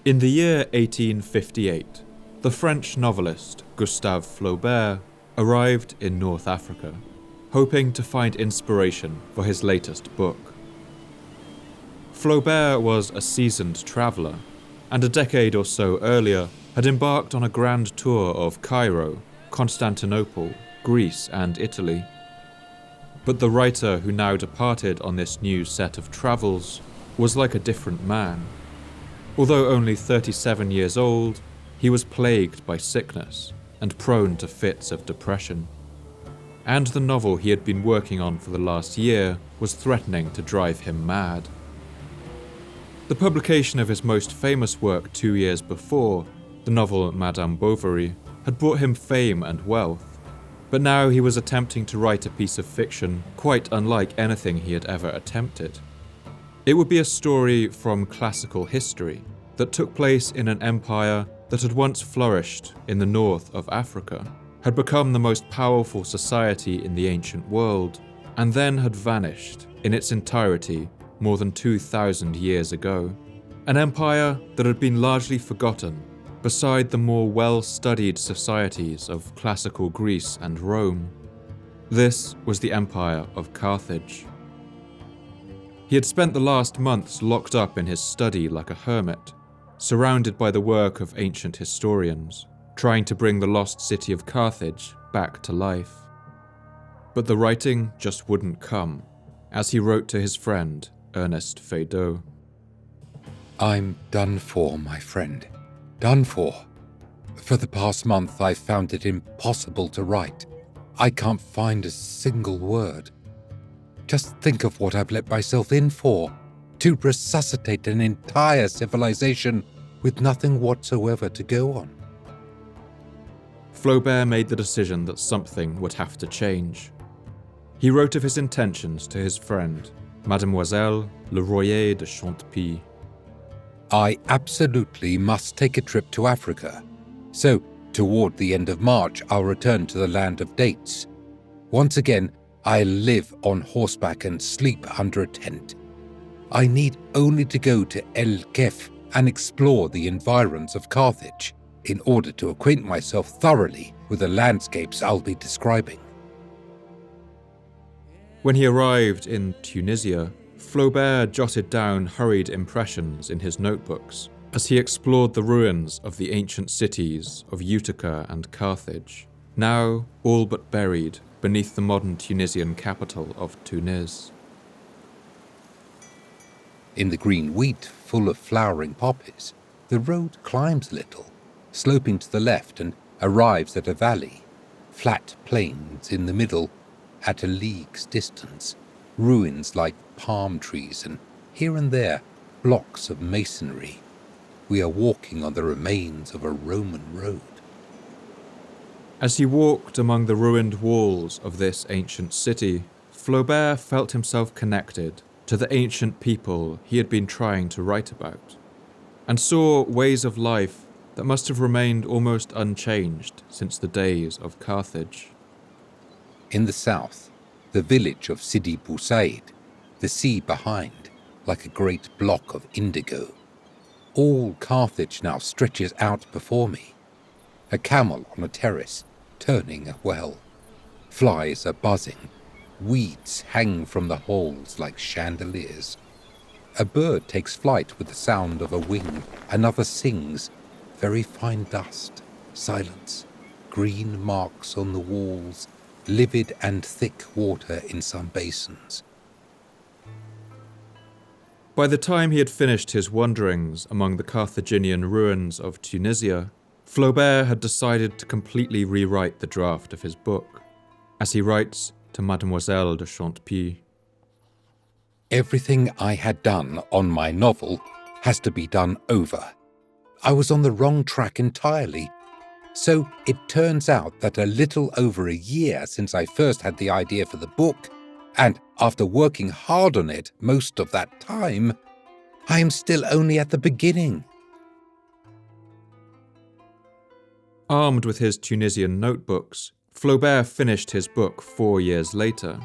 In the year 1858, the French novelist Gustave Flaubert arrived in North Africa, hoping to find inspiration for his latest book. Flaubert was a seasoned traveller, and a decade or so earlier had embarked on a grand tour of Cairo, Constantinople, Greece and Italy. But the writer who now departed on this new set of travels was like a different man. Although only 37 years old, he was plagued by sickness and prone to fits of depression. And the novel he had been working on for the last year was threatening to drive him mad. The publication of his most famous work 2 years before, the novel Madame Bovary, had brought him fame and wealth, but now he was attempting to write a piece of fiction quite unlike anything he had ever attempted. It would be a story from classical history that took place in an empire that had once flourished in the north of Africa, had become the most powerful society in the ancient world, and then had vanished in its entirety more than 2,000 years ago. An empire that had been largely forgotten beside the more well-studied societies of classical Greece and Rome. This was the Empire of Carthage. He had spent the last months locked up in his study like a hermit, surrounded by the work of ancient historians, trying to bring the lost city of Carthage back to life. But the writing just wouldn't come, as he wrote to his friend, Ernest Feydeau. I'm done for, my friend. Done for. For the past month, I've found it impossible to write. I can't find a single word. Just think of what I've let myself in for. To resuscitate an entire civilization with nothing whatsoever to go on. Flaubert made the decision that something would have to change. He wrote of his intentions to his friend, Mademoiselle Le Royer de Chantepie. I absolutely must take a trip to Africa. So, toward the end of March, I'll return to the land of dates. Once again, I'll live on horseback and sleep under a tent. I need only to go to El Kef and explore the environs of Carthage in order to acquaint myself thoroughly with the landscapes I'll be describing. When he arrived in Tunisia, Flaubert jotted down hurried impressions in his notebooks as he explored the ruins of the ancient cities of Utica and Carthage, now all but buried beneath the modern Tunisian capital of Tunis. In the green wheat full of flowering poppies, the road climbs a little, sloping to the left and arrives at a valley, flat plains in the middle, at a league's distance, ruins like palm trees and here and there blocks of masonry. We are walking on the remains of a Roman road. As he walked among the ruined walls of this ancient city, Flaubert felt himself connected to the ancient people he had been trying to write about, and saw ways of life that must have remained almost unchanged since the days of Carthage. In the south, the village of Sidi Bou Said, the sea behind, like a great block of indigo. All Carthage now stretches out before me. A camel on a terrace, turning a well. Flies are buzzing. Weeds hang from the holes like chandeliers. A bird takes flight with the sound of a wing. Another sings. Very fine dust, silence, green marks on the walls, livid and thick water in some basins. By the time he had finished his wanderings among the Carthaginian ruins of Tunisia, Flaubert had decided to completely rewrite the draft of his book, as he writes to Mademoiselle de Chantepie. Everything I had done on my novel has to be done over. I was on the wrong track entirely. So it turns out that a little over a year since I first had the idea for the book, and after working hard on it most of that time, I am still only at the beginning. Armed with his Tunisian notebooks, Flaubert finished his book 4 years later,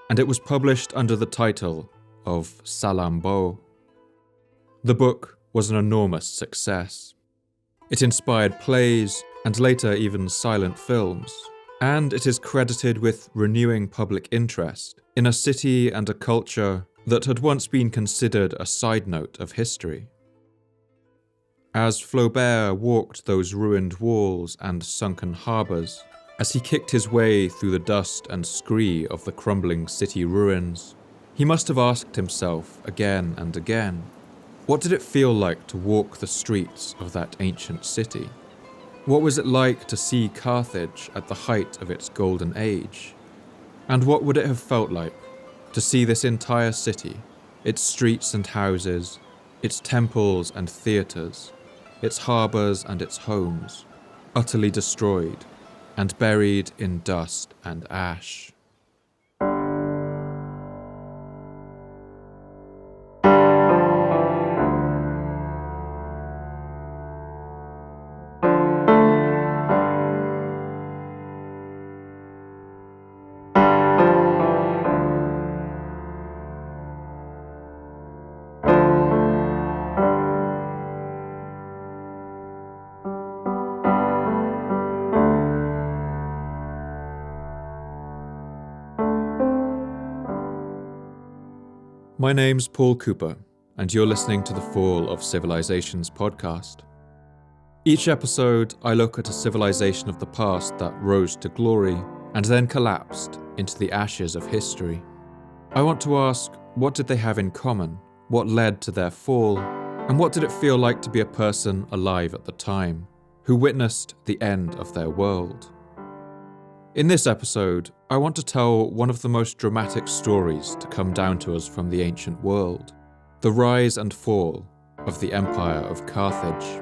and it was published under the title of Salammbô. The book was an enormous success. It inspired plays and later even silent films, and it is credited with renewing public interest in a city and a culture that had once been considered a side note of history. As Flaubert walked those ruined walls and sunken harbours, as he kicked his way through the dust and scree of the crumbling city ruins, he must have asked himself again and again, what did it feel like to walk the streets of that ancient city? What was it like to see Carthage at the height of its golden age? And what would it have felt like to see this entire city, its streets and houses, its temples and theatres, its harbours and its homes, utterly destroyed and buried in dust and ash? My name's Paul Cooper, and you're listening to the Fall of Civilizations podcast. Each episode, I look at a civilization of the past that rose to glory and then collapsed into the ashes of history. I want to ask, what did they have in common? What led to their fall? And what did it feel like to be a person alive at the time, who witnessed the end of their world? In this episode, I want to tell one of the most dramatic stories to come down to us from the ancient world, the rise and fall of the Empire of Carthage.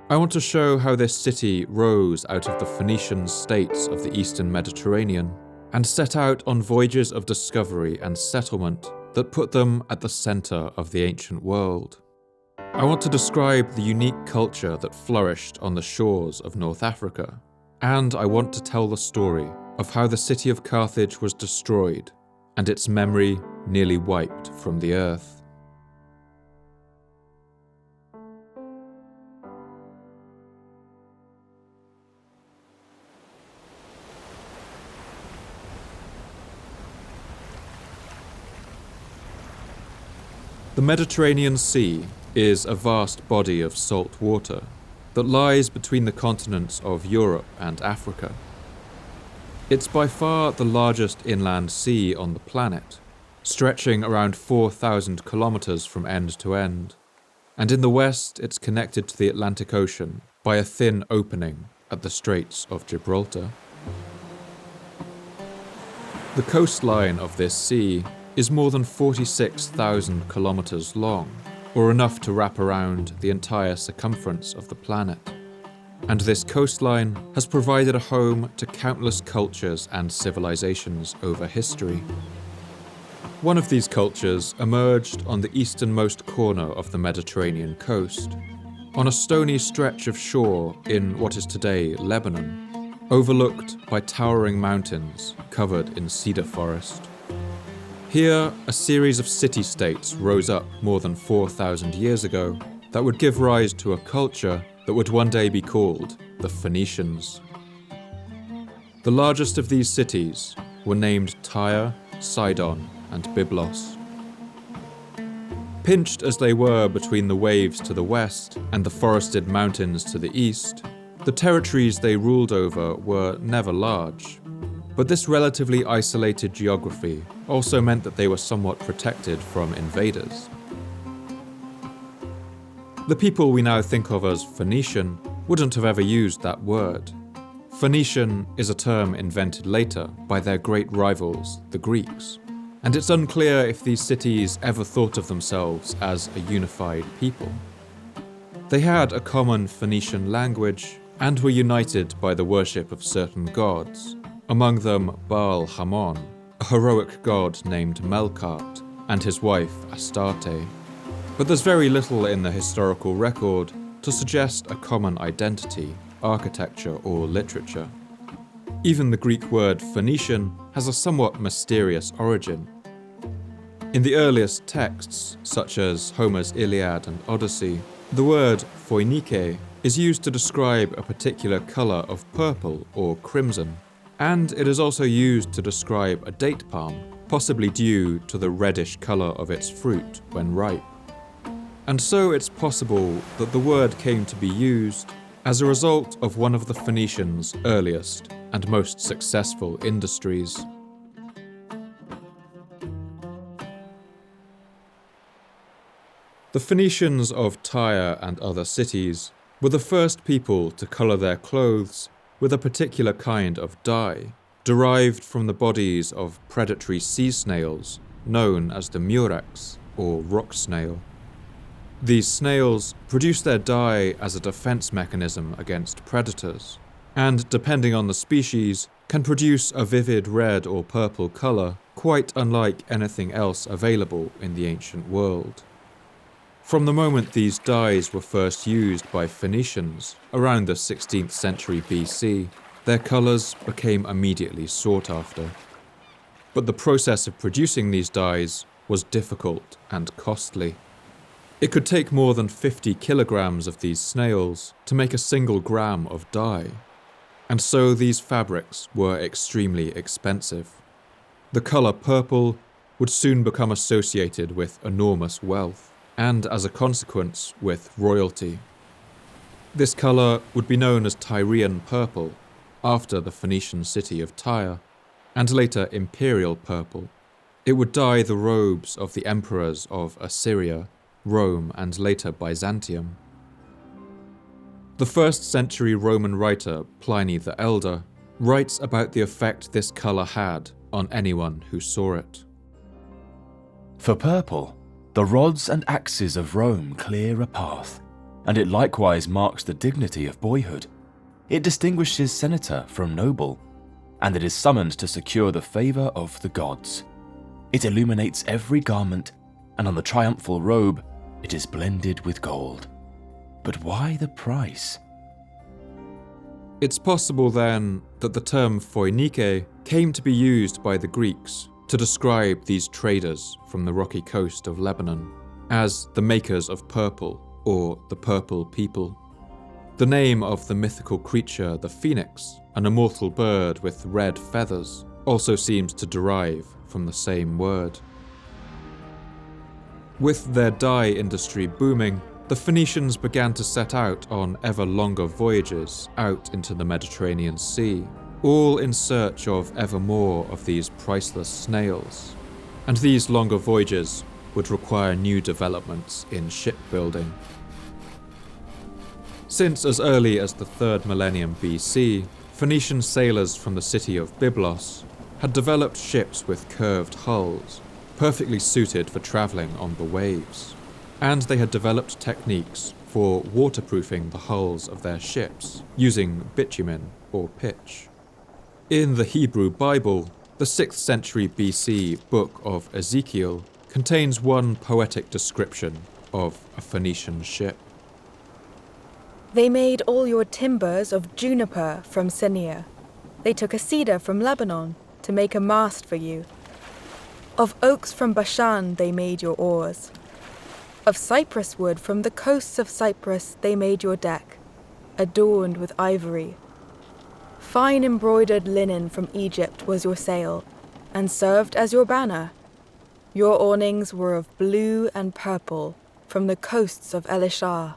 I want to show how this city rose out of the Phoenician states of the Eastern Mediterranean and set out on voyages of discovery and settlement that put them at the center of the ancient world. I want to describe the unique culture that flourished on the shores of North Africa, and I want to tell the story of how the city of Carthage was destroyed and its memory nearly wiped from the earth. The Mediterranean Sea is a vast body of salt water that lies between the continents of Europe and Africa. It's by far the largest inland sea on the planet, stretching around 4,000 kilometers from end to end, and in the west it's connected to the Atlantic Ocean by a thin opening at the Straits of Gibraltar. The coastline of this sea is more than 46,000 kilometers long, or enough to wrap around the entire circumference of the planet. And this coastline has provided a home to countless cultures and civilizations over history. One of these cultures emerged on the easternmost corner of the Mediterranean coast, on a stony stretch of shore in what is today Lebanon, overlooked by towering mountains covered in cedar forest. Here, a series of city-states rose up more than 4,000 years ago that would give rise to a culture that would one day be called the Phoenicians. The largest of these cities were named Tyre, Sidon, and Byblos. Pinched as they were between the waves to the west and the forested mountains to the east, the territories they ruled over were never large. But this relatively isolated geography also meant that they were somewhat protected from invaders. The people we now think of as Phoenician wouldn't have ever used that word. Phoenician is a term invented later by their great rivals, the Greeks, and it's unclear if these cities ever thought of themselves as a unified people. They had a common Phoenician language and were united by the worship of certain gods, among them Baal Hamon, a heroic god named Melkart, and his wife Astarte. But there's very little in the historical record to suggest a common identity, architecture, or literature. Even the Greek word Phoenician has a somewhat mysterious origin. In the earliest texts, such as Homer's Iliad and Odyssey, the word phoinike is used to describe a particular colour of purple or crimson, and it is also used to describe a date palm, possibly due to the reddish colour of its fruit when ripe. And so it's possible that the word came to be used as a result of one of the Phoenicians' earliest and most successful industries. The Phoenicians of Tyre and other cities were the first people to colour their clothes with a particular kind of dye, derived from the bodies of predatory sea snails known as the murex, or rock snail. These snails produce their dye as a defense mechanism against predators, and depending on the species, can produce a vivid red or purple color quite unlike anything else available in the ancient world. From the moment these dyes were first used by Phoenicians around the 16th century BC, their colors became immediately sought after. But the process of producing these dyes was difficult and costly. It could take more than 50 kilograms of these snails to make a single gram of dye, and so these fabrics were extremely expensive. The color purple would soon become associated with enormous wealth, and as a consequence with royalty. This color would be known as Tyrian purple, after the Phoenician city of Tyre, and later imperial purple. It would dye the robes of the emperors of Assyria, Rome, and later Byzantium. The 1st century Roman writer Pliny the Elder writes about the effect this colour had on anyone who saw it. For purple, the rods and axes of Rome clear a path, and it likewise marks the dignity of boyhood. It distinguishes senator from noble, and it is summoned to secure the favour of the gods. It illuminates every garment, and on the triumphal robe it is blended with gold. But why the price? It's possible then that the term phoinike came to be used by the Greeks to describe these traders from the rocky coast of Lebanon as the makers of purple, or the purple people. The name of the mythical creature, the phoenix, an immortal bird with red feathers, also seems to derive from the same word. With their dye industry booming, the Phoenicians began to set out on ever longer voyages out into the Mediterranean Sea, all in search of ever more of these priceless snails. And these longer voyages would require new developments in shipbuilding. Since as early as the 3rd millennium BC, Phoenician sailors from the city of Byblos had developed ships with curved hulls, perfectly suited for travelling on the waves, and they had developed techniques for waterproofing the hulls of their ships using bitumen or pitch. In the Hebrew Bible, the 6th century BC book of Ezekiel contains one poetic description of a Phoenician ship. They made all your timbers of juniper from Senir. They took a cedar from Lebanon to make a mast for you. Of oaks from Bashan they made your oars. Of cypress wood from the coasts of Cyprus they made your deck, adorned with ivory. Fine embroidered linen from Egypt was your sail, and served as your banner. Your awnings were of blue and purple from the coasts of Elishah.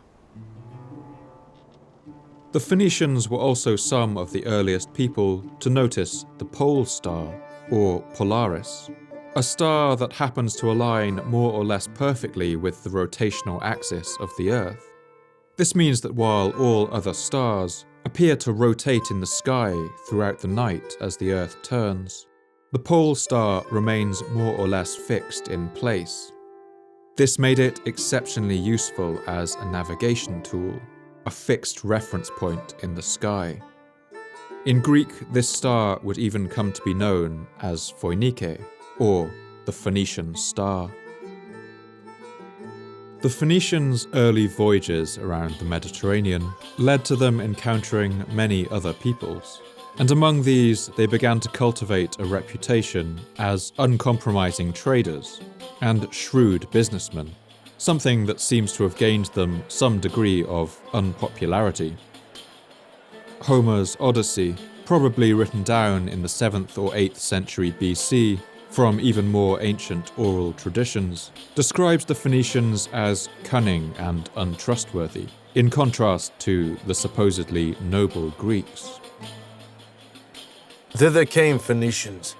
The Phoenicians were also some of the earliest people to notice the pole star, or Polaris, a star that happens to align more or less perfectly with the rotational axis of the Earth. This means that while all other stars appear to rotate in the sky throughout the night as the Earth turns, the pole star remains more or less fixed in place. This made it exceptionally useful as a navigation tool, a fixed reference point in the sky. In Greek, this star would even come to be known as Phoinike, or the Phoenician star. The Phoenicians' early voyages around the Mediterranean led to them encountering many other peoples, and among these they began to cultivate a reputation as uncompromising traders and shrewd businessmen, something that seems to have gained them some degree of unpopularity. Homer's Odyssey, probably written down in the 7th or 8th century BC from even more ancient oral traditions, describes the Phoenicians as cunning and untrustworthy, in contrast to the supposedly noble Greeks. Thither came Phoenicians,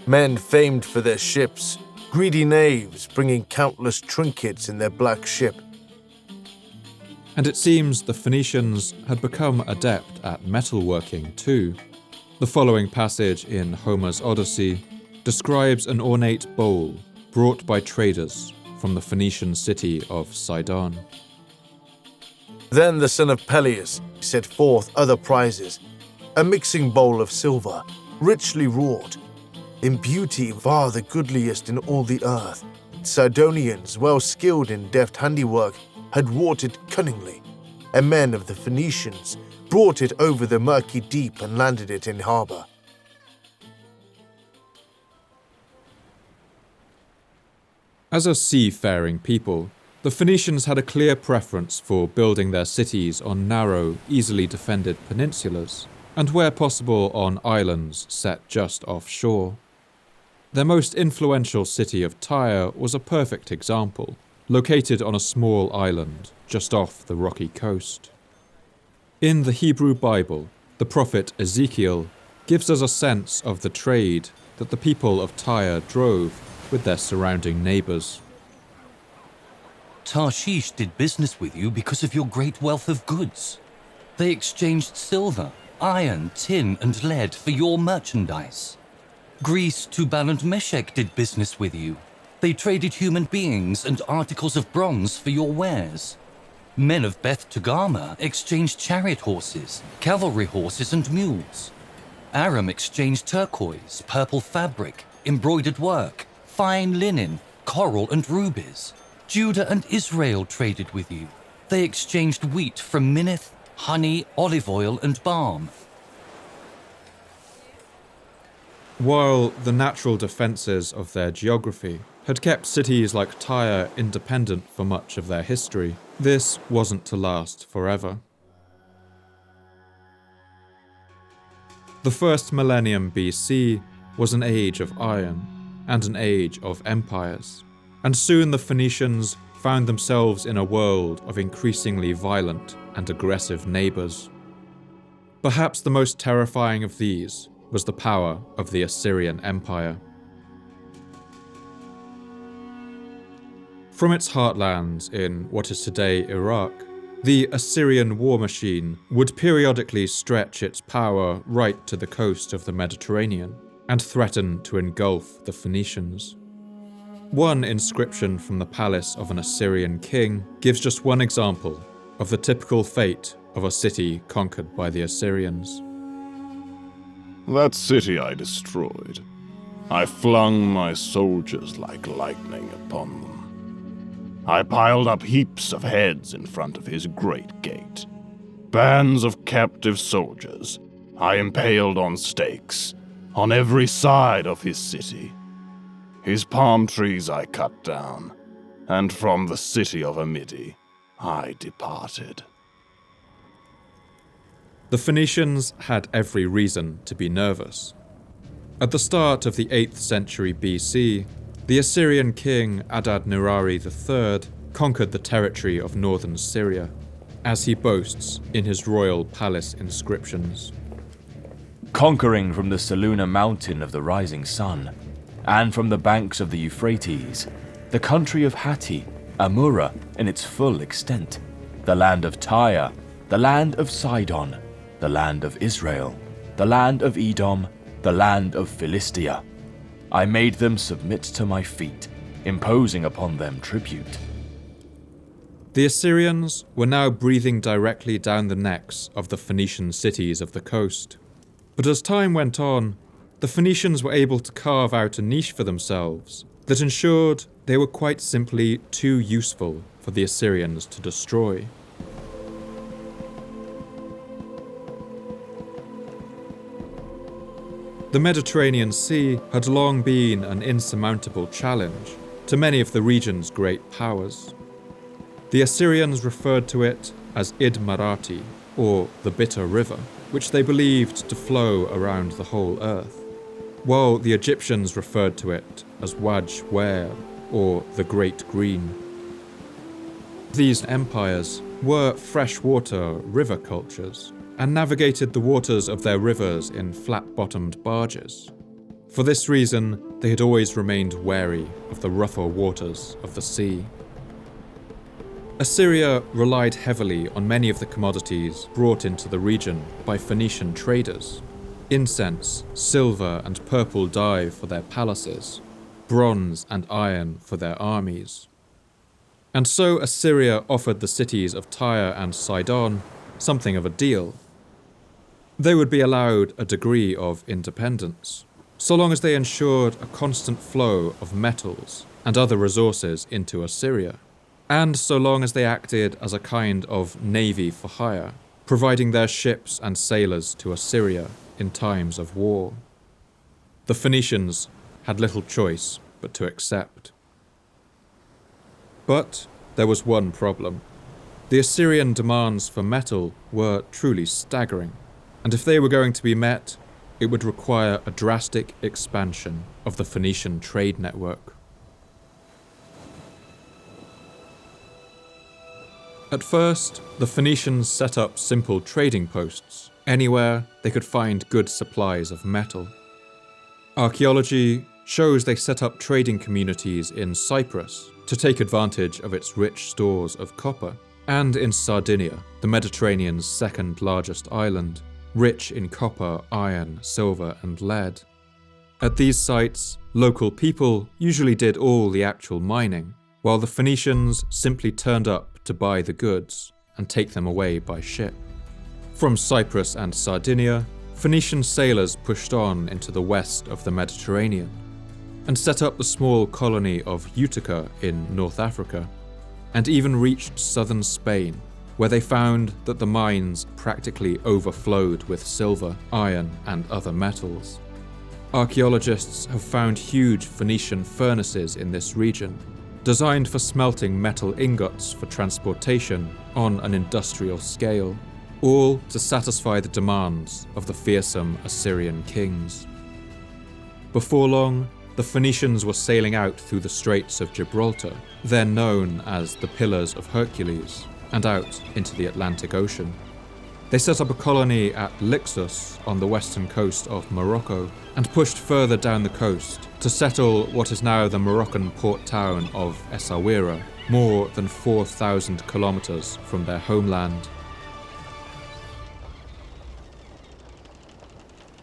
men famed for their ships, greedy knaves bringing countless trinkets in their black ship. And it seems the Phoenicians had become adept at metalworking too. The following passage in Homer's Odyssey describes an ornate bowl brought by traders from the Phoenician city of Sidon. Then the son of Peleus set forth other prizes, a mixing bowl of silver, richly wrought, in beauty far the goodliest in all the earth. Sidonians, well skilled in deft handiwork, had wrought it cunningly, and men of the Phoenicians brought it over the murky deep and landed it in harbour. As a seafaring people, the Phoenicians had a clear preference for building their cities on narrow, easily defended peninsulas, and where possible on islands set just offshore. Their most influential city of Tyre was a perfect example, located on a small island just off the rocky coast. In the Hebrew Bible, the prophet Ezekiel gives us a sense of the trade that the people of Tyre drove with their surrounding neighbours. Tarshish did business with you because of your great wealth of goods. They exchanged silver, iron, tin, and lead for your merchandise. Greece, Tubal, and Meshech did business with you. They traded human beings and articles of bronze for your wares. Men of Beth Togarmah exchanged chariot horses, cavalry horses, and mules. Aram exchanged turquoise, purple fabric, embroidered work, fine linen, coral, and rubies. Judah and Israel traded with you. They exchanged wheat from Minnith, honey, olive oil, and balm. While the natural defences of their geography had kept cities like Tyre independent for much of their history, this wasn't to last forever. The first millennium BC was an age of iron and an age of empires, and soon the Phoenicians found themselves in a world of increasingly violent and aggressive neighbours. Perhaps the most terrifying of these was the power of the Assyrian Empire. From its heartlands in what is today Iraq, the Assyrian war machine would periodically stretch its power right to the coast of the Mediterranean and threaten to engulf the Phoenicians. One inscription from the palace of an Assyrian king gives just one example of the typical fate of a city conquered by the Assyrians. That city I destroyed. I flung my soldiers like lightning upon them. I piled up heaps of heads in front of his great gate. Bands of captive soldiers I impaled on stakes on every side of his city. His palm trees I cut down, and from the city of Amidi I departed. The Phoenicians had every reason to be nervous. At the start of the 8th century BC, the Assyrian king Adad-nirari III conquered the territory of northern Syria, as he boasts in his royal palace inscriptions. Conquering from the Saluna mountain of the rising sun, and from the banks of the Euphrates, the country of Hatti, Amurra in its full extent, the land of Tyre, the land of Sidon, the land of Israel, the land of Edom, the land of Philistia. I made them submit to my feet, imposing upon them tribute. The Assyrians were now breathing directly down the necks of the Phoenician cities of the coast. But as time went on, the Phoenicians were able to carve out a niche for themselves that ensured they were quite simply too useful for the Assyrians to destroy. The Mediterranean Sea had long been an insurmountable challenge to many of the region's great powers. The Assyrians referred to it as Id-Marati, or the Bitter River, which they believed to flow around the whole earth, while the Egyptians referred to it as Waj Wer, or the Great Green. These empires were freshwater river cultures and navigated the waters of their rivers in flat-bottomed barges. For this reason, they had always remained wary of the rougher waters of the sea. Assyria relied heavily on many of the commodities brought into the region by Phoenician traders: incense, silver, and purple dye for their palaces, bronze and iron for their armies. And so Assyria offered the cities of Tyre and Sidon something of a deal. They would be allowed a degree of independence, so long as they ensured a constant flow of metals and other resources into Assyria, and so long as they acted as a kind of navy for hire, providing their ships and sailors to Assyria in times of war. The Phoenicians had little choice but to accept. But there was one problem. The Assyrian demands for metal were truly staggering, and if they were going to be met, it would require a drastic expansion of the Phoenician trade network. At first, the Phoenicians set up simple trading posts anywhere they could find good supplies of metal. Archaeology shows they set up trading communities in Cyprus to take advantage of its rich stores of copper, and in Sardinia, the Mediterranean's second largest island, rich in copper, iron, silver, and lead. At these sites, local people usually did all the actual mining, while the Phoenicians simply turned up to buy the goods and take them away by ship. From Cyprus and Sardinia, Phoenician sailors pushed on into the west of the Mediterranean and set up the small colony of Utica in North Africa, and even reached southern Spain, where they found that the mines practically overflowed with silver, iron, and other metals. Archaeologists have found huge Phoenician furnaces in this region, designed for smelting metal ingots for transportation on an industrial scale, all to satisfy the demands of the fearsome Assyrian kings. Before long, the Phoenicians were sailing out through the Straits of Gibraltar, then known as the Pillars of Hercules, and out into the Atlantic Ocean. They set up a colony at Lixus on the western coast of Morocco and pushed further down the coast to settle what is now the Moroccan port town of Essaouira, more than 4,000 kilometers from their homeland.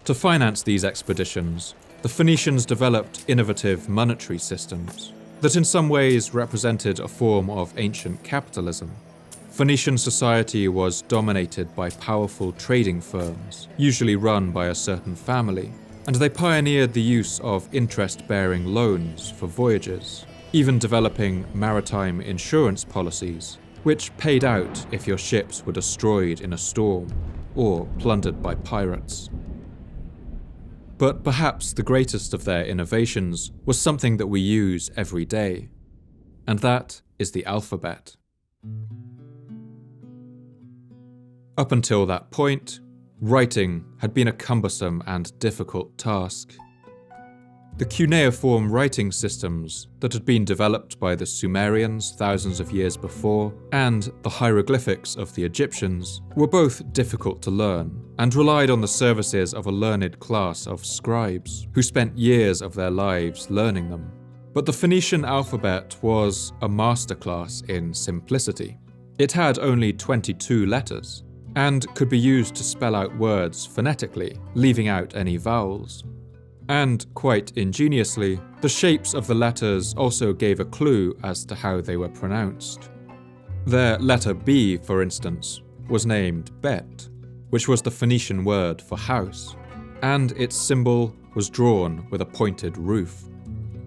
To finance these expeditions, the Phoenicians developed innovative monetary systems that in some ways represented a form of ancient capitalism. Phoenician society was dominated by powerful trading firms, usually run by a certain family, and they pioneered the use of interest-bearing loans for voyages, even developing maritime insurance policies, which paid out if your ships were destroyed in a storm or plundered by pirates. But perhaps the greatest of their innovations was something that we use every day, and that is the alphabet. Up until that point, writing had been a cumbersome and difficult task. The cuneiform writing systems that had been developed by the Sumerians thousands of years before and the hieroglyphics of the Egyptians were both difficult to learn and relied on the services of a learned class of scribes who spent years of their lives learning them. But the Phoenician alphabet was a masterclass in simplicity. It had only 22 letters and could be used to spell out words phonetically, leaving out any vowels. And, quite ingeniously, the shapes of the letters also gave a clue as to how they were pronounced. Their letter B, for instance, was named Bet, which was the Phoenician word for house, and its symbol was drawn with a pointed roof.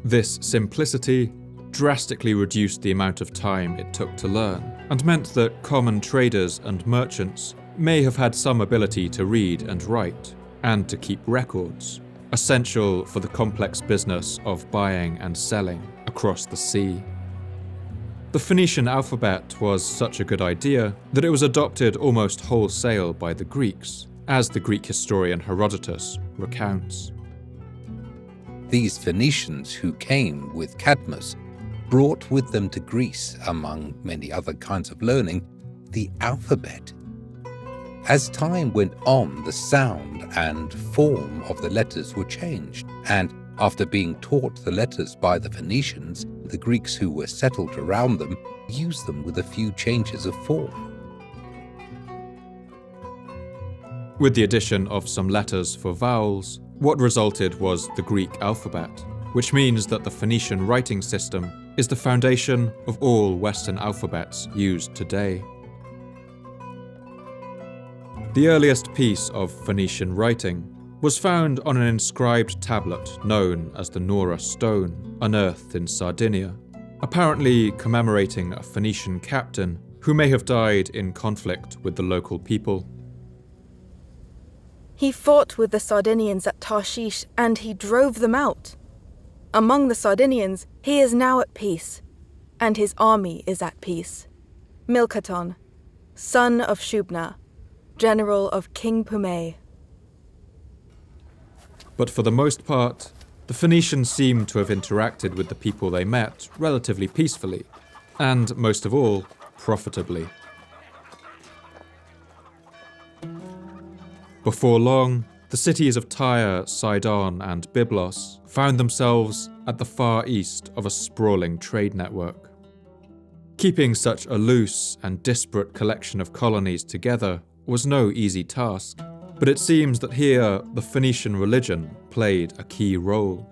This simplicity drastically reduced the amount of time it took to learn, and meant that common traders and merchants may have had some ability to read and write, and to keep records, essential for the complex business of buying and selling across the sea. The Phoenician alphabet was such a good idea that it was adopted almost wholesale by the Greeks, as the Greek historian Herodotus recounts. These Phoenicians who came with Cadmus brought with them to Greece, among many other kinds of learning, the alphabet. As time went on, the sound and form of the letters were changed, and after being taught the letters by the Phoenicians, the Greeks who were settled around them used them with a few changes of form. With the addition of some letters for vowels, what resulted was the Greek alphabet, which means that the Phoenician writing system is the foundation of all Western alphabets used today. The earliest piece of Phoenician writing was found on an inscribed tablet known as the Nora Stone, unearthed in Sardinia, apparently commemorating a Phoenician captain who may have died in conflict with the local people. He fought with the Sardinians at Tarshish and he drove them out. Among the Sardinians, he is now at peace, and his army is at peace. Milcaton, son of Shubna, general of King Pumei. But for the most part, the Phoenicians seem to have interacted with the people they met relatively peacefully, and most of all, profitably. Before long, the cities of Tyre, Sidon, and Byblos found themselves at the far east of a sprawling trade network. Keeping such a loose and disparate collection of colonies together was no easy task, but it seems that here the Phoenician religion played a key role.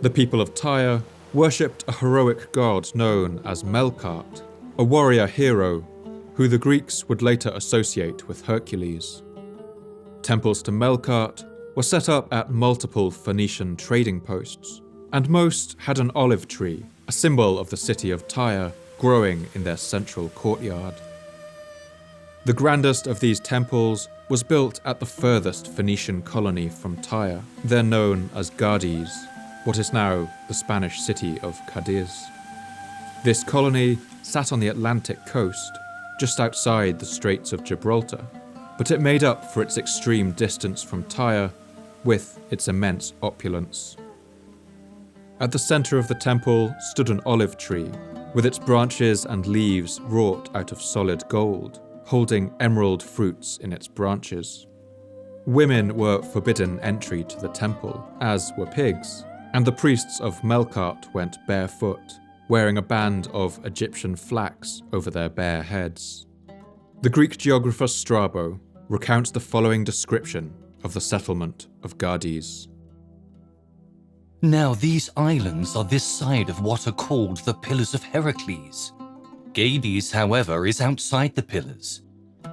The people of Tyre worshipped a heroic god known as Melkart, a warrior hero who the Greeks would later associate with Hercules. Temples to Melkart were set up at multiple Phoenician trading posts, and most had an olive tree, a symbol of the city of Tyre, growing in their central courtyard. The grandest of these temples was built at the furthest Phoenician colony from Tyre, then known as Gades, what is now the Spanish city of Cadiz. This colony sat on the Atlantic coast, just outside the Straits of Gibraltar, but it made up for its extreme distance from Tyre with its immense opulence. At the centre of the temple stood an olive tree, with its branches and leaves wrought out of solid gold, holding emerald fruits in its branches. Women were forbidden entry to the temple, as were pigs, and the priests of Melkart went barefoot, wearing a band of Egyptian flax over their bare heads. The Greek geographer Strabo recounts the following description of the settlement of Gades. Now these islands are this side of what are called the Pillars of Heracles. Gades, however, is outside the pillars.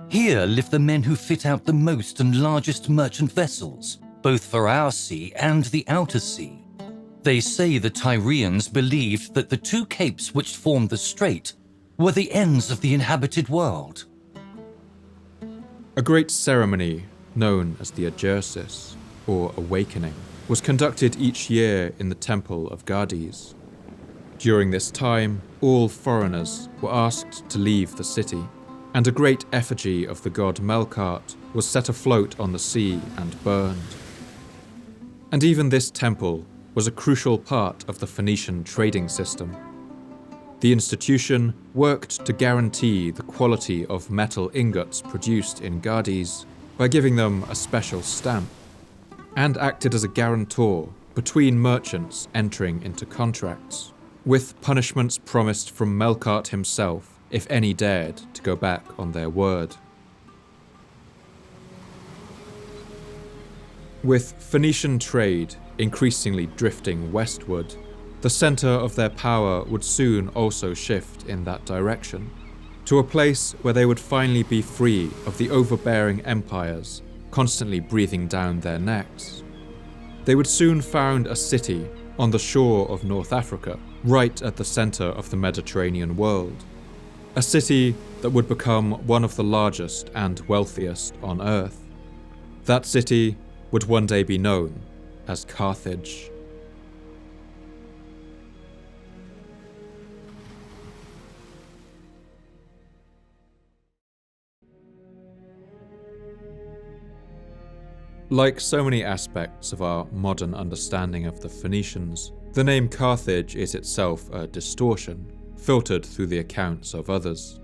Here live the men who fit out the most and largest merchant vessels, both for our sea and the outer sea. They say the Tyrians believed that the two capes which formed the strait were the ends of the inhabited world. A great ceremony, known as the Agersis, or Awakening, was conducted each year in the Temple of Gades. During this time, all foreigners were asked to leave the city, and a great effigy of the god Melkart was set afloat on the sea and burned. And even this temple was a crucial part of the Phoenician trading system. The institution worked to guarantee the quality of metal ingots produced in Gades by giving them a special stamp, and acted as a guarantor between merchants entering into contracts, with punishments promised from Melkart himself if any dared to go back on their word. With Phoenician trade increasingly drifting westward, the centre of their power would soon also shift in that direction, to a place where they would finally be free of the overbearing empires constantly breathing down their necks. They would soon found a city on the shore of North Africa, right at the centre of the Mediterranean world, a city that would become one of the largest and wealthiest on Earth. That city would one day be known as Carthage. Like so many aspects of our modern understanding of the Phoenicians, the name Carthage is itself a distortion, filtered through the accounts of others.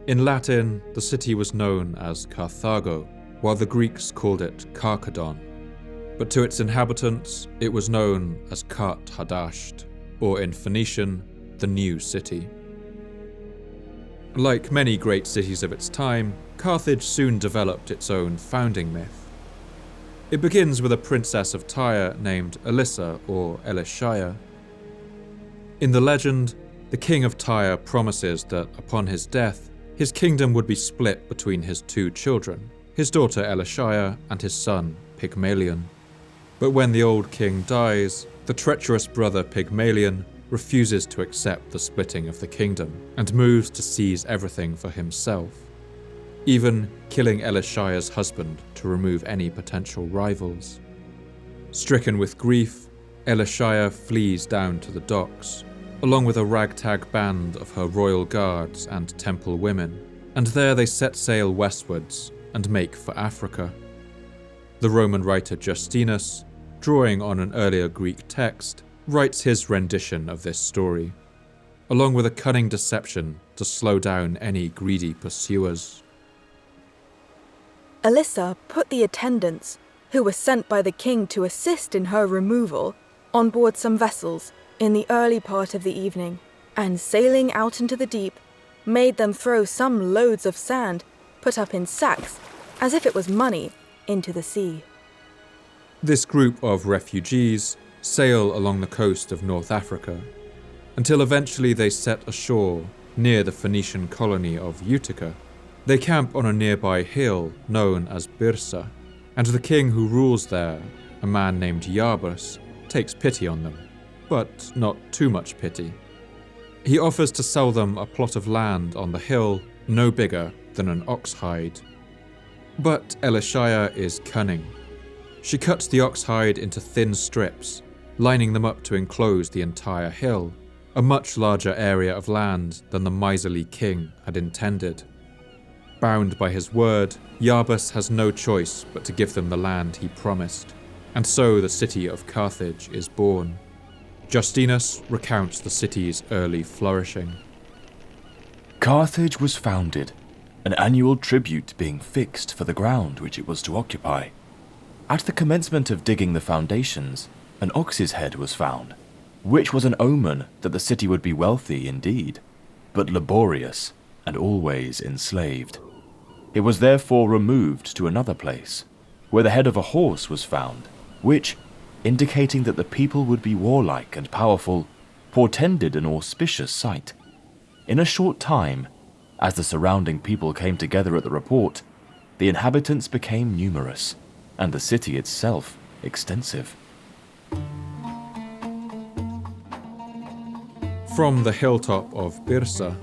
In Latin, the city was known as Carthago, while the Greeks called it Carchedon. But to its inhabitants, it was known as Kart Hadasht, or in Phoenician, the New City. Like many great cities of its time, Carthage soon developed its own founding myth. It begins with a princess of Tyre named Elissa or Elishaya. In the legend, the king of Tyre promises that upon his death, his kingdom would be split between his two children, his daughter Elishaya and his son Pygmalion. But when the old king dies, the treacherous brother Pygmalion refuses to accept the splitting of the kingdom and moves to seize everything for himself, even killing Elishaya's husband to remove any potential rivals. Stricken with grief, Elishaya flees down to the docks, along with a ragtag band of her royal guards and temple women, and there they set sail westwards and make for Africa. The Roman writer Justinus, drawing on an earlier Greek text, writes his rendition of this story, along with a cunning deception to slow down any greedy pursuers. Elissa put the attendants, who were sent by the king to assist in her removal, on board some vessels in the early part of the evening, and sailing out into the deep, made them throw some loads of sand, put up in sacks, as if it was money, into the sea. This group of refugees sail along the coast of North Africa, until eventually they set ashore near the Phoenician colony of Utica. They camp on a nearby hill known as Byrsa, and the king who rules there, a man named Iarbas, takes pity on them, but not too much pity. He offers to sell them a plot of land on the hill no bigger than an ox hide. But Elishaya is cunning. She cuts the ox hide into thin strips, lining them up to enclose the entire hill, a much larger area of land than the miserly king had intended. Bound by his word, Iarbas has no choice but to give them the land he promised, and so the city of Carthage is born. Justinus recounts the city's early flourishing. Carthage was founded, an annual tribute being fixed for the ground which it was to occupy. At the commencement of digging the foundations, an ox's head was found, which was an omen that the city would be wealthy indeed, but laborious and always enslaved. It was therefore removed to another place, where the head of a horse was found, which, indicating that the people would be warlike and powerful, portended an auspicious sight. In a short time, as the surrounding people came together at the report, the inhabitants became numerous, and the city itself extensive. From the hilltop of Byrsa,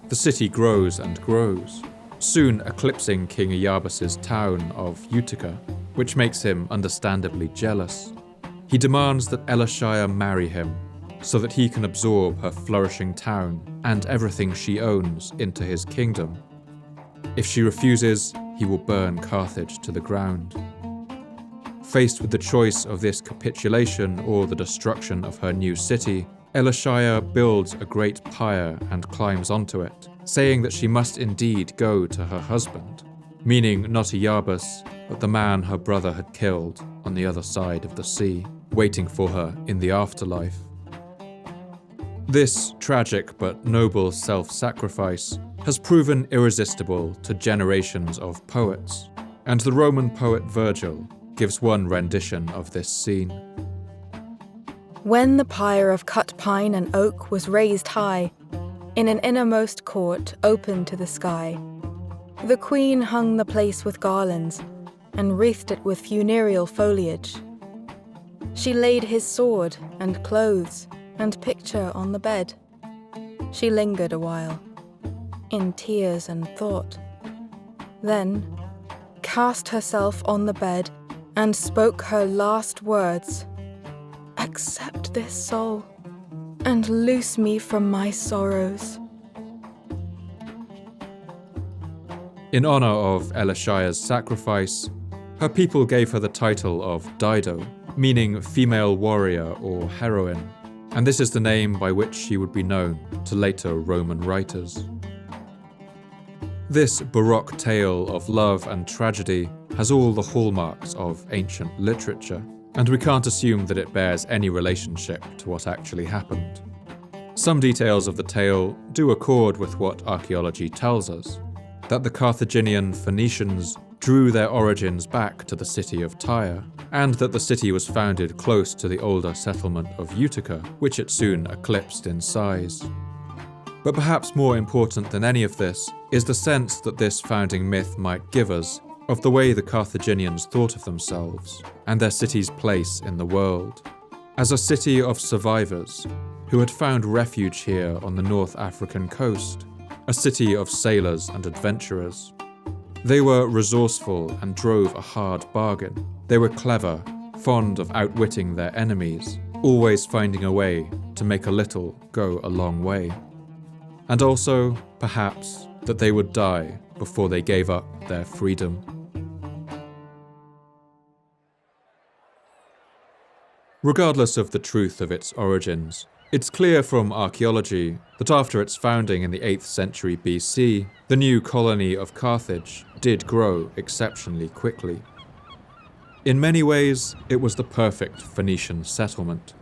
the city grows and grows, soon eclipsing King Iarbas' town of Utica, which makes him understandably jealous. He demands that Elishaya marry him, so that he can absorb her flourishing town and everything she owns into his kingdom. If she refuses, he will burn Carthage to the ground. Faced with the choice of this capitulation or the destruction of her new city, Elishaya builds a great pyre and climbs onto it, saying that she must indeed go to her husband, meaning not Iarbas, but the man her brother had killed on the other side of the sea, waiting for her in the afterlife. This tragic but noble self-sacrifice has proven irresistible to generations of poets, and the Roman poet Virgil gives one rendition of this scene. When the pyre of cut pine and oak was raised high, in an innermost court open to the sky, the queen hung the place with garlands, and wreathed it with funereal foliage. She laid his sword and clothes and picture on the bed. She lingered a while, in tears and thought. Then cast herself on the bed and spoke her last words. "Accept this soul and loose me from my sorrows." In honor of Elishaya's sacrifice, her people gave her the title of Dido, meaning female warrior or heroine, and this is the name by which she would be known to later Roman writers. This Baroque tale of love and tragedy has all the hallmarks of ancient literature, and we can't assume that it bears any relationship to what actually happened. Some details of the tale do accord with what archaeology tells us, that the Carthaginian Phoenicians drew their origins back to the city of Tyre, and that the city was founded close to the older settlement of Utica, which it soon eclipsed in size. But perhaps more important than any of this is the sense that this founding myth might give us of the way the Carthaginians thought of themselves and their city's place in the world, as a city of survivors who had found refuge here on the North African coast, a city of sailors and adventurers. They were resourceful and drove a hard bargain. They were clever, fond of outwitting their enemies, always finding a way to make a little go a long way. And also, perhaps, that they would die before they gave up their freedom. Regardless of the truth of its origins, it's clear from archaeology that after its founding in the 8th century BC, the new colony of Carthage did grow exceptionally quickly. In many ways, it was the perfect Phoenician settlement.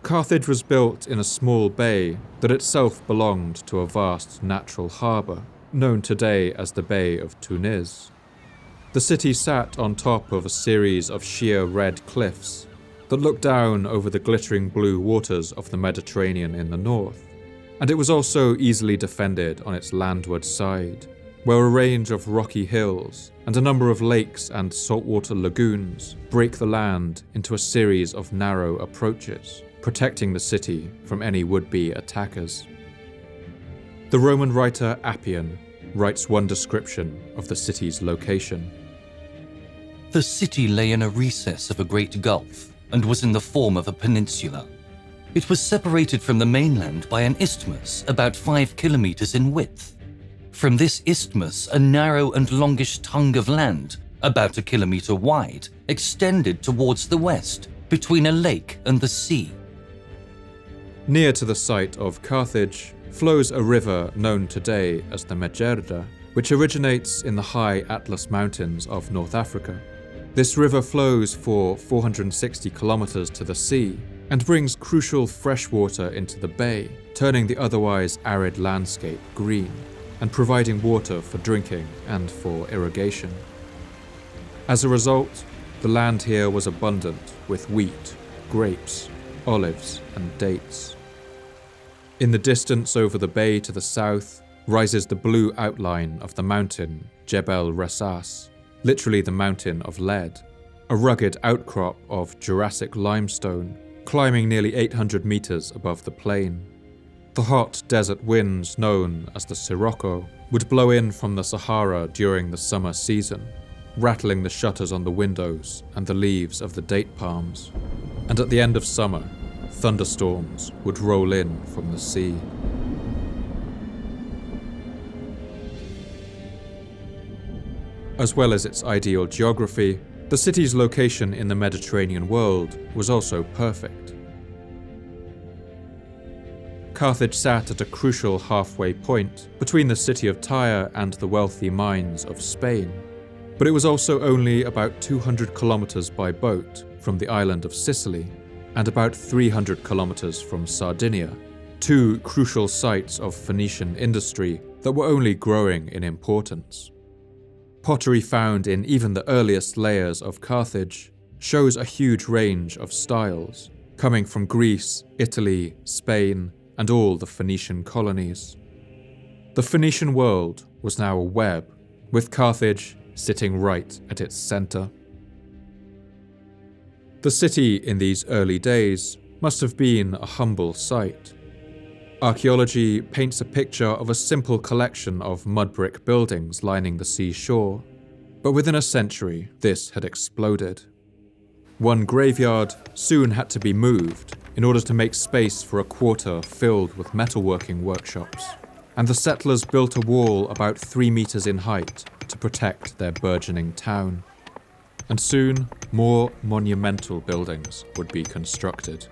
Carthage was built in a small bay that itself belonged to a vast natural harbour, known today as the Bay of Tunis. The city sat on top of a series of sheer red cliffs that looked down over the glittering blue waters of the Mediterranean in the north, and it was also easily defended on its landward side, where a range of rocky hills and a number of lakes and saltwater lagoons break the land into a series of narrow approaches, protecting the city from any would-be attackers. The Roman writer Appian writes one description of the city's location. The city lay in a recess of a great gulf and was in the form of a peninsula. It was separated from the mainland by an isthmus about 5 kilometers in width. From this isthmus, a narrow and longish tongue of land, about 1 kilometer wide, extended towards the west, between a lake and the sea. Near to the site of Carthage flows a river known today as the Megerda, which originates in the high Atlas Mountains of North Africa. This river flows for 460 kilometers to the sea and brings crucial fresh water into the bay, turning the otherwise arid landscape green and providing water for drinking and for irrigation. As a result, the land here was abundant with wheat, grapes, olives, and dates. In the distance over the bay to the south rises the blue outline of the mountain Jebel Resas, literally the mountain of lead, a rugged outcrop of Jurassic limestone climbing nearly 800 meters above the plain. The hot desert winds known as the Sirocco would blow in from the Sahara during the summer season, rattling the shutters on the windows and the leaves of the date palms. And at the end of summer, thunderstorms would roll in from the sea. As well as its ideal geography, the city's location in the Mediterranean world was also perfect. Carthage sat at a crucial halfway point between the city of Tyre and the wealthy mines of Spain, but it was also only about 200 kilometers by boat from the island of Sicily and about 300 kilometers from Sardinia, two crucial sites of Phoenician industry that were only growing in importance. Pottery found in even the earliest layers of Carthage shows a huge range of styles, coming from Greece, Italy, Spain, and all the Phoenician colonies. The Phoenician world was now a web, with Carthage sitting right at its center. The city in these early days must have been a humble sight. Archaeology paints a picture of a simple collection of mud brick buildings lining the seashore, But within a century, this had exploded. One graveyard soon had to be moved in order to make space for a quarter filled with metalworking workshops, and the settlers built a wall about 3 meters in height to protect their burgeoning town. And soon, more monumental buildings would be constructed.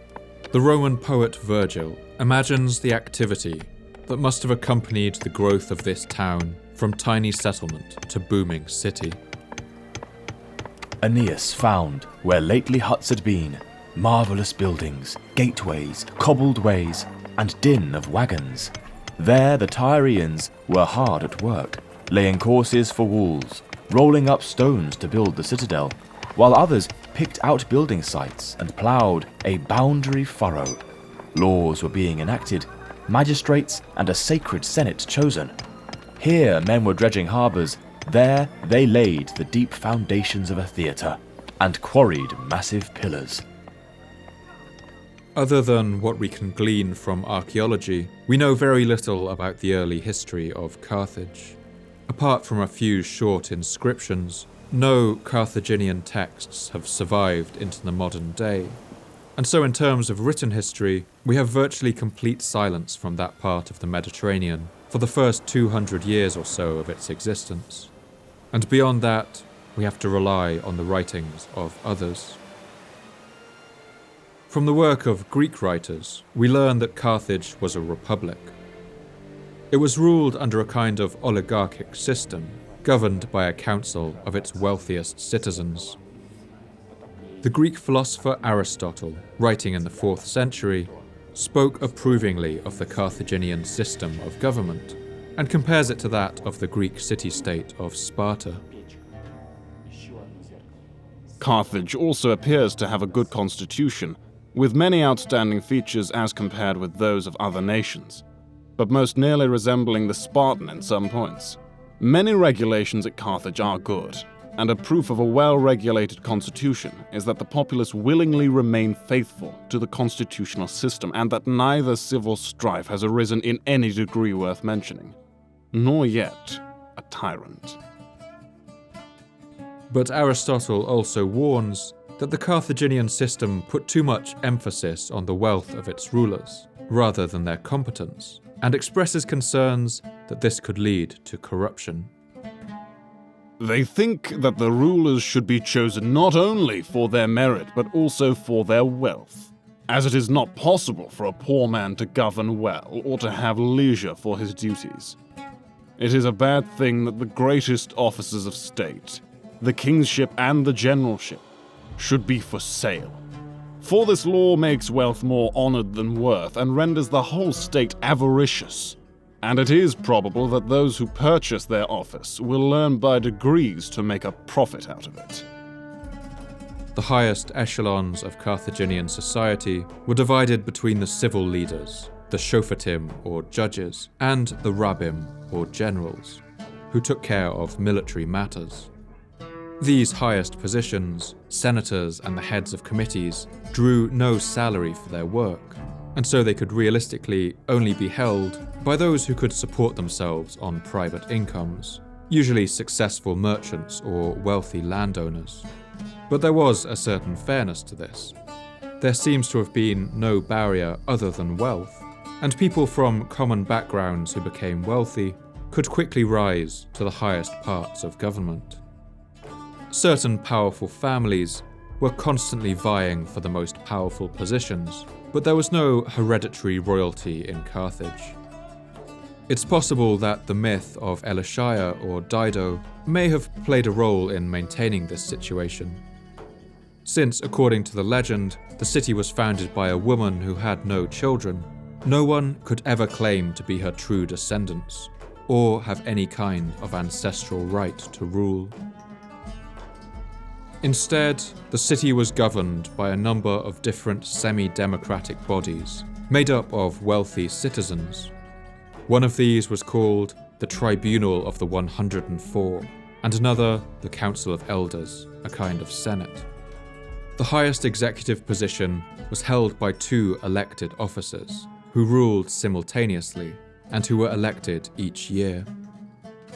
The Roman poet Virgil imagines the activity that must have accompanied the growth of this town from tiny settlement to booming city. Aeneas found, where lately huts had been, marvellous buildings, gateways, cobbled ways, and din of wagons. There the Tyrians were hard at work, laying courses for walls, rolling up stones to build the citadel, while others picked out building sites and ploughed a boundary furrow. Laws were being enacted, magistrates and a sacred senate chosen. Here men were dredging harbours, there they laid the deep foundations of a theatre, and quarried massive pillars. Other than what we can glean from archaeology, we know very little about the early history of Carthage. Apart from a few short inscriptions, no Carthaginian texts have survived into the modern day. And so in terms of written history, we have virtually complete silence from that part of the Mediterranean for the first 200 years or so of its existence. And beyond that, we have to rely on the writings of others. From the work of Greek writers, we learn that Carthage was a republic. It was ruled under a kind of oligarchic system, governed by a council of its wealthiest citizens. The Greek philosopher Aristotle, writing in the 4th century, spoke approvingly of the Carthaginian system of government, and compares it to that of the Greek city-state of Sparta. Carthage also appears to have a good constitution, with many outstanding features as compared with those of other nations, but most nearly resembling the Spartan in some points. Many regulations at Carthage are good, and a proof of a well-regulated constitution is that the populace willingly remain faithful to the constitutional system, and that neither civil strife has arisen in any degree worth mentioning, nor yet a tyrant. But Aristotle also warns that the Carthaginian system put too much emphasis on the wealth of its rulers, rather than their competence, and expresses concerns that this could lead to corruption. They think that the rulers should be chosen not only for their merit, but also for their wealth, as it is not possible for a poor man to govern well or to have leisure for his duties. It is a bad thing that the greatest offices of state, the kingship and the generalship, should be for sale. For this law makes wealth more honored than worth, and renders the whole state avaricious. And it is probable that those who purchase their office will learn by degrees to make a profit out of it. The highest echelons of Carthaginian society were divided between the civil leaders, the Shofetim or judges, and the Rabbim or generals, who took care of military matters. These highest positions, senators and the heads of committees, drew no salary for their work, and so they could realistically only be held by those who could support themselves on private incomes, usually successful merchants or wealthy landowners. But there was a certain fairness to this. There seems to have been no barrier other than wealth, and people from common backgrounds who became wealthy could quickly rise to the highest parts of government. Certain powerful families were constantly vying for the most powerful positions, but there was no hereditary royalty in Carthage. It's possible that the myth of Elishaya or Dido may have played a role in maintaining this situation, since, according to the legend, the city was founded by a woman who had no children. No one could ever claim to be her true descendants, or have any kind of ancestral right to rule. Instead, the city was governed by a number of different semi-democratic bodies, made up of wealthy citizens. One of these was called the Tribunal of the 104, and another the Council of Elders, a kind of senate. The highest executive position was held by 2 elected officers, who ruled simultaneously, and who were elected each year.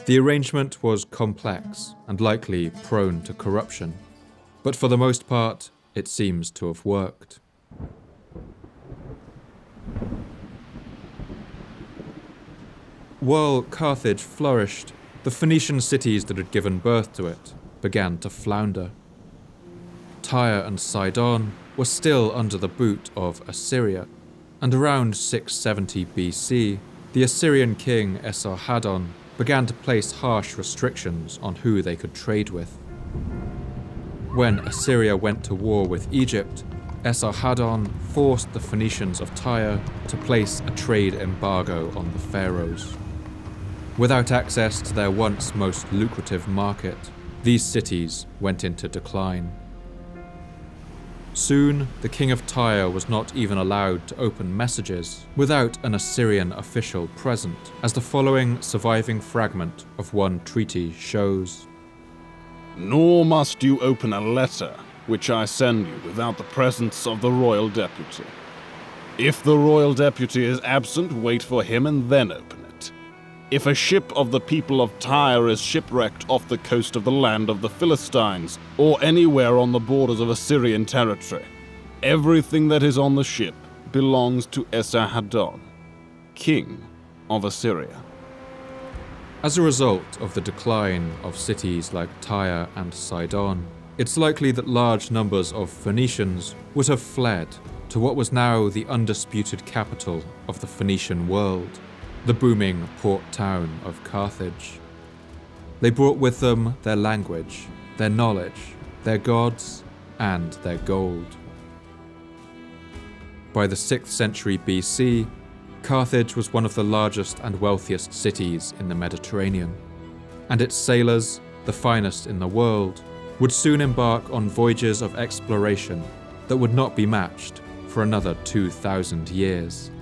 The arrangement was complex and likely prone to corruption, but for the most part, it seems to have worked. While Carthage flourished, the Phoenician cities that had given birth to it began to flounder. Tyre and Sidon were still under the boot of Assyria, and around 670 BC, the Assyrian king Esarhaddon began to place harsh restrictions on who they could trade with. When Assyria went to war with Egypt, Esarhaddon forced the Phoenicians of Tyre to place a trade embargo on the pharaohs. Without access to their once most lucrative market, these cities went into decline. Soon, the king of Tyre was not even allowed to open messages without an Assyrian official present, as the following surviving fragment of one treaty shows. Nor must you open a letter which I send you without the presence of the royal deputy. If the royal deputy is absent, wait for him and then open it. If a ship of the people of Tyre is shipwrecked off the coast of the land of the Philistines, or anywhere on the borders of Assyrian territory, everything that is on the ship belongs to Esarhaddon, king of Assyria. As a result of the decline of cities like Tyre and Sidon, it's likely that large numbers of Phoenicians would have fled to what was now the undisputed capital of the Phoenician world, the booming port town of Carthage. They brought with them their language, their knowledge, their gods, and their gold. By the 6th century BC, Carthage was one of the largest and wealthiest cities in the Mediterranean, and its sailors, the finest in the world, would soon embark on voyages of exploration that would not be matched for another 2,000 years.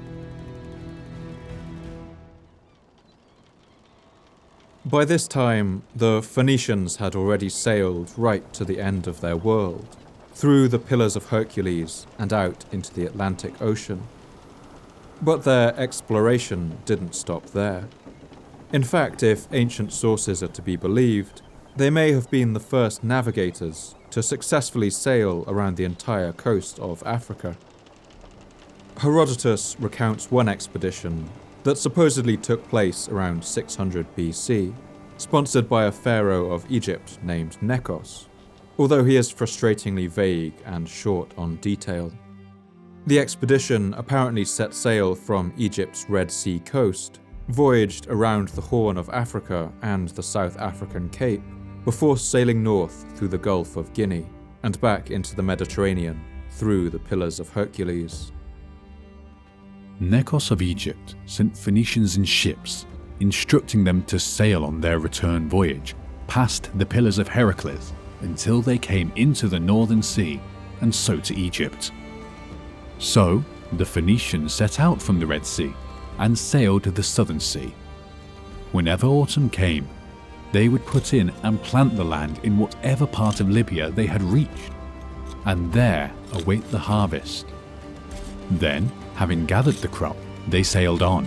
By this time, the Phoenicians had already sailed right to the end of their world, through the Pillars of Hercules and out into the Atlantic Ocean. But their exploration didn't stop there. In fact, if ancient sources are to be believed, they may have been the first navigators to successfully sail around the entire coast of Africa. Herodotus recounts one expedition that supposedly took place around 600 BC, sponsored by a pharaoh of Egypt named Nekos, although he is frustratingly vague and short on detail. The expedition apparently set sail from Egypt's Red Sea coast, voyaged around the Horn of Africa and the South African Cape, before sailing north through the Gulf of Guinea and back into the Mediterranean through the Pillars of Hercules. Nekos of Egypt sent Phoenicians in ships, instructing them to sail on their return voyage past the Pillars of Heracles until they came into the Northern Sea and so to Egypt. So, the Phoenicians set out from the Red Sea and sailed to the Southern Sea. Whenever autumn came, they would put in and plant the land in whatever part of Libya they had reached, and there await the harvest. Then, having gathered the crop, they sailed on,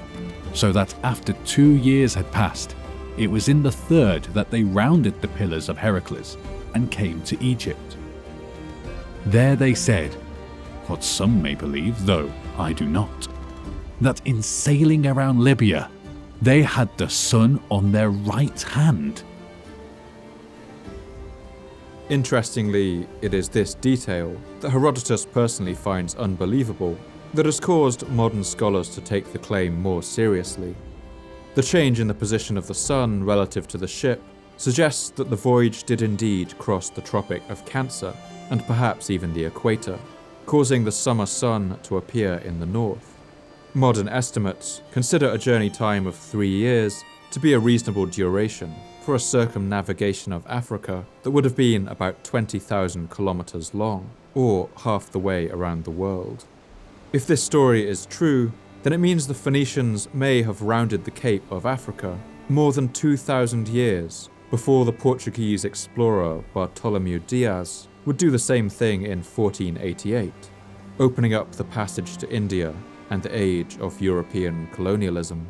so that after 2 years had passed, it was in the third that they rounded the Pillars of Heracles and came to Egypt. There they said, what some may believe, though I do not, that in sailing around Libya, they had the sun on their right hand. Interestingly, it is this detail that Herodotus personally finds unbelievable that has caused modern scholars to take the claim more seriously. The change in the position of the sun relative to the ship suggests that the voyage did indeed cross the Tropic of Cancer and perhaps even the equator, causing the summer sun to appear in the north. Modern estimates consider a journey time of 3 years to be a reasonable duration for a circumnavigation of Africa that would have been about 20,000 kilometers long, or half the way around the world. If this story is true, then it means the Phoenicians may have rounded the Cape of Africa more than 2,000 years before the Portuguese explorer Bartolomeu Dias would do the same thing in 1488, opening up the passage to India and the age of European colonialism.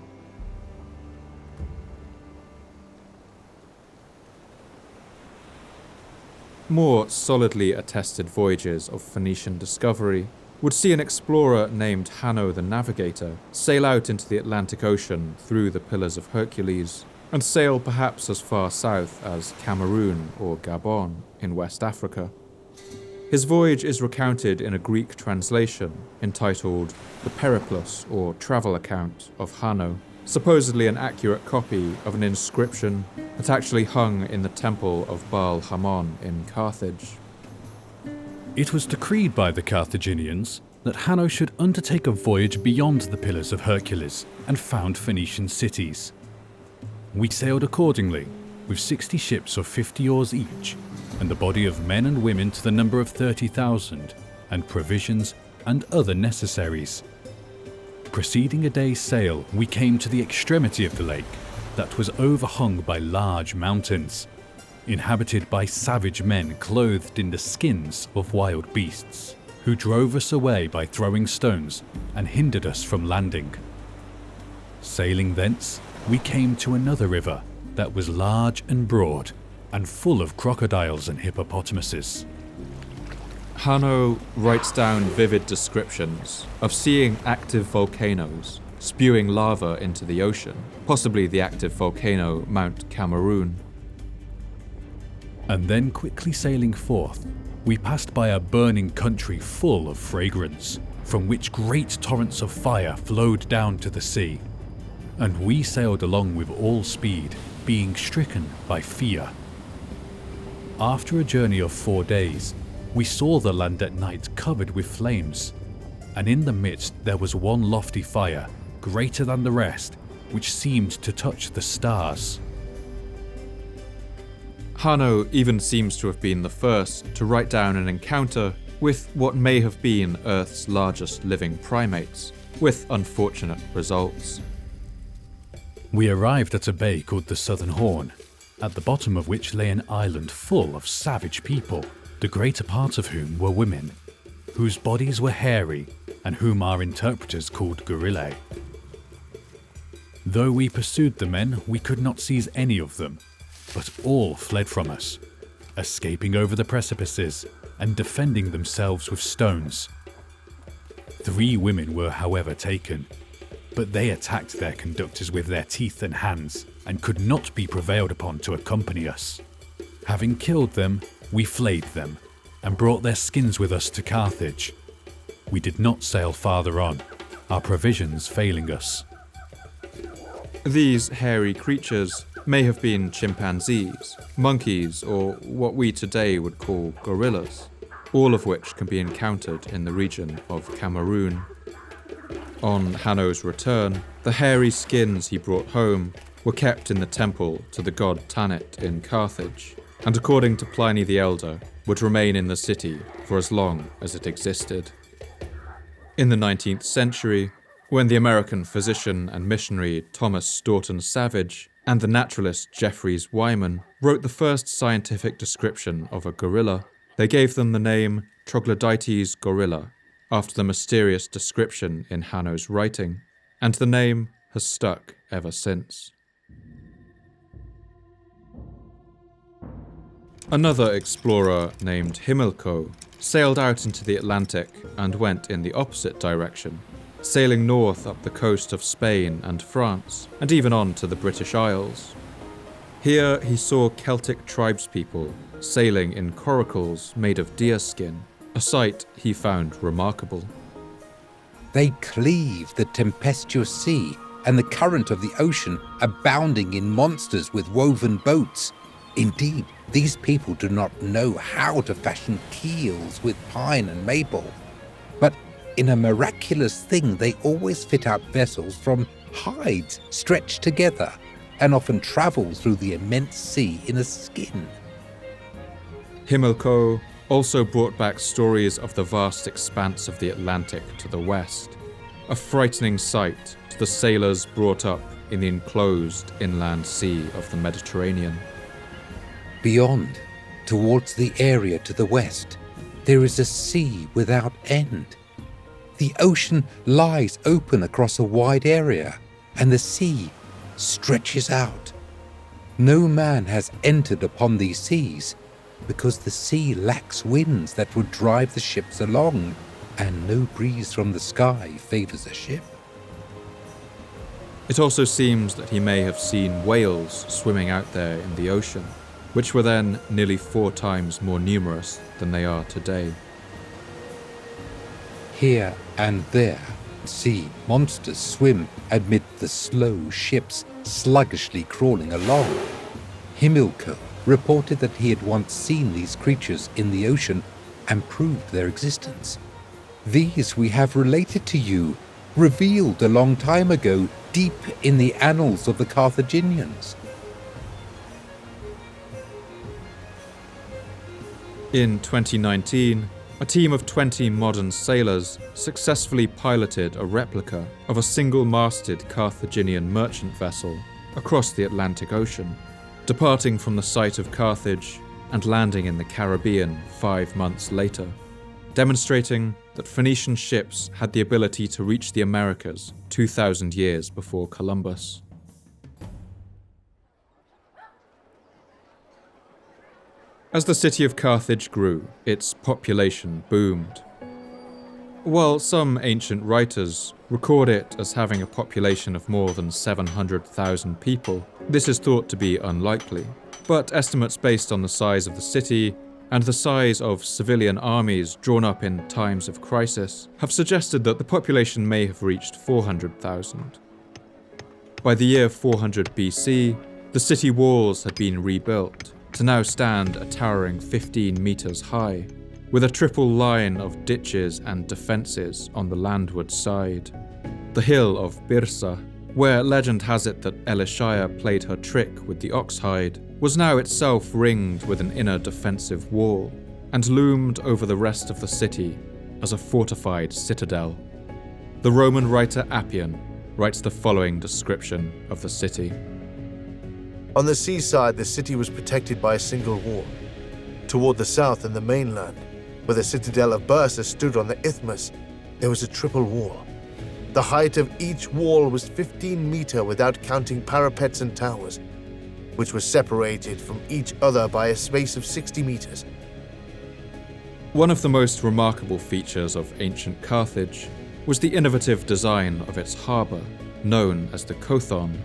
More solidly attested voyages of Phoenician discovery would see an explorer named Hanno the Navigator sail out into the Atlantic Ocean through the Pillars of Hercules and sail perhaps as far south as Cameroon or Gabon in West Africa. His voyage is recounted in a Greek translation entitled The Periplus or Travel Account of Hanno, supposedly an accurate copy of an inscription that actually hung in the temple of Baal Hamon in Carthage. It was decreed by the Carthaginians that Hanno should undertake a voyage beyond the Pillars of Hercules and found Phoenician cities. We sailed accordingly, with 60 ships of 50 oars each, and a body of men and women to the number of 30,000, and provisions and other necessaries. Preceding a day's sail, we came to the extremity of the lake that was overhung by large mountains, inhabited by savage men clothed in the skins of wild beasts, who drove us away by throwing stones and hindered us from landing. Sailing thence, we came to another river that was large and broad, and full of crocodiles and hippopotamuses. Hanno writes down vivid descriptions of seeing active volcanoes spewing lava into the ocean, possibly the active volcano Mount Cameroon. And then quickly sailing forth, we passed by a burning country full of fragrance, from which great torrents of fire flowed down to the sea, and we sailed along with all speed, being stricken by fear. After a journey of 4 days, we saw the land at night covered with flames, and in the midst there was one lofty fire, greater than the rest, which seemed to touch the stars. Hanno even seems to have been the first to write down an encounter with what may have been Earth's largest living primates, with unfortunate results. We arrived at a bay called the Southern Horn, at the bottom of which lay an island full of savage people, the greater part of whom were women, whose bodies were hairy and whom our interpreters called gorillae. Though we pursued the men, we could not seize any of them, but all fled from us, escaping over the precipices and defending themselves with stones. 3 women were, however, taken, but they attacked their conductors with their teeth and hands and could not be prevailed upon to accompany us. Having killed them, we flayed them and brought their skins with us to Carthage. We did not sail farther on, our provisions failing us. These hairy creatures may have been chimpanzees, monkeys, or what we today would call gorillas, all of which can be encountered in the region of Cameroon. On Hanno's return, the hairy skins he brought home were kept in the temple to the god Tanit in Carthage, and according to Pliny the Elder, would remain in the city for as long as it existed. In the 19th century, when the American physician and missionary Thomas Staunton Savage and the naturalist Jeffries Wyman wrote the first scientific description of a gorilla, they gave them the name Troglodytes gorilla, after the mysterious description in Hanno's writing, and the name has stuck ever since. Another explorer named Himilco sailed out into the Atlantic and went in the opposite direction, sailing north up the coast of Spain and France, and even on to the British Isles. Here he saw Celtic tribespeople sailing in coracles made of deerskin, a sight he found remarkable. They cleave the tempestuous sea and the current of the ocean, abounding in monsters with woven boats. Indeed, these people do not know how to fashion keels with pine and maple. But in a miraculous thing, they always fit out vessels from hides stretched together and often travel through the immense sea in a skin. Himilco also brought back stories of the vast expanse of the Atlantic to the west, a frightening sight to the sailors brought up in the enclosed inland sea of the Mediterranean. Beyond, towards the area to the west, there is a sea without end. The ocean lies open across a wide area, and the sea stretches out. No man has entered upon these seas, because the sea lacks winds that would drive the ships along, and no breeze from the sky favors a ship. It also seems that he may have seen whales swimming out there in the ocean, which were then nearly 4 times more numerous than they are today. Here and there, sea monsters swim amid the slow ships sluggishly crawling along. Himilco reported that he had once seen these creatures in the ocean and proved their existence. These we have related to you, revealed a long time ago, deep in the annals of the Carthaginians. In 2019, a team of 20 modern sailors successfully piloted a replica of a single-masted Carthaginian merchant vessel across the Atlantic Ocean, departing from the site of Carthage and landing in the Caribbean 5 months later, demonstrating that Phoenician ships had the ability to reach the Americas 2,000 years before Columbus. As the city of Carthage grew, its population boomed. While some ancient writers record it as having a population of more than 700,000 people, this is thought to be unlikely. But estimates based on the size of the city and the size of civilian armies drawn up in times of crisis have suggested that the population may have reached 400,000. By the year 400 BC, the city walls had been rebuilt to now stand a towering 15 meters high, with a triple line of ditches and defenses on the landward side. The hill of Byrsa, where legend has it that Elishaya played her trick with the ox hide, was now itself ringed with an inner defensive wall, and loomed over the rest of the city as a fortified citadel. The Roman writer Appian writes the following description of the city. On the seaside, the city was protected by a single wall. Toward the south and the mainland, where the citadel of Byrsa stood on the isthmus, there was a triple wall. The height of each wall was 15 meters without counting parapets and towers, which were separated from each other by a space of 60 meters. One of the most remarkable features of ancient Carthage was the innovative design of its harbour, known as the Kothon.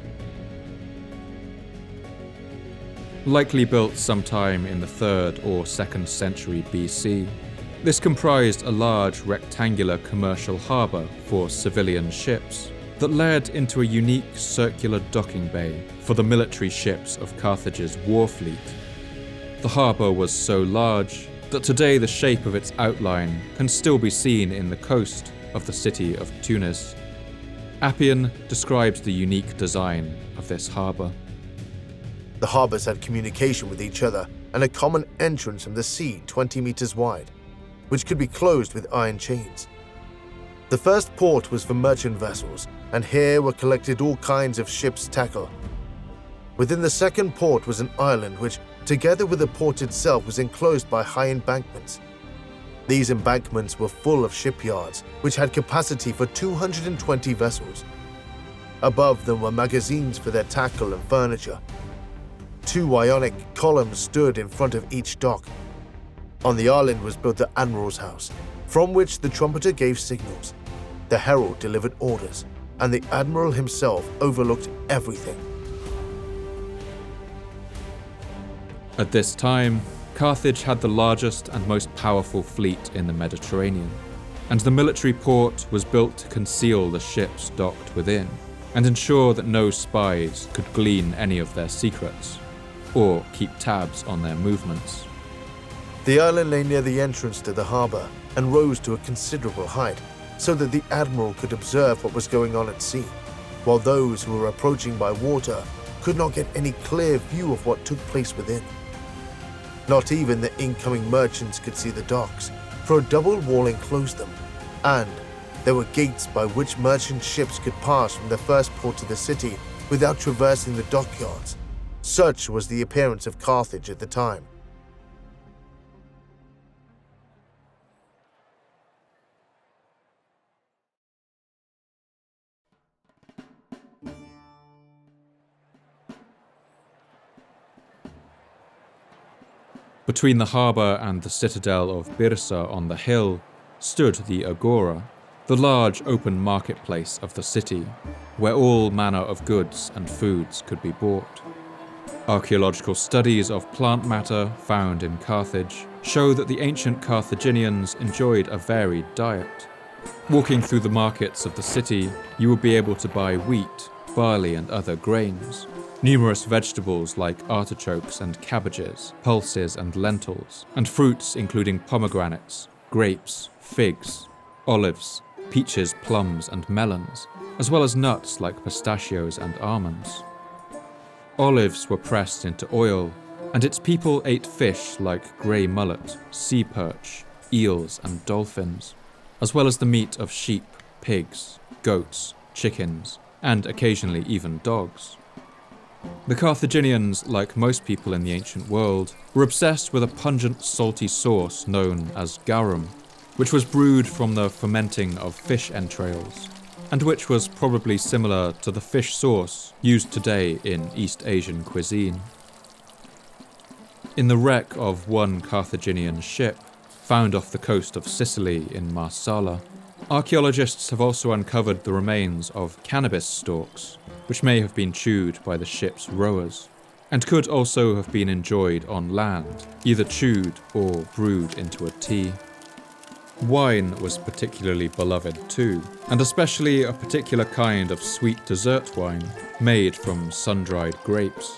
Likely built sometime in the 3rd or 2nd century BC, this comprised a large rectangular commercial harbour for civilian ships that led into a unique circular docking bay for the military ships of Carthage's war fleet. The harbour was so large that today the shape of its outline can still be seen in the coast of the city of Tunis. Appian describes the unique design of this harbour. The harbours had communication with each other and a common entrance from the sea 20 meters wide, which could be closed with iron chains. The first port was for merchant vessels, and here were collected all kinds of ships' tackle. Within the second port was an island which, together with the port itself, was enclosed by high embankments. These embankments were full of shipyards, which had capacity for 220 vessels. Above them were magazines for their tackle and furniture. 2 Ionic columns stood in front of each dock. On the island was built the Admiral's House, from which the trumpeter gave signals, the herald delivered orders, and the Admiral himself overlooked everything. At this time, Carthage had the largest and most powerful fleet in the Mediterranean, and the military port was built to conceal the ships docked within and ensure that no spies could glean any of their secrets or keep tabs on their movements. The island lay near the entrance to the harbour and rose to a considerable height, so that the Admiral could observe what was going on at sea, while those who were approaching by water could not get any clear view of what took place within. Not even the incoming merchants could see the docks, for a double wall enclosed them, and there were gates by which merchant ships could pass from the first port to the city without traversing the dockyards. Such was the appearance of Carthage at the time. Between the harbour and the citadel of Byrsa on the hill stood the Agora, the large open marketplace of the city, where all manner of goods and foods could be bought. Archaeological studies of plant matter found in Carthage show that the ancient Carthaginians enjoyed a varied diet. Walking through the markets of the city, you would be able to buy wheat, barley and other grains, numerous vegetables like artichokes and cabbages, pulses and lentils, and fruits including pomegranates, grapes, figs, olives, peaches, plums and melons, as well as nuts like pistachios and almonds. Olives were pressed into oil, and its people ate fish like grey mullet, sea perch, eels and dolphins, as well as the meat of sheep, pigs, goats, chickens, and occasionally even dogs. The Carthaginians, like most people in the ancient world, were obsessed with a pungent salty sauce known as garum, which was brewed from the fermenting of fish entrails, and which was probably similar to the fish sauce used today in East Asian cuisine. In the wreck of one Carthaginian ship, found off the coast of Sicily in Marsala, archaeologists have also uncovered the remains of cannabis stalks, which may have been chewed by the ship's rowers, and could also have been enjoyed on land, either chewed or brewed into a tea. Wine was particularly beloved too, and especially a particular kind of sweet dessert wine made from sun-dried grapes.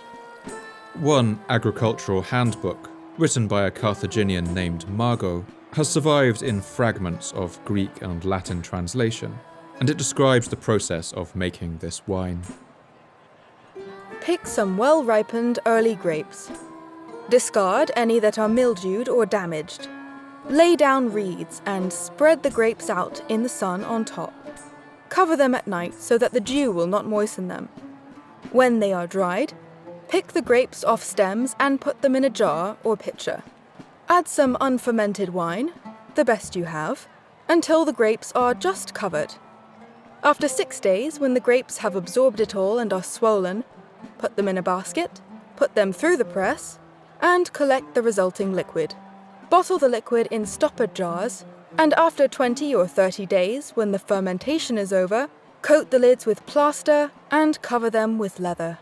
One agricultural handbook, written by a Carthaginian named Mago, has survived in fragments of Greek and Latin translation, and it describes the process of making this wine. Pick some well-ripened early grapes. Discard any that are mildewed or damaged. Lay down reeds and spread the grapes out in the sun on top. Cover them at night so that the dew will not moisten them. When they are dried, pick the grapes off stems and put them in a jar or pitcher. Add some unfermented wine, the best you have, until the grapes are just covered. After 6 days, when the grapes have absorbed it all and are swollen, put them in a basket, put them through the press, and collect the resulting liquid. Bottle the liquid in stoppered jars, and after 20 or 30 days, when the fermentation is over, coat the lids with plaster and cover them with leather.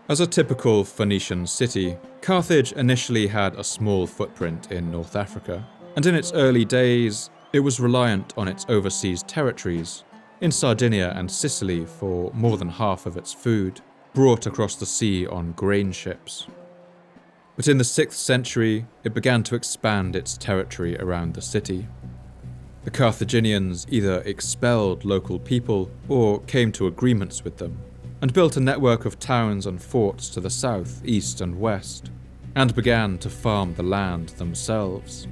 As a typical Phoenician city, Carthage initially had a small footprint in North Africa, and in its early days, it was reliant on its overseas territories, in Sardinia and Sicily for more than half of its food, brought across the sea on grain ships. But in the 6th century, it began to expand its territory around the city. The Carthaginians either expelled local people or came to agreements with them, and built a network of towns and forts to the south, east, and west, and began to farm the land themselves.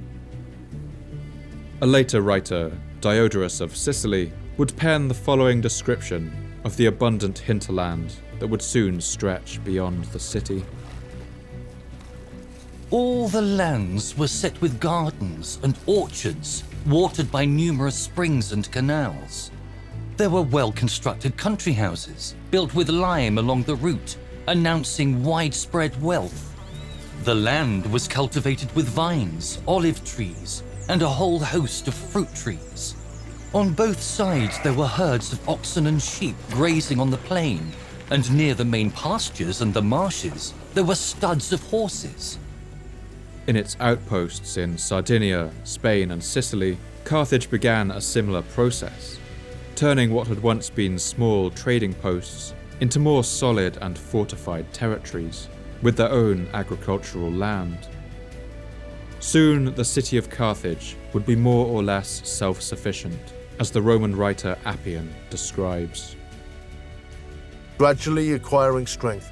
A later writer, Diodorus of Sicily, would pen the following description of the abundant hinterland that would soon stretch beyond the city. All the lands were set with gardens and orchards, watered by numerous springs and canals. There were well-constructed country houses, built with lime along the route, announcing widespread wealth. The land was cultivated with vines, olive trees, and a whole host of fruit trees. On both sides there were herds of oxen and sheep grazing on the plain, and near the main pastures and the marshes there were studs of horses. In its outposts in Sardinia, Spain, and Sicily, Carthage began a similar process, turning what had once been small trading posts into more solid and fortified territories, with their own agricultural land. Soon, the city of Carthage would be more or less self-sufficient, as the Roman writer Appian describes. Gradually acquiring strength,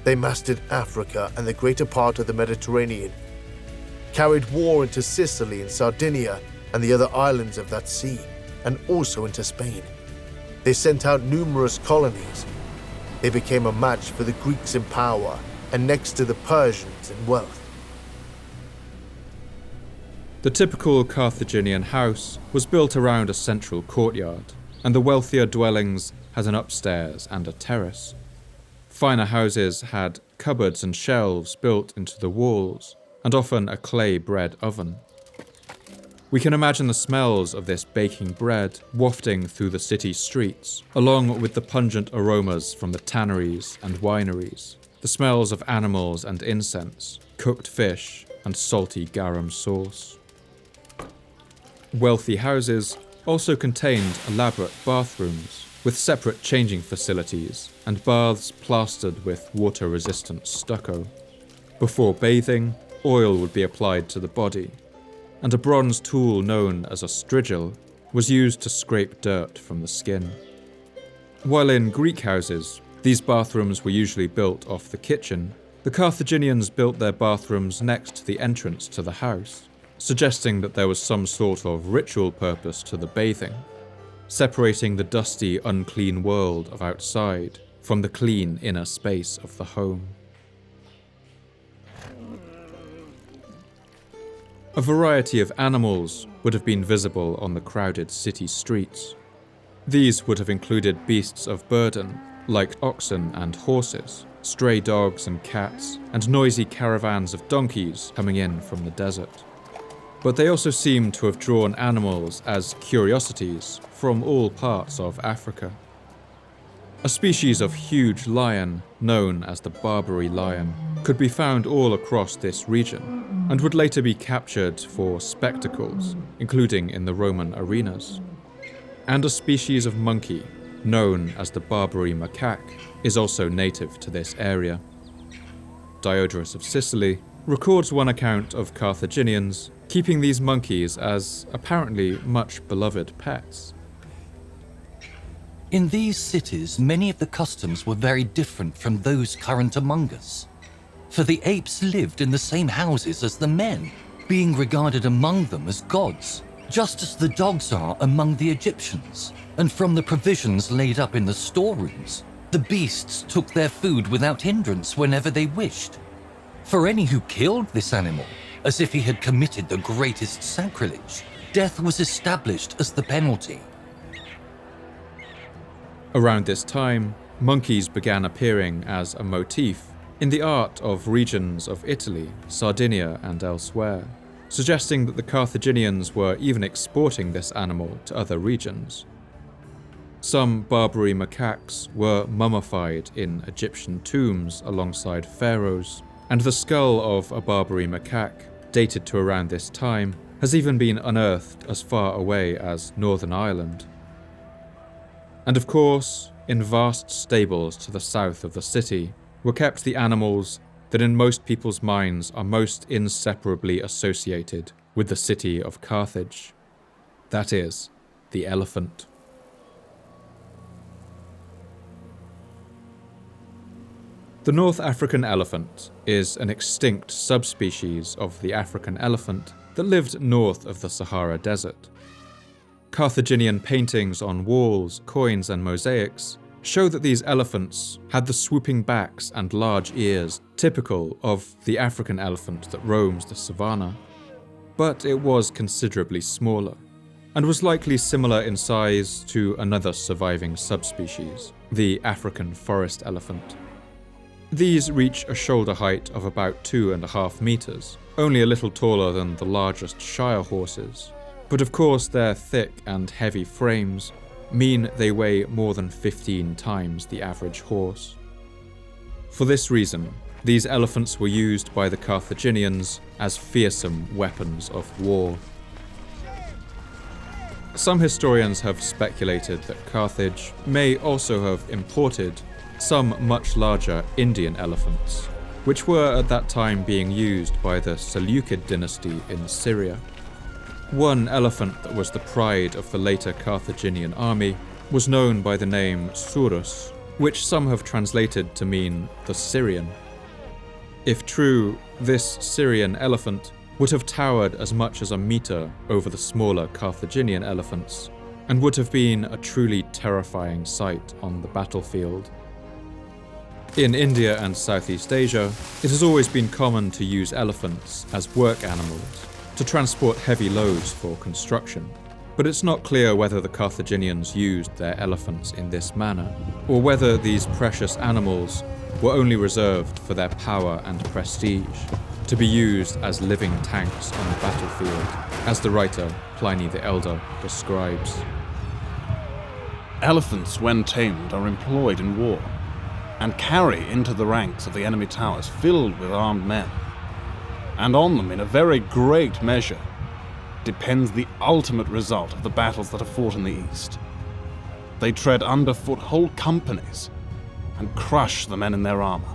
they mastered Africa and the greater part of the Mediterranean, carried war into Sicily and Sardinia and the other islands of that sea, and also into Spain. They sent out numerous colonies. They became a match for the Greeks in power and next to the Persians in wealth. The typical Carthaginian house was built around a central courtyard, and the wealthier dwellings had an upstairs and a terrace. Finer houses had cupboards and shelves built into the walls, and often a clay bread oven. We can imagine the smells of this baking bread wafting through the city streets, along with the pungent aromas from the tanneries and wineries, the smells of animals and incense, cooked fish, and salty garam sauce. Wealthy houses also contained elaborate bathrooms, with separate changing facilities and baths plastered with water-resistant stucco. Before bathing, oil would be applied to the body, and a bronze tool known as a strigil was used to scrape dirt from the skin. While in Greek houses, these bathrooms were usually built off the kitchen, the Carthaginians built their bathrooms next to the entrance to the house, suggesting that there was some sort of ritual purpose to the bathing, separating the dusty, unclean world of outside from the clean inner space of the home. A variety of animals would have been visible on the crowded city streets. These would have included beasts of burden, like oxen and horses, stray dogs and cats, and noisy caravans of donkeys coming in from the desert. But they also seem to have drawn animals as curiosities from all parts of Africa. A species of huge lion, known as the Barbary lion, could be found all across this region, and would later be captured for spectacles, including in the Roman arenas. And a species of monkey, known as the Barbary macaque, is also native to this area. Diodorus of Sicily records one account of Carthaginians keeping these monkeys as apparently much beloved pets. In these cities, many of the customs were very different from those current among us. For the apes lived in the same houses as the men, being regarded among them as gods, just as the dogs are among the Egyptians. And from the provisions laid up in the storerooms, the beasts took their food without hindrance whenever they wished. For any who killed this animal, as if he had committed the greatest sacrilege, death was established as the penalty. Around this time, monkeys began appearing as a motif in the art of regions of Italy, Sardinia, and elsewhere, suggesting that the Carthaginians were even exporting this animal to other regions. Some Barbary macaques were mummified in Egyptian tombs alongside pharaohs, and the skull of a Barbary macaque, dated to around this time, has even been unearthed as far away as Northern Ireland. And of course, in vast stables to the south of the city were kept the animals that in most people's minds are most inseparably associated with the city of Carthage. That is, the elephant. The North African elephant is an extinct subspecies of the African elephant that lived north of the Sahara Desert. Carthaginian paintings on walls, coins, and mosaics show that these elephants had the swooping backs and large ears typical of the African elephant that roams the savanna. But it was considerably smaller, and was likely similar in size to another surviving subspecies, the African forest elephant. These reach a shoulder height of about 2.5 meters, only a little taller than the largest Shire horses, but of course their thick and heavy frames mean they weigh more than 15 times the average horse. For this reason, these elephants were used by the Carthaginians as fearsome weapons of war. Some historians have speculated that Carthage may also have imported some much larger Indian elephants, which were at that time being used by the Seleucid dynasty in Syria. One elephant that was the pride of the later Carthaginian army was known by the name Surus, which some have translated to mean the Syrian. If true, this Syrian elephant would have towered as much as a meter over the smaller Carthaginian elephants, and would have been a truly terrifying sight on the battlefield. In India and Southeast Asia, it has always been common to use elephants as work animals to transport heavy loads for construction, But it's not clear whether the Carthaginians used their elephants in this manner, or whether these precious animals were only reserved for their power and prestige, to be used as living tanks on the battlefield, as the writer Pliny the Elder describes. Elephants, when tamed, are employed in war, and carry into the ranks of the enemy towers filled with armed men. And on them, in a very great measure, depends the ultimate result of the battles that are fought in the East. They tread underfoot whole companies and crush the men in their armor.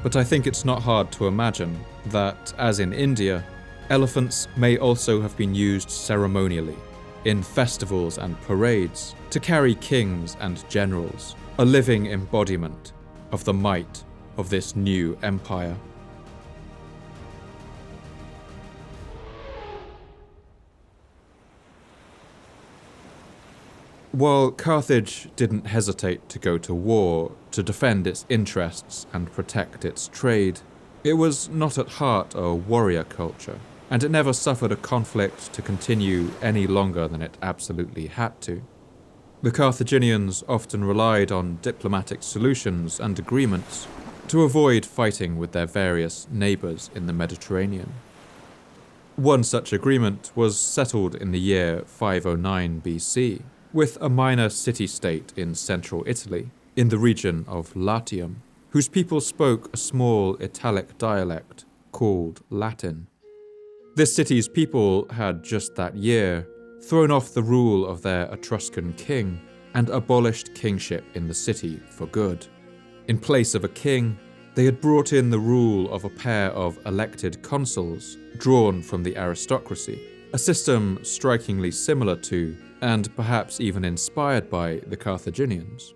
But I think it's not hard to imagine that, as in India, elephants may also have been used ceremonially, in festivals and parades, to carry kings and generals, a living embodiment of the might of this new empire. While Carthage didn't hesitate to go to war to defend its interests and protect its trade, it was not at heart a warrior culture, and it never suffered a conflict to continue any longer than it absolutely had to. The Carthaginians often relied on diplomatic solutions and agreements to avoid fighting with their various neighbours in the Mediterranean. One such agreement was settled in the year 509 BC, with a minor city-state in central Italy, in the region of Latium, whose people spoke a small Italic dialect called Latin. This city's people had just that year thrown off the rule of their Etruscan king and abolished kingship in the city for good. In place of a king, they had brought in the rule of a pair of elected consuls drawn from the aristocracy, a system strikingly similar to, and perhaps even inspired by, the Carthaginians.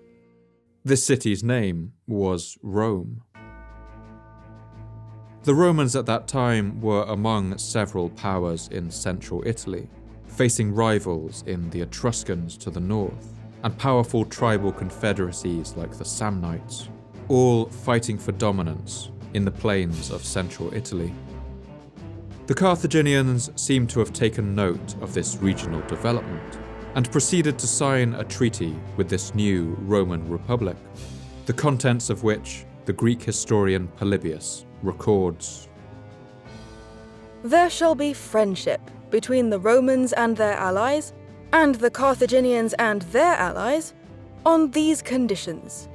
This city's name was Rome. The Romans at that time were among several powers in central Italy, facing rivals in the Etruscans to the north, and powerful tribal confederacies like the Samnites, all fighting for dominance in the plains of central Italy. The Carthaginians seem to have taken note of this regional development and proceeded to sign a treaty with this new Roman Republic, the contents of which the Greek historian Polybius records. There shall be friendship between the Romans and their allies, and the Carthaginians and their allies, on these conditions.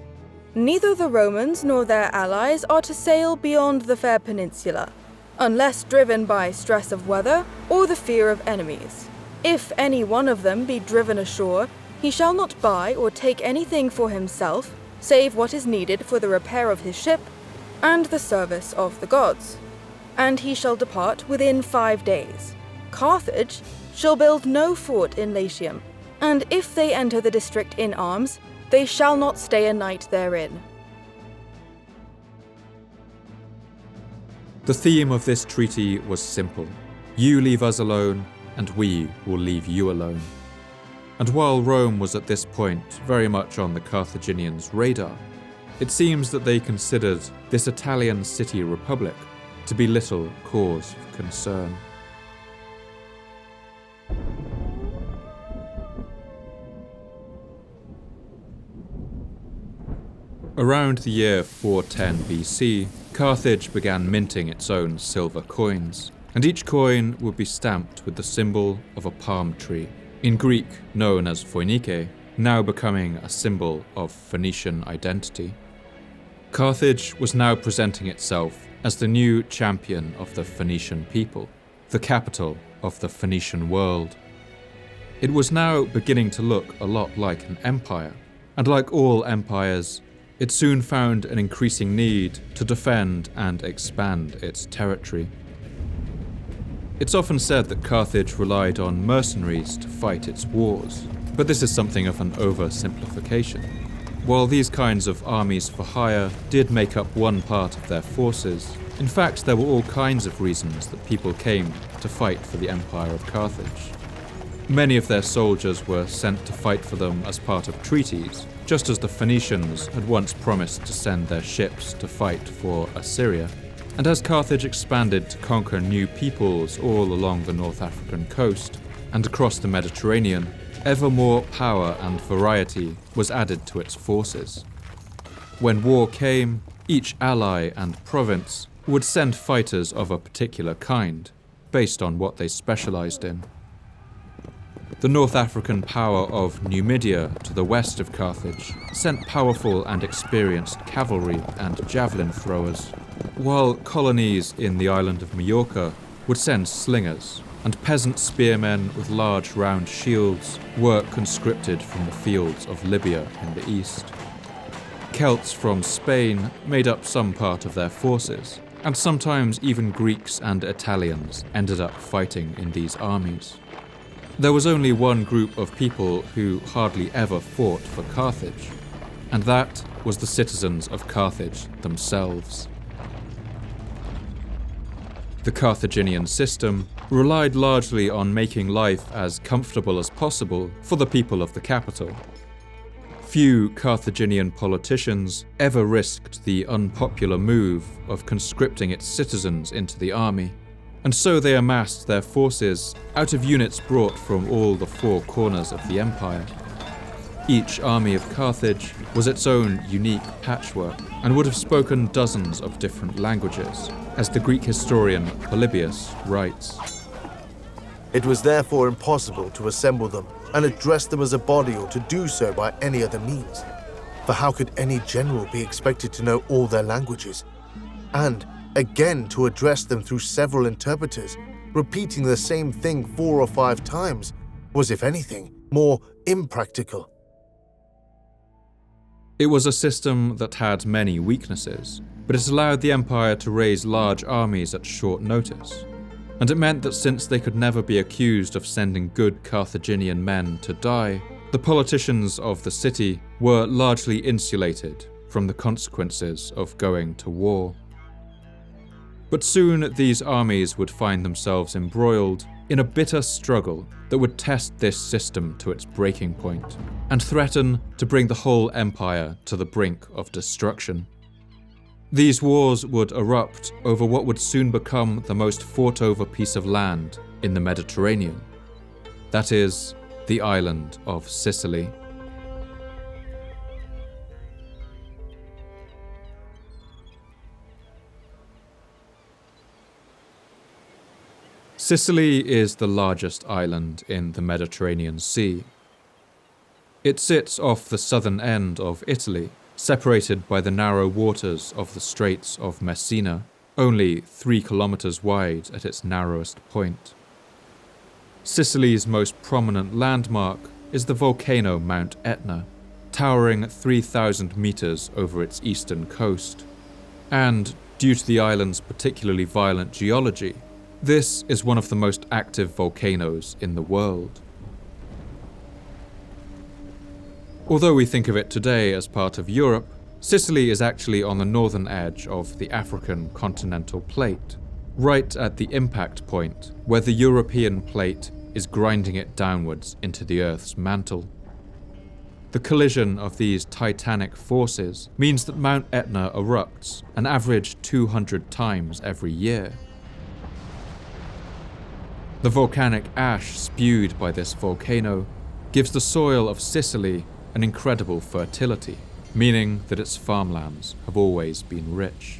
Neither the Romans nor their allies are to sail beyond the fair peninsula, unless driven by stress of weather or the fear of enemies. If any one of them be driven ashore, he shall not buy or take anything for himself, save what is needed for the repair of his ship and the service of the gods. And he shall depart within 5 days. Carthage shall build no fort in Latium, and if they enter the district in arms, they shall not stay a night therein. The theme of this treaty was simple: you leave us alone, and we will leave you alone. And while Rome was at this point very much on the Carthaginians' radar, it seems that they considered this Italian city republic to be little cause for concern. Around the year 410 BC, Carthage began minting its own silver coins, and each coin would be stamped with the symbol of a palm tree, in Greek known as Phoinike, now becoming a symbol of Phoenician identity. Carthage was now presenting itself as the new champion of the Phoenician people, the capital of the Phoenician world. It was now beginning to look a lot like an empire, and like all empires, it soon found an increasing need to defend and expand its territory. It's often said that Carthage relied on mercenaries to fight its wars, but this is something of an oversimplification. While these kinds of armies for hire did make up one part of their forces, in fact there were all kinds of reasons that people came to fight for the Empire of Carthage. Many of their soldiers were sent to fight for them as part of treaties, just as the Phoenicians had once promised to send their ships to fight for Assyria. And as Carthage expanded to conquer new peoples all along the North African coast and across the Mediterranean, ever more power and variety was added to its forces. When war came, each ally and province would send fighters of a particular kind, based on what they specialized in. The North African power of Numidia to the west of Carthage sent powerful and experienced cavalry and javelin throwers, while colonies in the island of Majorca would send slingers, and peasant spearmen with large round shields were conscripted from the fields of Libya in the east. Celts from Spain made up some part of their forces, and sometimes even Greeks and Italians ended up fighting in these armies. There was only one group of people who hardly ever fought for Carthage, and that was the citizens of Carthage themselves. The Carthaginian system relied largely on making life as comfortable as possible for the people of the capital. Few Carthaginian politicians ever risked the unpopular move of conscripting its citizens into the army, and so they amassed their forces out of units brought from all the four corners of the empire. Each army of Carthage was its own unique patchwork and would have spoken dozens of different languages, as the Greek historian Polybius writes. It was therefore impossible to assemble them and address them as a body or to do so by any other means. For how could any general be expected to know all their languages? And, again, to address them through several interpreters, repeating the same thing 4 or 5 times, was, if anything, more impractical. It was a system that had many weaknesses, but it allowed the empire to raise large armies at short notice. And it meant that since they could never be accused of sending good Carthaginian men to die, the politicians of the city were largely insulated from the consequences of going to war. But soon these armies would find themselves embroiled in a bitter struggle that would test this system to its breaking point and threaten to bring the whole empire to the brink of destruction. These wars would erupt over what would soon become the most fought-over piece of land in the Mediterranean. That is, the island of Sicily. Sicily is the largest island in the Mediterranean Sea. It sits off the southern end of Italy, separated by the narrow waters of the Straits of Messina, only 3 kilometers wide at its narrowest point. Sicily's most prominent landmark is the volcano Mount Etna, towering 3,000 meters over its eastern coast. And, due to the island's particularly violent geology, this is one of the most active volcanoes in the world. Although we think of it today as part of Europe, Sicily is actually on the northern edge of the African continental plate, right at the impact point where the European plate is grinding it downwards into the Earth's mantle. The collision of these titanic forces means that Mount Etna erupts an average 200 times every year. The volcanic ash spewed by this volcano gives the soil of Sicily an incredible fertility, meaning that its farmlands have always been rich.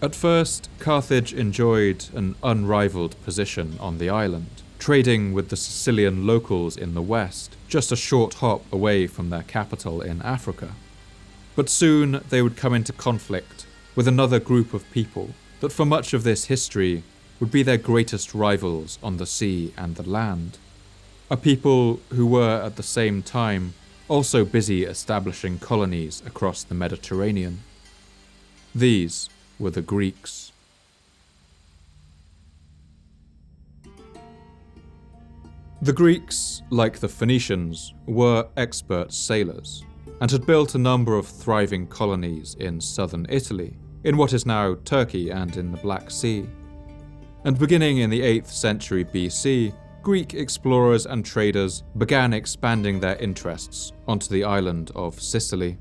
At first, Carthage enjoyed an unrivaled position on the island, trading with the Sicilian locals in the west, just a short hop away from their capital in Africa. But soon they would come into conflict with another group of people that for much of this history would be their greatest rivals on the sea and the land. A people who were at the same time also busy establishing colonies across the Mediterranean. These were the Greeks. The Greeks, like the Phoenicians, were expert sailors and had built a number of thriving colonies in southern Italy, in what is now Turkey and in the Black Sea. And beginning in the 8th century BC, Greek explorers and traders began expanding their interests onto the island of Sicily.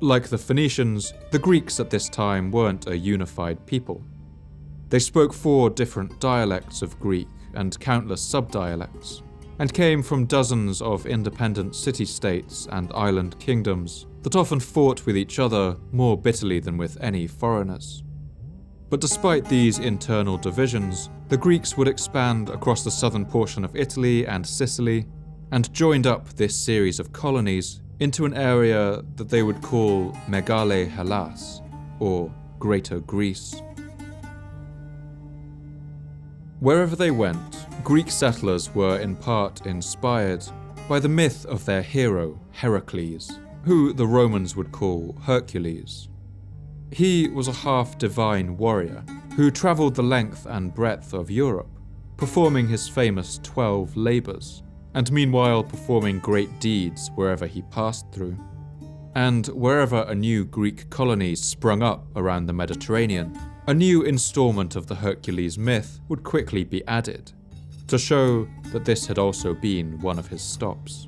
Like the Phoenicians, the Greeks at this time weren't a unified people. They spoke 4 different dialects of Greek and countless subdialects, and came from dozens of independent city-states and island kingdoms that often fought with each other more bitterly than with any foreigners. But despite these internal divisions, the Greeks would expand across the southern portion of Italy and Sicily, and joined up this series of colonies into an area that they would call Megale Hellas, or Greater Greece. Wherever they went, Greek settlers were in part inspired by the myth of their hero, Heracles, who the Romans would call Hercules. He was a half-divine warrior who travelled the length and breadth of Europe, performing his famous 12 labours, and meanwhile performing great deeds wherever he passed through. And wherever a new Greek colony sprung up around the Mediterranean, a new installment of the Hercules myth would quickly be added, to show that this had also been one of his stops.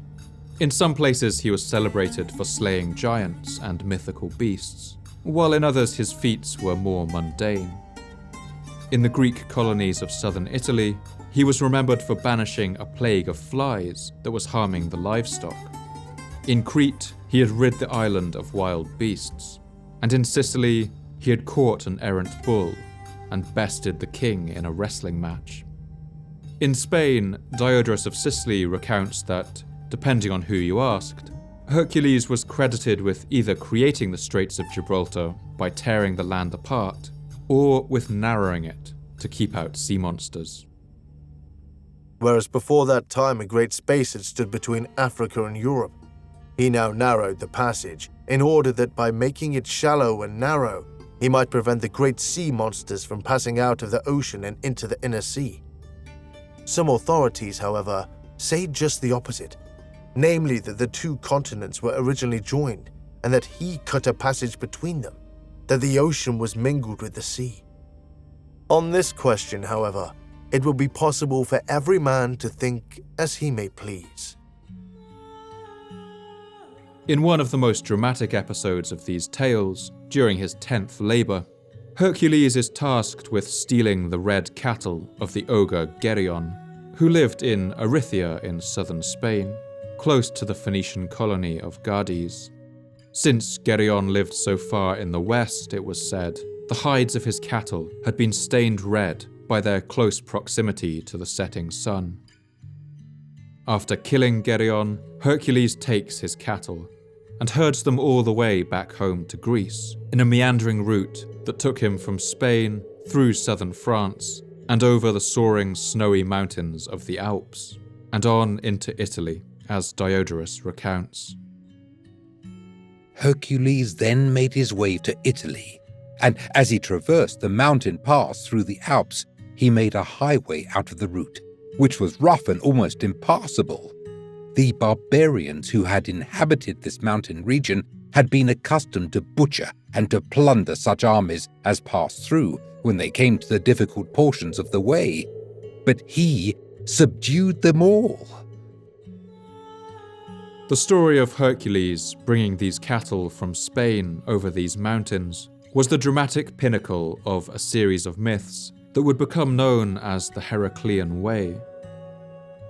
In some places he was celebrated for slaying giants and mythical beasts, while in others his feats were more mundane. In the Greek colonies of southern Italy, he was remembered for banishing a plague of flies that was harming the livestock. In Crete, he had rid the island of wild beasts, and in Sicily, he had caught an errant bull and bested the king in a wrestling match. In Spain, Diodorus of Sicily recounts that, depending on who you asked, Hercules was credited with either creating the Straits of Gibraltar by tearing the land apart, or with narrowing it to keep out sea monsters. Whereas before that time a great space had stood between Africa and Europe, he now narrowed the passage in order that by making it shallow and narrow, he might prevent the great sea monsters from passing out of the ocean and into the inner sea. Some authorities, however, say just the opposite, namely that the 2 continents were originally joined and that he cut a passage between them, that the ocean was mingled with the sea. On this question, however, it will be possible for every man to think as he may please. In one of the most dramatic episodes of these tales, during his 10th labour, Hercules is tasked with stealing the red cattle of the ogre Geryon, who lived in Erythia in southern Spain, close to the Phoenician colony of Gades. Since Geryon lived so far in the west, it was said, the hides of his cattle had been stained red by their close proximity to the setting sun. After killing Geryon, Hercules takes his cattle and herds them all the way back home to Greece in a meandering route that took him from Spain through southern France and over the soaring snowy mountains of the Alps and on into Italy, as Diodorus recounts. Hercules then made his way to Italy, and as he traversed the mountain pass through the Alps, he made a highway out of the route, which was rough and almost impassable. The barbarians who had inhabited this mountain region had been accustomed to butcher and to plunder such armies as passed through when they came to the difficult portions of the way, but he subdued them all. The story of Hercules bringing these cattle from Spain over these mountains was the dramatic pinnacle of a series of myths that would become known as the Heraclean Way.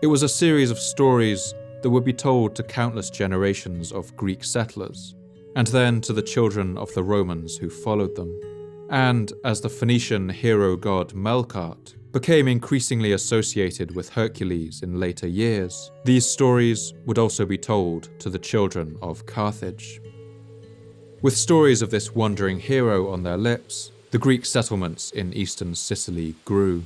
It was a series of stories that would be told to countless generations of Greek settlers, and then to the children of the Romans who followed them. And as the Phoenician hero god Melkart became increasingly associated with Hercules in later years, these stories would also be told to the children of Carthage. With stories of this wandering hero on their lips, the Greek settlements in eastern Sicily grew.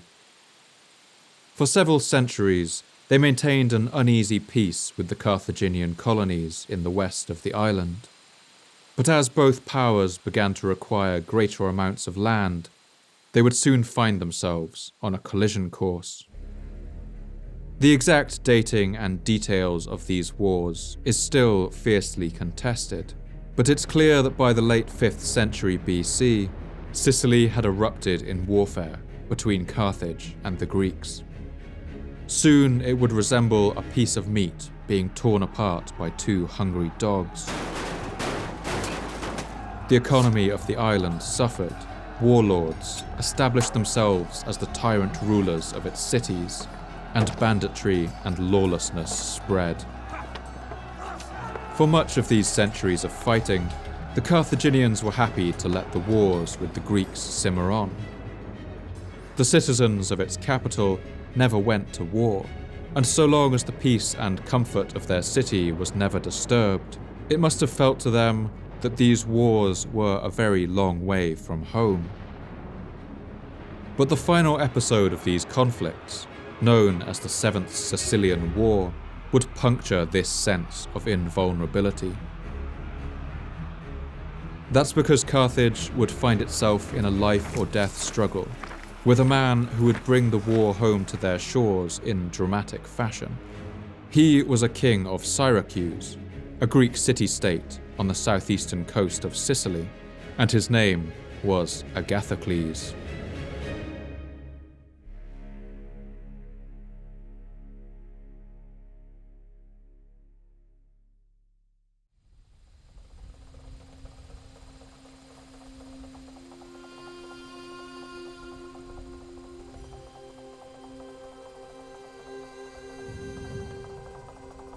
For several centuries, they maintained an uneasy peace with the Carthaginian colonies in the west of the island. But as both powers began to require greater amounts of land, they would soon find themselves on a collision course. The exact dating and details of these wars is still fiercely contested, but it's clear that by the late 5th century BC, Sicily had erupted in warfare between Carthage and the Greeks. Soon it would resemble a piece of meat being torn apart by 2 hungry dogs. The economy of the island suffered. Warlords established themselves as the tyrant rulers of its cities, and banditry and lawlessness spread. For much of these centuries of fighting, the Carthaginians were happy to let the wars with the Greeks simmer on. The citizens of its capital never went to war, and so long as the peace and comfort of their city was never disturbed, it must have felt to them that these wars were a very long way from home. But the final episode of these conflicts, known as the Seventh Sicilian War, would puncture this sense of invulnerability. That's because Carthage would find itself in a life or death struggle with a man who would bring the war home to their shores in dramatic fashion. He was a king of Syracuse, a Greek city-state on the southeastern coast of Sicily, and his name was Agathocles.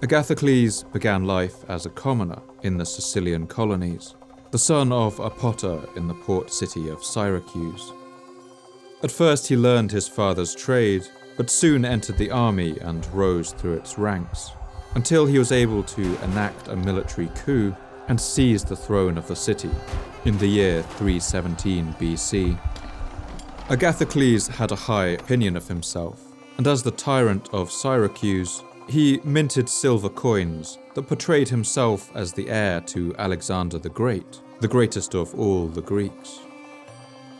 Agathocles began life as a commoner in the Sicilian colonies, the son of a potter in the port city of Syracuse. At first he learned his father's trade, but soon entered the army and rose through its ranks, until he was able to enact a military coup and seize the throne of the city in the year 317 BC. Agathocles had a high opinion of himself, and as the tyrant of Syracuse, he minted silver coins that portrayed himself as the heir to Alexander the Great, the greatest of all the Greeks.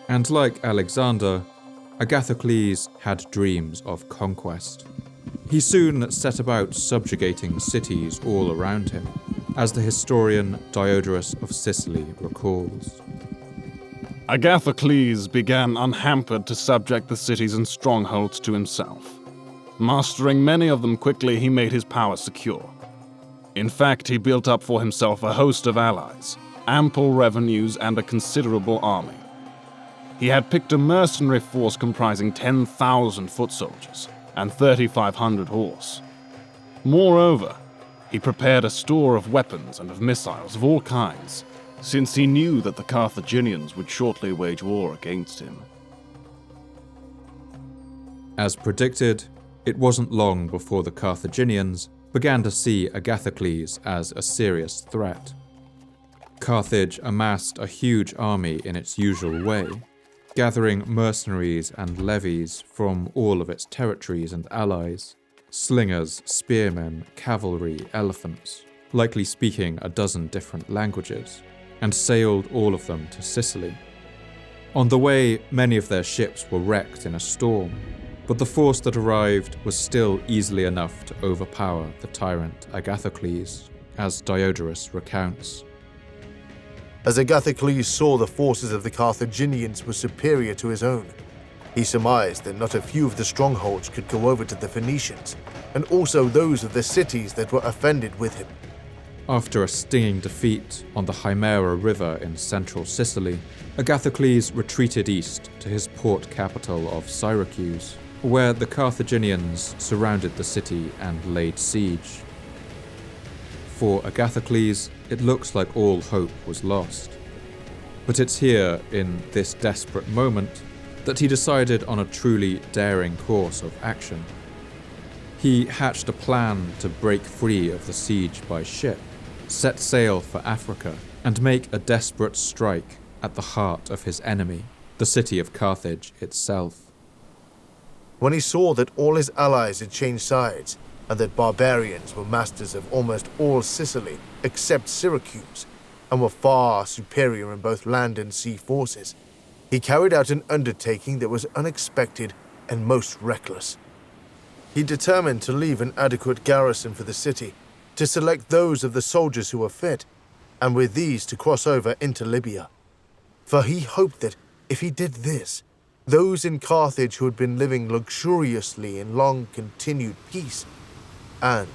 And like Alexander, Agathocles had dreams of conquest. He soon set about subjugating cities all around him, as the historian Diodorus of Sicily recalls. Agathocles began unhampered to subject the cities and strongholds to himself. Mastering many of them quickly, he made his power secure. In fact, he built up for himself a host of allies, ample revenues, and a considerable army. He had picked a mercenary force comprising 10,000 foot soldiers and 3,500 horse. Moreover, he prepared a store of weapons and of missiles of all kinds, since he knew that the Carthaginians would shortly wage war against him. As predicted, it wasn't long before the Carthaginians began to see Agathocles as a serious threat. Carthage amassed a huge army in its usual way, gathering mercenaries and levies from all of its territories and allies, slingers, spearmen, cavalry, elephants, likely speaking a dozen different languages, and sailed all of them to Sicily. On the way, many of their ships were wrecked in a storm, but the force that arrived was still easily enough to overpower the tyrant Agathocles, as Diodorus recounts. As Agathocles saw the forces of the Carthaginians were superior to his own, he surmised that not a few of the strongholds could go over to the Phoenicians, and also those of the cities that were offended with him. After a stinging defeat on the Himera River in central Sicily, Agathocles retreated east to his port capital of Syracuse, where the Carthaginians surrounded the city and laid siege. For Agathocles, it looks like all hope was lost. But it's here, in this desperate moment, that he decided on a truly daring course of action. He hatched a plan to break free of the siege by ship, set sail for Africa, and make a desperate strike at the heart of his enemy, the city of Carthage itself. When he saw that all his allies had changed sides, and that barbarians were masters of almost all Sicily except Syracuse, and were far superior in both land and sea forces, he carried out an undertaking that was unexpected and most reckless. He determined to leave an adequate garrison for the city, to select those of the soldiers who were fit, and with these to cross over into Libya. For he hoped that, if he did this, those in Carthage who had been living luxuriously in long-continued peace, and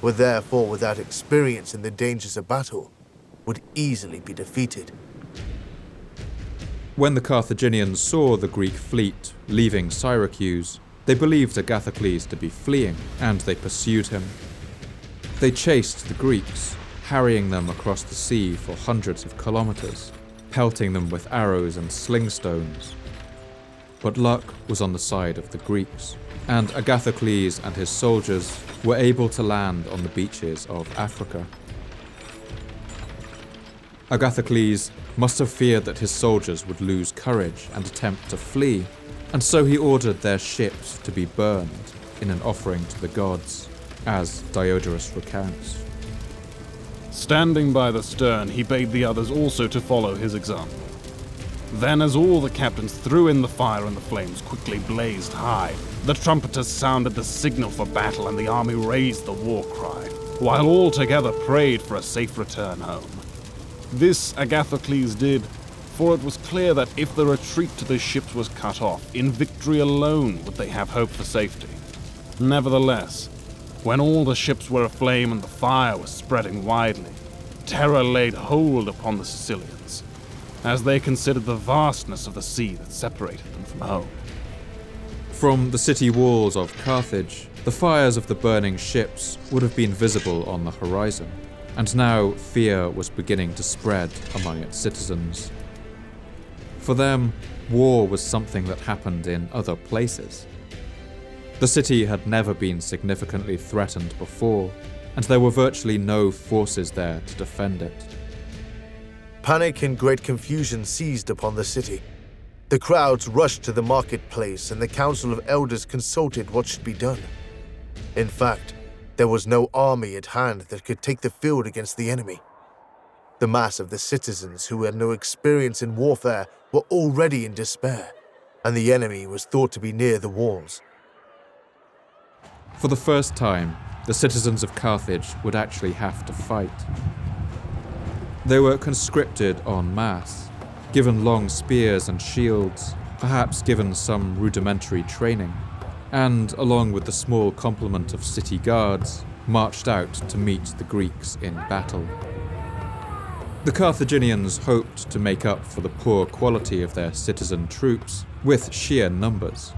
were therefore without experience in the dangers of battle, would easily be defeated. When the Carthaginians saw the Greek fleet leaving Syracuse, they believed Agathocles to be fleeing, and they pursued him. They chased the Greeks, harrying them across the sea for hundreds of kilometers, pelting them with arrows and sling stones. But luck was on the side of the Greeks, and Agathocles and his soldiers were able to land on the beaches of Africa. Agathocles must have feared that his soldiers would lose courage and attempt to flee, and so he ordered their ships to be burned in an offering to the gods, as Diodorus recounts. Standing by the stern, he bade the others also to follow his example. Then, as all the captains threw in the fire and the flames quickly blazed high, the trumpeters sounded the signal for battle and the army raised the war cry, while all together prayed for a safe return home. This Agathocles did, for it was clear that if the retreat to the ships was cut off, in victory alone would they have hope for safety. Nevertheless, when all the ships were aflame and the fire was spreading widely, terror laid hold upon the Sicilians, as they considered the vastness of the sea that separated them from home. From the city walls of Carthage, the fires of the burning ships would have been visible on the horizon, and now fear was beginning to spread among its citizens. For them, war was something that happened in other places. The city had never been significantly threatened before, and there were virtually no forces there to defend it. Panic and great confusion seized upon the city. The crowds rushed to the marketplace, and the council of elders consulted what should be done. In fact, there was no army at hand that could take the field against the enemy. The mass of the citizens who had no experience in warfare were already in despair, and the enemy was thought to be near the walls. For the first time, the citizens of Carthage would actually have to fight. They were conscripted en masse, given long spears and shields, perhaps given some rudimentary training, and, along with the small complement of city guards, marched out to meet the Greeks in battle. The Carthaginians hoped to make up for the poor quality of their citizen troops with sheer numbers,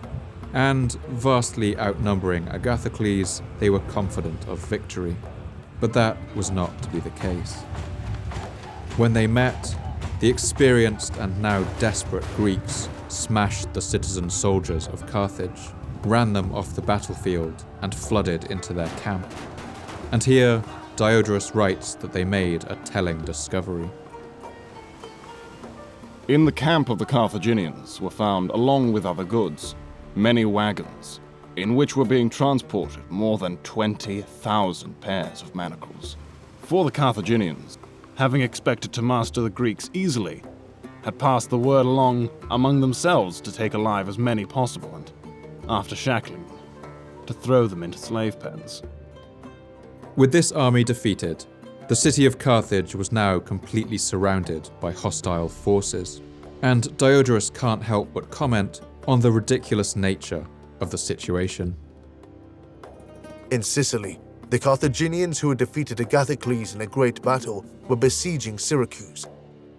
and, vastly outnumbering Agathocles, they were confident of victory. But that was not to be the case. When they met, the experienced and now desperate Greeks smashed the citizen soldiers of Carthage, ran them off the battlefield, and flooded into their camp. And here, Diodorus writes that they made a telling discovery. In the camp of the Carthaginians were found, along with other goods, many wagons, in which were being transported more than 20,000 pairs of manacles. For the Carthaginians, having expected to master the Greeks easily, had passed the word along among themselves to take alive as many possible and, after shackling them, to throw them into slave pens. With this army defeated, the city of Carthage was now completely surrounded by hostile forces, and Diodorus can't help but comment on the ridiculous nature of the situation. In Sicily, the Carthaginians who had defeated Agathocles in a great battle were besieging Syracuse.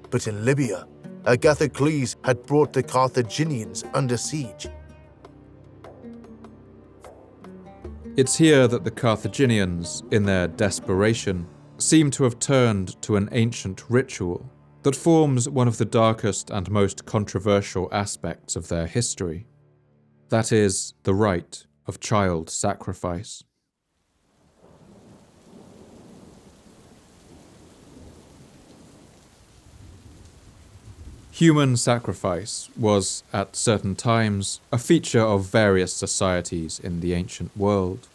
But in Libya, Agathocles had brought the Carthaginians under siege. It's here that the Carthaginians, in their desperation, seem to have turned to an ancient ritual that forms one of the darkest and most controversial aspects of their history. That is, the rite of child sacrifice. Human sacrifice was, at certain times, a feature of various societies in the ancient world.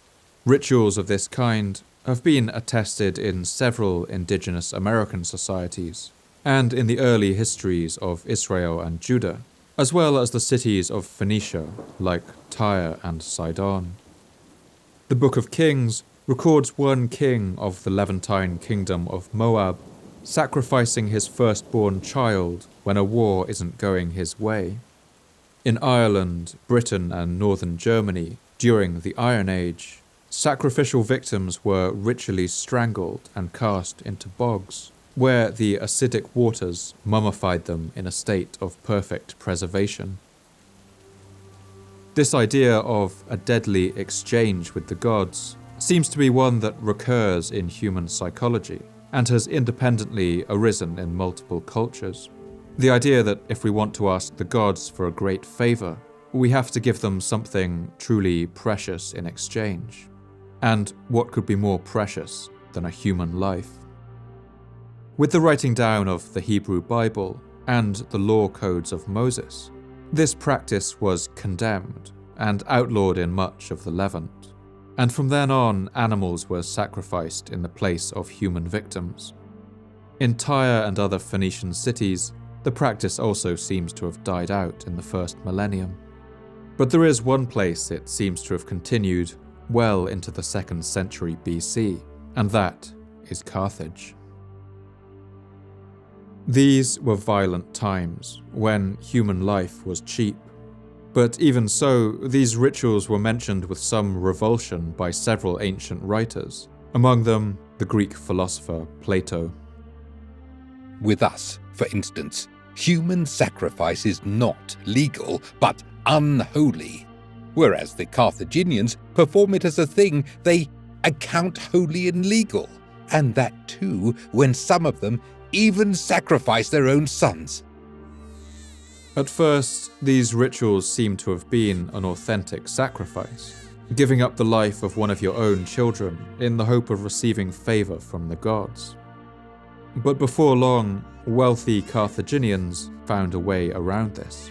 Rituals of this kind have been attested in several indigenous American societies, and in the early histories of Israel and Judah, as well as the cities of Phoenicia, like Tyre and Sidon. The Book of Kings records one king of the Levantine kingdom of Moab sacrificing his firstborn child when a war isn't going his way. In Ireland, Britain, and northern Germany, during the Iron Age, sacrificial victims were ritually strangled and cast into bogs, where the acidic waters mummified them in a state of perfect preservation. This idea of a deadly exchange with the gods seems to be one that recurs in human psychology and has independently arisen in multiple cultures. The idea that if we want to ask the gods for a great favor, we have to give them something truly precious in exchange. And what could be more precious than a human life? With the writing down of the Hebrew Bible and the law codes of Moses, this practice was condemned and outlawed in much of the Levant, and from then on animals were sacrificed in the place of human victims. In Tyre and other Phoenician cities, the practice also seems to have died out in the first millennium. But there is one place it seems to have continued well into the 2nd century BC, and that is Carthage. These were violent times, when human life was cheap. But even so, these rituals were mentioned with some revulsion by several ancient writers, among them the Greek philosopher Plato. With us, for instance, human sacrifice is not legal, but unholy, whereas the Carthaginians perform it as a thing they account holy and legal, and that too when some of them even sacrifice their own sons. At first, these rituals seem to have been an authentic sacrifice, giving up the life of one of your own children in the hope of receiving favor from the gods. But before long, wealthy Carthaginians found a way around this.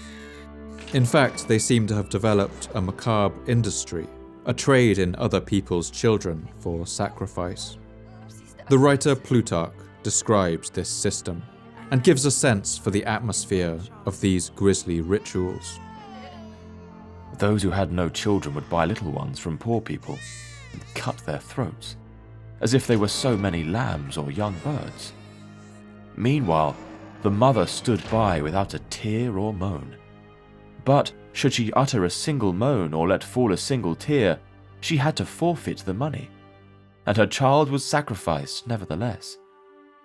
In fact, they seem to have developed a macabre industry, a trade in other people's children for sacrifice. The writer Plutarch describes this system and gives a sense for the atmosphere of these grisly rituals. Those who had no children would buy little ones from poor people and cut their throats, as if they were so many lambs or young birds. Meanwhile, the mother stood by without a tear or moan. But should she utter a single moan or let fall a single tear, she had to forfeit the money, and her child was sacrificed nevertheless.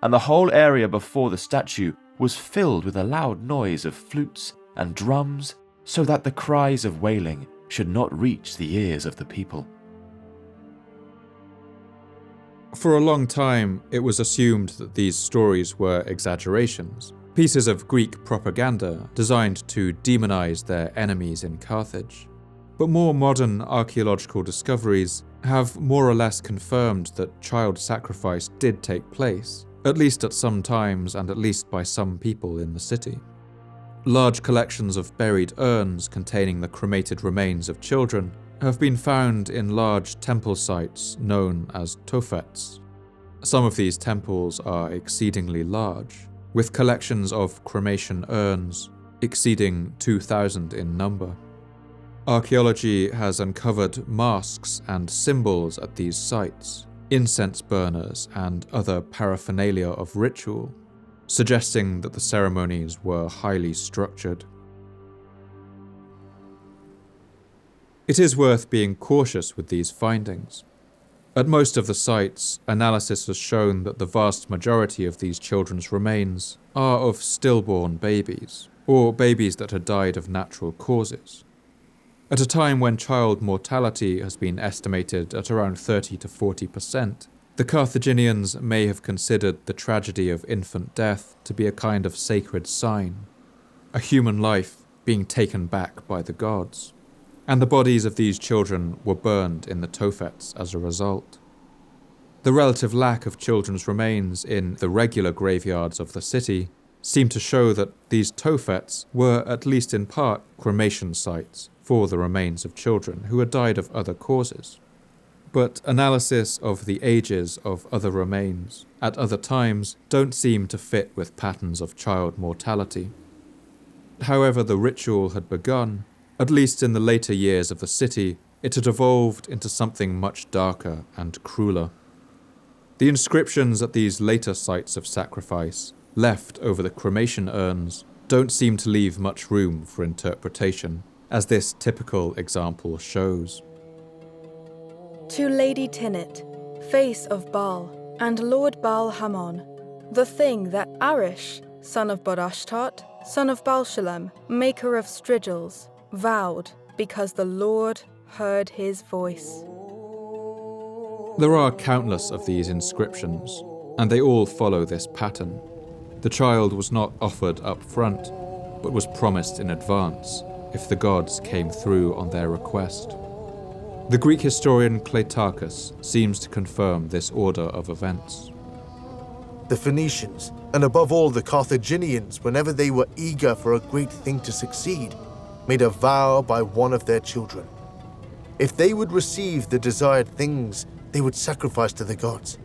And the whole area before the statue was filled with a loud noise of flutes and drums, so that the cries of wailing should not reach the ears of the people. For a long time, it was assumed that these stories were exaggerations, pieces of Greek propaganda designed to demonize their enemies in Carthage. But more modern archaeological discoveries have more or less confirmed that child sacrifice did take place, at least at some times and at least by some people in the city. Large collections of buried urns containing the cremated remains of children have been found in large temple sites known as tophets. Some of these temples are exceedingly large, with collections of cremation urns exceeding 2,000 in number. Archaeology has uncovered masks and symbols at these sites, incense burners and other paraphernalia of ritual, suggesting that the ceremonies were highly structured. It is worth being cautious with these findings. At most of the sites, analysis has shown that the vast majority of these children's remains are of stillborn babies, or babies that had died of natural causes. At a time when child mortality has been estimated at around 30 to 40%, the Carthaginians may have considered the tragedy of infant death to be a kind of sacred sign, a human life being taken back by the gods, and the bodies of these children were burned in the tophets as a result. The relative lack of children's remains in the regular graveyards of the city seem to show that these tophets were, at least in part, cremation sites for the remains of children who had died of other causes. But analysis of the ages of other remains at other times don't seem to fit with patterns of child mortality. However the ritual had begun, at least in the later years of the city, it had evolved into something much darker and crueler. The inscriptions at these later sites of sacrifice, left over the cremation urns, don't seem to leave much room for interpretation, as this typical example shows. To Lady Tinnet, face of Baal, and Lord Baal Hamon, the thing that Arish, son of Barashtat, son of Balshalem, maker of Strigils, vowed because the Lord heard his voice. There are countless of these inscriptions, and they all follow this pattern. The child was not offered up front, but was promised in advance if the gods came through on their request. The Greek historian Cleitarchus seems to confirm this order of events. The Phoenicians, and above all the Carthaginians, whenever they were eager for a great thing to succeed, made a vow by one of their children. If they would receive the desired things, they would sacrifice to the gods.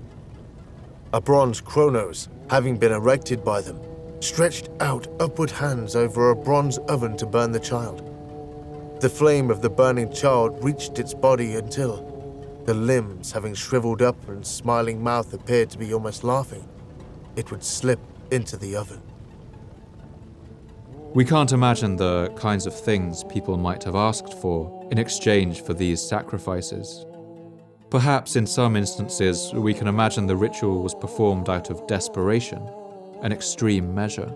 A bronze Kronos, having been erected by them, stretched out upward hands over a bronze oven to burn the child. The flame of the burning child reached its body until, the limbs having shriveled up and smiling mouth appeared to be almost laughing, it would slip into the oven. We can't imagine the kinds of things people might have asked for in exchange for these sacrifices. Perhaps in some instances we can imagine the ritual was performed out of desperation, an extreme measure.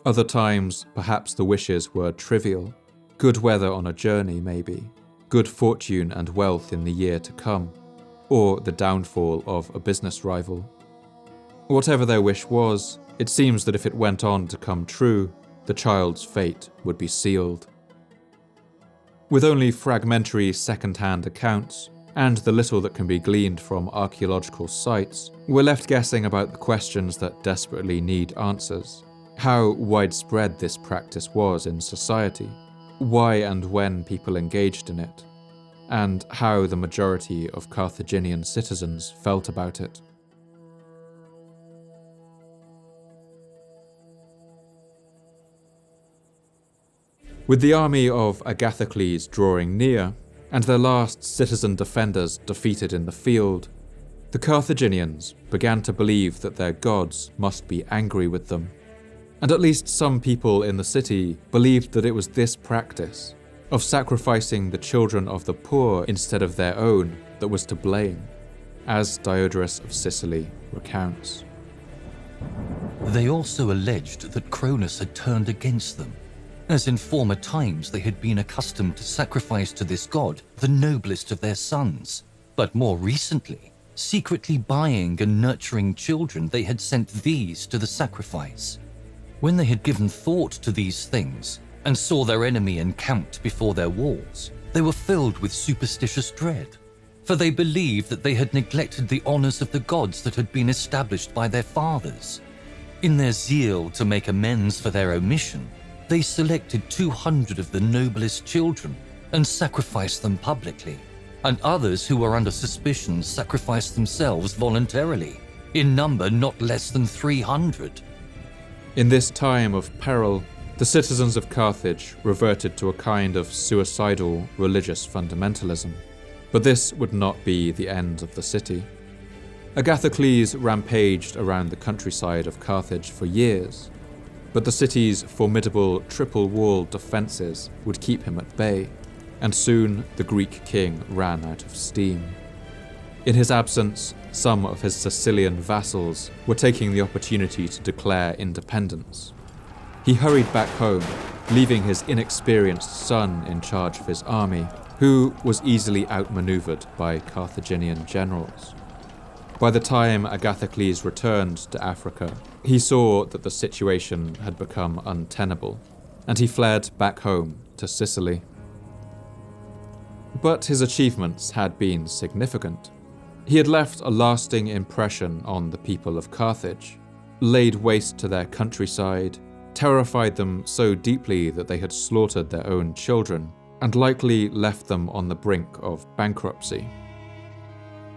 Other times, perhaps the wishes were trivial. Good weather on a journey, maybe. Good fortune and wealth in the year to come. Or the downfall of a business rival. Whatever their wish was, it seems that if it went on to come true, the child's fate would be sealed. With only fragmentary second-hand accounts, and the little that can be gleaned from archaeological sites, we're left guessing about the questions that desperately need answers. How widespread this practice was in society, why and when people engaged in it, and how the majority of Carthaginian citizens felt about it. With the army of Agathocles drawing near, and their last citizen defenders defeated in the field, the Carthaginians began to believe that their gods must be angry with them. And at least some people in the city believed that it was this practice of sacrificing the children of the poor instead of their own that was to blame, as Diodorus of Sicily recounts. They also alleged that Cronus had turned against them, as in former times they had been accustomed to sacrifice to this god the noblest of their sons, but more recently, secretly buying and nurturing children, they had sent these to the sacrifice. When they had given thought to these things and saw their enemy encamped before their walls, they were filled with superstitious dread, for they believed that they had neglected the honors of the gods that had been established by their fathers. In their zeal to make amends for their omission, they selected 200 of the noblest children and sacrificed them publicly, and others who were under suspicion sacrificed themselves voluntarily, in number not less than 300. In this time of peril, the citizens of Carthage reverted to a kind of suicidal religious fundamentalism. But this would not be the end of the city. Agathocles rampaged around the countryside of Carthage for years, but the city's formidable triple-walled defences would keep him at bay, and soon the Greek king ran out of steam. In his absence, some of his Sicilian vassals were taking the opportunity to declare independence. He hurried back home, leaving his inexperienced son in charge of his army, who was easily outmaneuvered by Carthaginian generals. By the time Agathocles returned to Africa, he saw that the situation had become untenable, and he fled back home to Sicily. But his achievements had been significant. He had left a lasting impression on the people of Carthage, laid waste to their countryside, terrified them so deeply that they had slaughtered their own children, and likely left them on the brink of bankruptcy.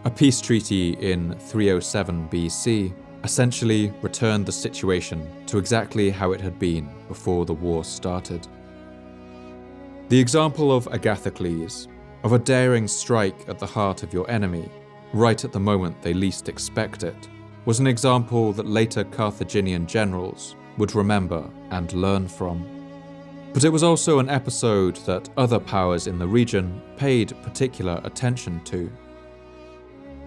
A peace treaty in 307 BC essentially returned the situation to exactly how it had been before the war started. The example of Agathocles, of a daring strike at the heart of your enemy, right at the moment they least expect it, was an example that later Carthaginian generals would remember and learn from. But it was also an episode that other powers in the region paid particular attention to.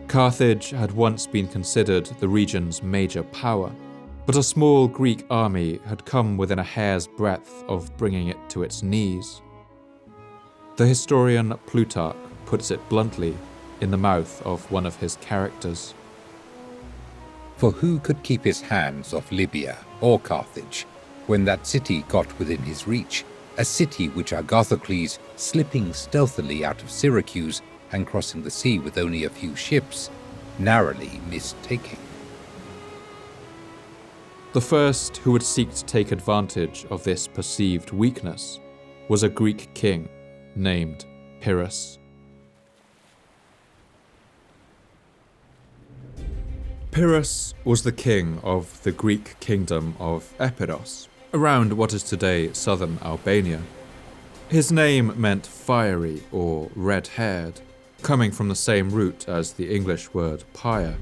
Carthage had once been considered the region's major power, but a small Greek army had come within a hair's breadth of bringing it to its knees. The historian Plutarch puts it bluntly in the mouth of one of his characters. For who could keep his hands off Libya or Carthage when that city got within his reach, a city which Agathocles, slipping stealthily out of Syracuse and crossing the sea with only a few ships, narrowly missed taking? The first who would seek to take advantage of this perceived weakness was a Greek king named Pyrrhus. Pyrrhus was the king of the Greek kingdom of Epirus, around what is today southern Albania. His name meant fiery or red-haired, coming from the same root as the English word pyre.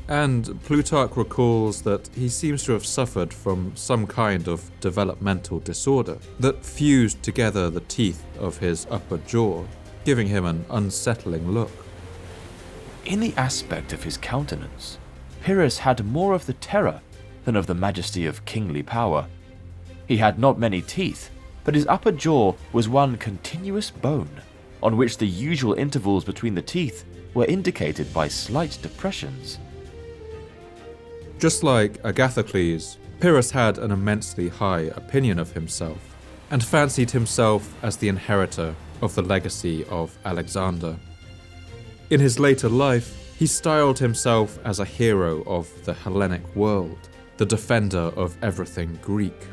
And Plutarch recalls that he seems to have suffered from some kind of developmental disorder that fused together the teeth of his upper jaw, giving him an unsettling look. In the aspect of his countenance, Pyrrhus had more of the terror than of the majesty of kingly power. He had not many teeth, but his upper jaw was one continuous bone, on which the usual intervals between the teeth were indicated by slight depressions. Just like Agathocles, Pyrrhus had an immensely high opinion of himself, and fancied himself as the inheritor of the legacy of Alexander. In his later life, he styled himself as a hero of the Hellenic world, the defender of everything Greek.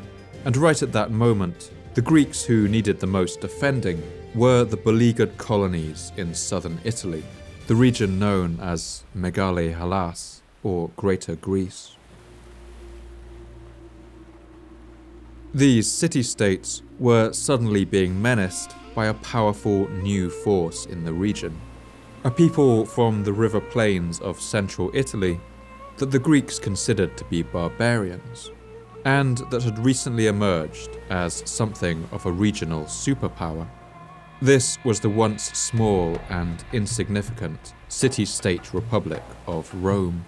And right at that moment, the Greeks who needed the most defending were the beleaguered colonies in southern Italy, the region known as Megale Hellas, or Greater Greece. These city-states were suddenly being menaced by a powerful new force in the region, a people from the river plains of central Italy that the Greeks considered to be barbarians, and that had recently emerged as something of a regional superpower. This was the once small and insignificant city-state republic of Rome.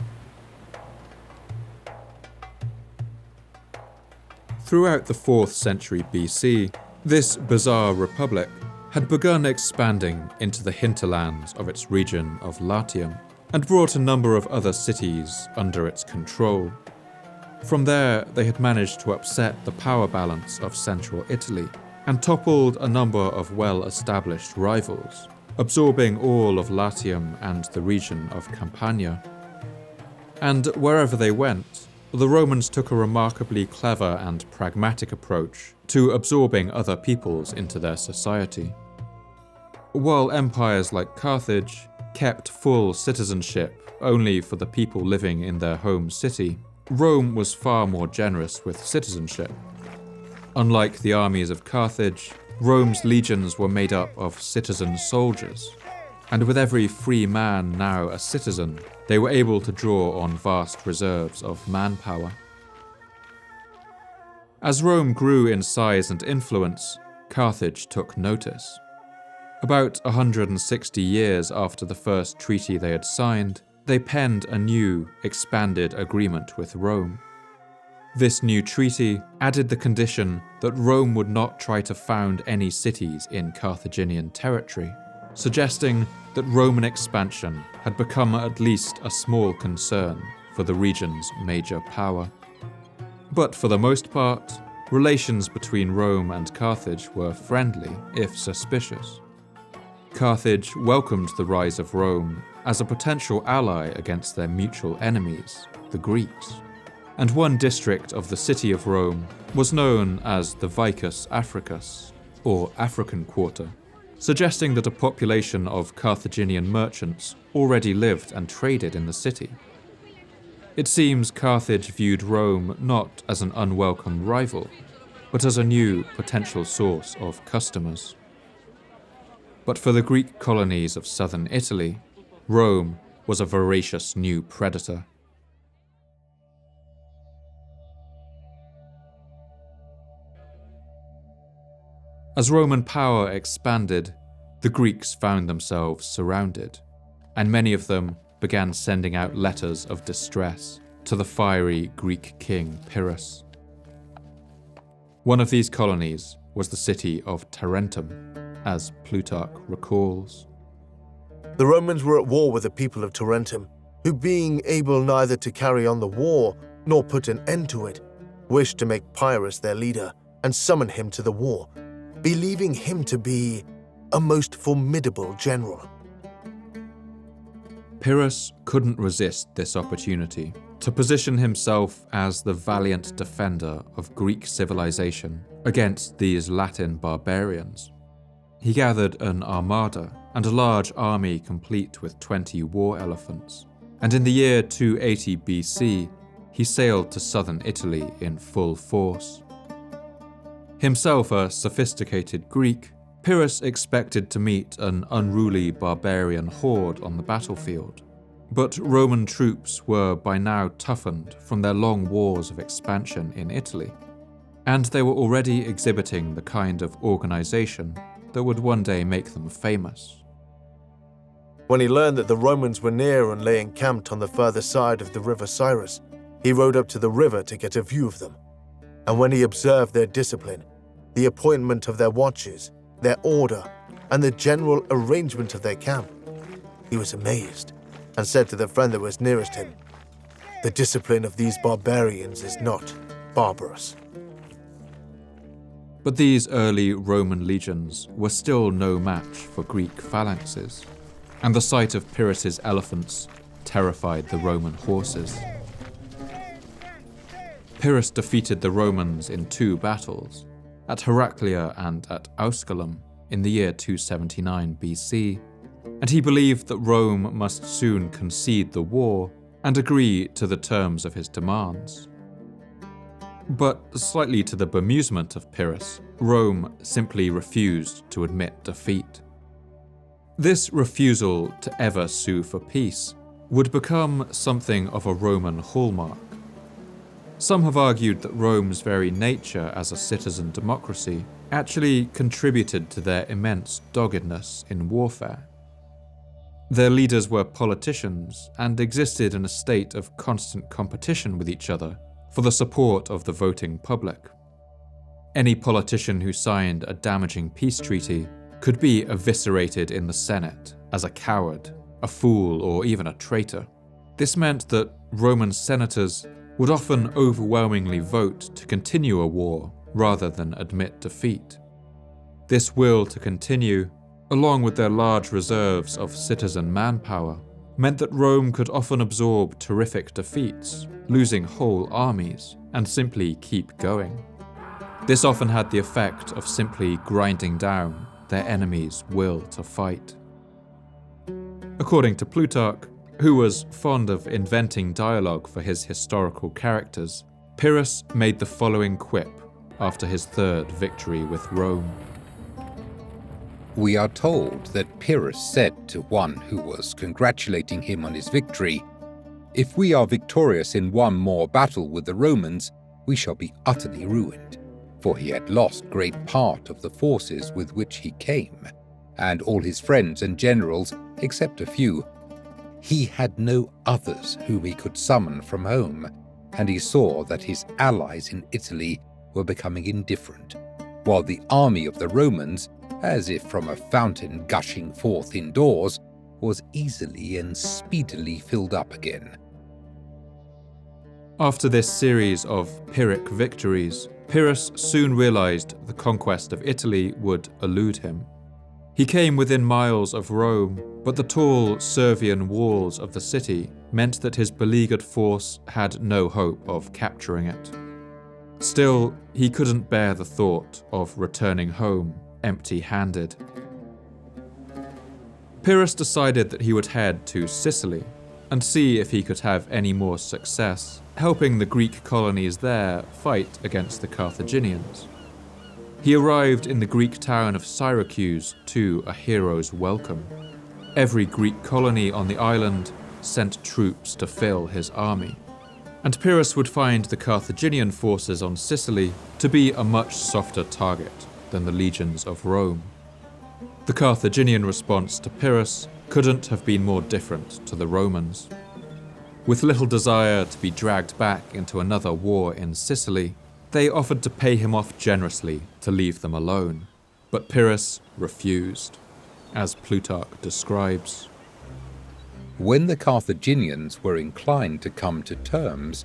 Throughout the 4th century BC, this bizarre republic had begun expanding into the hinterlands of its region of Latium, and brought a number of other cities under its control. From there, they had managed to upset the power balance of central Italy, and toppled a number of well-established rivals, absorbing all of Latium and the region of Campania. And wherever they went, the Romans took a remarkably clever and pragmatic approach to absorbing other peoples into their society. While empires like Carthage kept full citizenship only for the people living in their home city, Rome was far more generous with citizenship. Unlike the armies of Carthage, Rome's legions were made up of citizen soldiers, and with every free man now a citizen, they were able to draw on vast reserves of manpower. As Rome grew in size and influence, Carthage took notice. About 160 years after the first treaty they had signed, they penned a new, expanded agreement with Rome. This new treaty added the condition that Rome would not try to found any cities in Carthaginian territory, suggesting that Roman expansion had become at least a small concern for the region's major power. But for the most part, relations between Rome and Carthage were friendly, if suspicious. Carthage welcomed the rise of Rome as a potential ally against their mutual enemies, the Greeks. And one district of the city of Rome was known as the Vicus Africus, or African Quarter, suggesting that a population of Carthaginian merchants already lived and traded in the city. It seems Carthage viewed Rome not as an unwelcome rival, but as a new potential source of customers. But for the Greek colonies of southern Italy, Rome was a voracious new predator. As Roman power expanded, the Greeks found themselves surrounded, and many of them began sending out letters of distress to the fiery Greek king Pyrrhus. One of these colonies was the city of Tarentum, as Plutarch recalls. The Romans were at war with the people of Tarentum, who, being able neither to carry on the war nor put an end to it, wished to make Pyrrhus their leader and summon him to the war, believing him to be a most formidable general. Pyrrhus couldn't resist this opportunity to position himself as the valiant defender of Greek civilization against these Latin barbarians. He gathered an armada and a large army complete with 20 war elephants, and in the year 280 BC, he sailed to southern Italy in full force. Himself a sophisticated Greek, Pyrrhus expected to meet an unruly barbarian horde on the battlefield. But Roman troops were by now toughened from their long wars of expansion in Italy, and they were already exhibiting the kind of organization that would one day make them famous. When he learned that the Romans were near and lay encamped on the further side of the river Cyrus, he rode up to the river to get a view of them. And when he observed their discipline, the appointment of their watches, their order, and the general arrangement of their camp, he was amazed and said to the friend that was nearest him, "The discipline of these barbarians is not barbarous." But these early Roman legions were still no match for Greek phalanxes, and the sight of Pyrrhus's elephants terrified the Roman horses. Pyrrhus defeated the Romans in 2 battles, at Heraclea and at Ausculum in the year 279 BC, and he believed that Rome must soon concede the war and agree to the terms of his demands. But slightly to the bemusement of Pyrrhus, Rome simply refused to admit defeat. This refusal to ever sue for peace would become something of a Roman hallmark. Some have argued that Rome's very nature as a citizen democracy actually contributed to their immense doggedness in warfare. Their leaders were politicians and existed in a state of constant competition with each other for the support of the voting public. Any politician who signed a damaging peace treaty could be eviscerated in the Senate as a coward, a fool, or even a traitor. This meant that Roman senators would often overwhelmingly vote to continue a war rather than admit defeat. This will to continue, along with their large reserves of citizen manpower, meant that Rome could often absorb terrific defeats, losing whole armies, and simply keep going. This often had the effect of simply grinding down their enemies' will to fight. According to Plutarch, who was fond of inventing dialogue for his historical characters, Pyrrhus made the following quip after his 3rd victory with Rome. We are told that Pyrrhus said to one who was congratulating him on his victory, "If we are victorious in one more battle with the Romans, we shall be utterly ruined," for he had lost great part of the forces with which he came, and all his friends and generals, except a few. He had no others whom he could summon from home, and he saw that his allies in Italy were becoming indifferent, while the army of the Romans, as if from a fountain gushing forth indoors, was easily and speedily filled up again. After this series of Pyrrhic victories, Pyrrhus soon realized the conquest of Italy would elude him. He came within miles of Rome, but the tall Servian walls of the city meant that his beleaguered force had no hope of capturing it. Still, he couldn't bear the thought of returning home empty-handed. Pyrrhus decided that he would head to Sicily and see if he could have any more success helping the Greek colonies there fight against the Carthaginians. He arrived in the Greek town of Syracuse to a hero's welcome. Every Greek colony on the island sent troops to fill his army, and Pyrrhus would find the Carthaginian forces on Sicily to be a much softer target than the legions of Rome. The Carthaginian response to Pyrrhus couldn't have been more different to the Romans. With little desire to be dragged back into another war in Sicily, they offered to pay him off generously to leave them alone, but Pyrrhus refused, as Plutarch describes. When the Carthaginians were inclined to come to terms,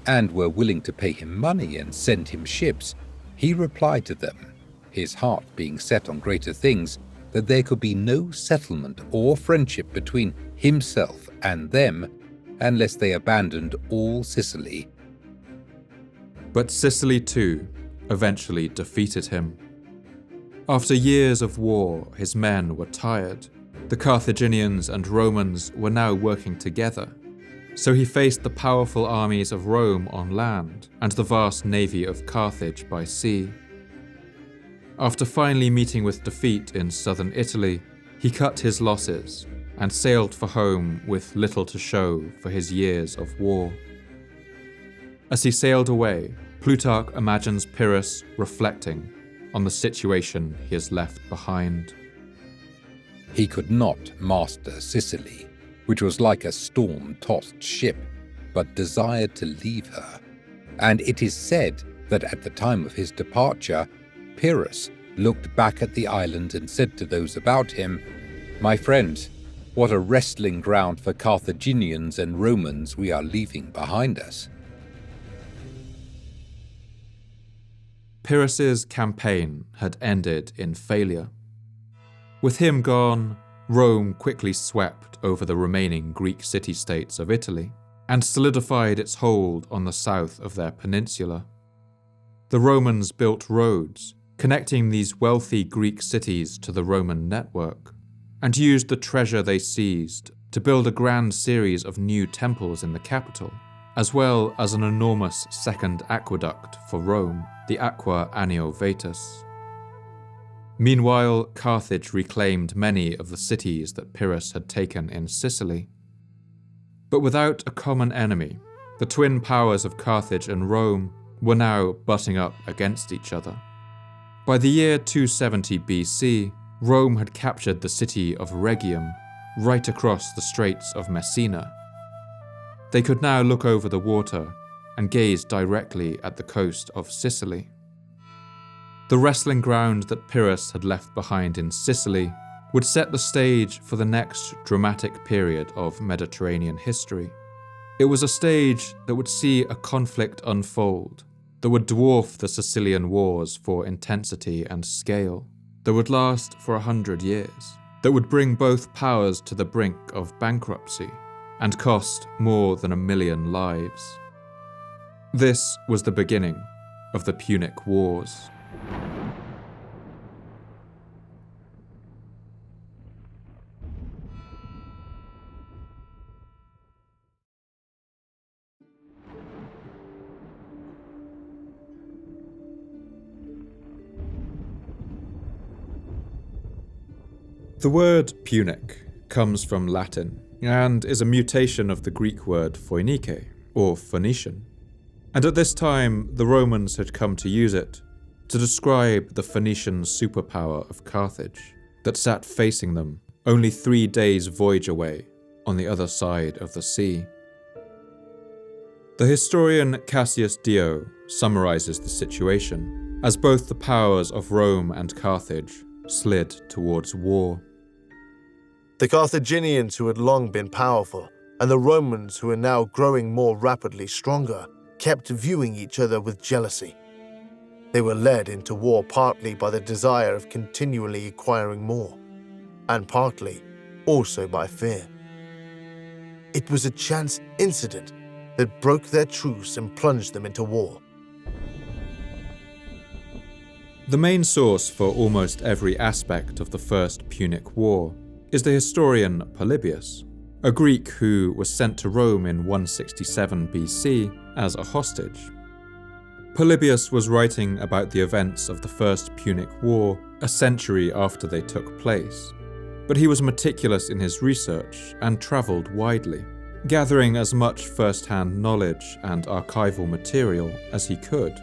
and were willing to pay him money and send him ships, he replied to them, his heart being set on greater things, that there could be no settlement or friendship between himself and them unless they abandoned all Sicily. But Sicily too eventually defeated him. After years of war, his men were tired. The Carthaginians and Romans were now working together, so he faced the powerful armies of Rome on land and the vast navy of Carthage by sea. After finally meeting with defeat in southern Italy, he cut his losses and sailed for home with little to show for his years of war. As he sailed away, Plutarch imagines Pyrrhus reflecting on the situation he has left behind. He could not master Sicily, which was like a storm-tossed ship, but desired to leave her. And it is said that at the time of his departure, Pyrrhus looked back at the island and said to those about him, "My friend, what a wrestling ground for Carthaginians and Romans we are leaving behind us." Pyrrhus's campaign had ended in failure. With him gone, Rome quickly swept over the remaining Greek city-states of Italy and solidified its hold on the south of their peninsula. The Romans built roads, connecting these wealthy Greek cities to the Roman network, and used the treasure they seized to build a grand series of new temples in the capital, as well as an enormous second aqueduct for Rome, the Aqua Anio Vetus. Meanwhile, Carthage reclaimed many of the cities that Pyrrhus had taken in Sicily. But without a common enemy, the twin powers of Carthage and Rome were now butting up against each other. By the year 270 BC, Rome had captured the city of Rhegium, right across the Straits of Messina. They could now look over the water and gaze directly at the coast of Sicily. The wrestling ground that Pyrrhus had left behind in Sicily would set the stage for the next dramatic period of Mediterranean history. It was a stage that would see a conflict unfold that would dwarf the Sicilian Wars for intensity and scale, that would last for 100 years, that would bring both powers to the brink of bankruptcy and cost more than 1 million lives. This was the beginning of the Punic Wars. The word Punic comes from Latin and is a mutation of the Greek word Phoenike, or Phoenician. And at this time, the Romans had come to use it to describe the Phoenician superpower of Carthage that sat facing them only 3 days' voyage away on the other side of the sea. The historian Cassius Dio summarizes the situation as both the powers of Rome and Carthage slid towards war. The Carthaginians, who had long been powerful, and the Romans, who were now growing more rapidly stronger, kept viewing each other with jealousy. They were led into war partly by the desire of continually acquiring more, and partly also by fear. It was a chance incident that broke their truce and plunged them into war. The main source for almost every aspect of the First Punic War is the historian Polybius, a Greek who was sent to Rome in 167 BC as a hostage. Polybius was writing about the events of the First Punic War a century after they took place, but he was meticulous in his research and travelled widely, gathering as much first-hand knowledge and archival material as he could.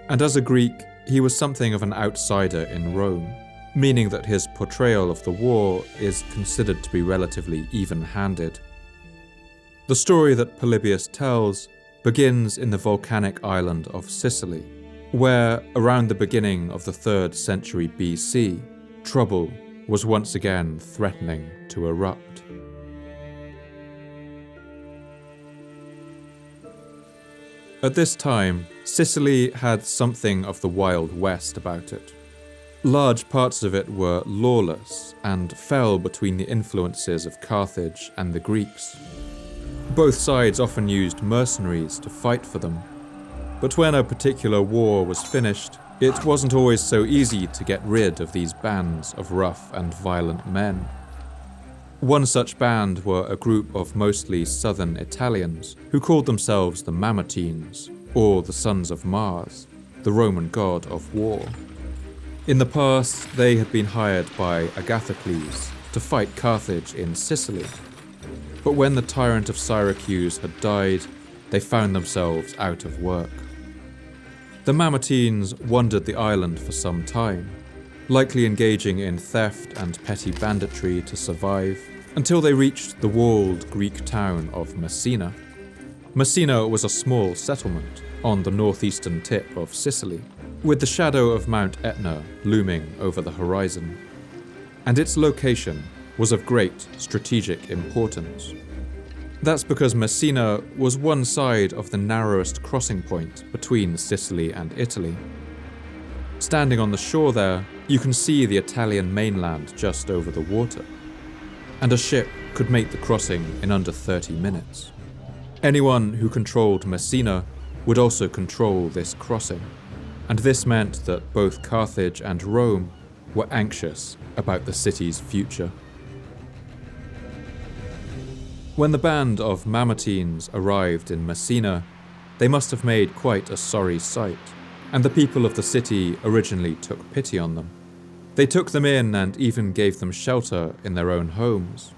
And as a Greek, he was something of an outsider in Rome, meaning that his portrayal of the war is considered to be relatively even-handed. The story that Polybius tells begins in the volcanic island of Sicily, where, around the beginning of the 3rd century BC, trouble was once again threatening to erupt. At this time, Sicily had something of the Wild West about it. Large parts of it were lawless and fell between the influences of Carthage and the Greeks. Both sides often used mercenaries to fight for them, but when a particular war was finished, it wasn't always so easy to get rid of these bands of rough and violent men. One such band were a group of mostly southern Italians who called themselves the Mamertines, or the Sons of Mars, the Roman god of war. In the past, they had been hired by Agathocles to fight Carthage in Sicily. But when the tyrant of Syracuse had died, they found themselves out of work. The Mamertines wandered the island for some time, likely engaging in theft and petty banditry to survive, until they reached the walled Greek town of Messina. Messina was a small settlement on the northeastern tip of Sicily, with the shadow of Mount Etna looming over the horizon. And its location was of great strategic importance. That's because Messina was one side of the narrowest crossing point between Sicily and Italy. Standing on the shore there, you can see the Italian mainland just over the water, and a ship could make the crossing in under 30 minutes. Anyone who controlled Messina would also control this crossing, and this meant that both Carthage and Rome were anxious about the city's future. When the band of Mamertines arrived in Messina, they must have made quite a sorry sight, and the people of the city originally took pity on them. They took them in and even gave them shelter in their own homes.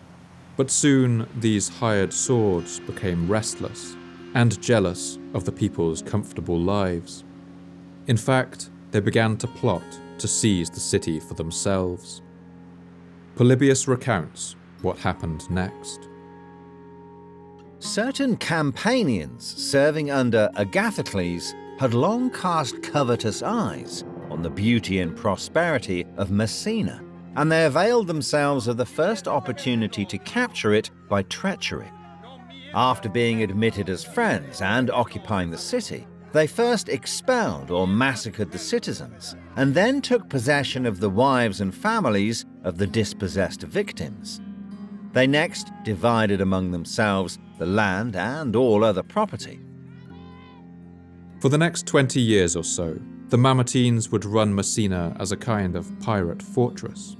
But soon these hired swords became restless and jealous of the people's comfortable lives. In fact, they began to plot to seize the city for themselves. Polybius recounts what happened next. Certain Campanians serving under Agathocles had long cast covetous eyes on the beauty and prosperity of Messina, and they availed themselves of the first opportunity to capture it by treachery. After being admitted as friends and occupying the city, they first expelled or massacred the citizens, and then took possession of the wives and families of the dispossessed victims. They next divided among themselves the land and all other property. For the next 20 years or so, the Mamertines would run Messina as a kind of pirate fortress.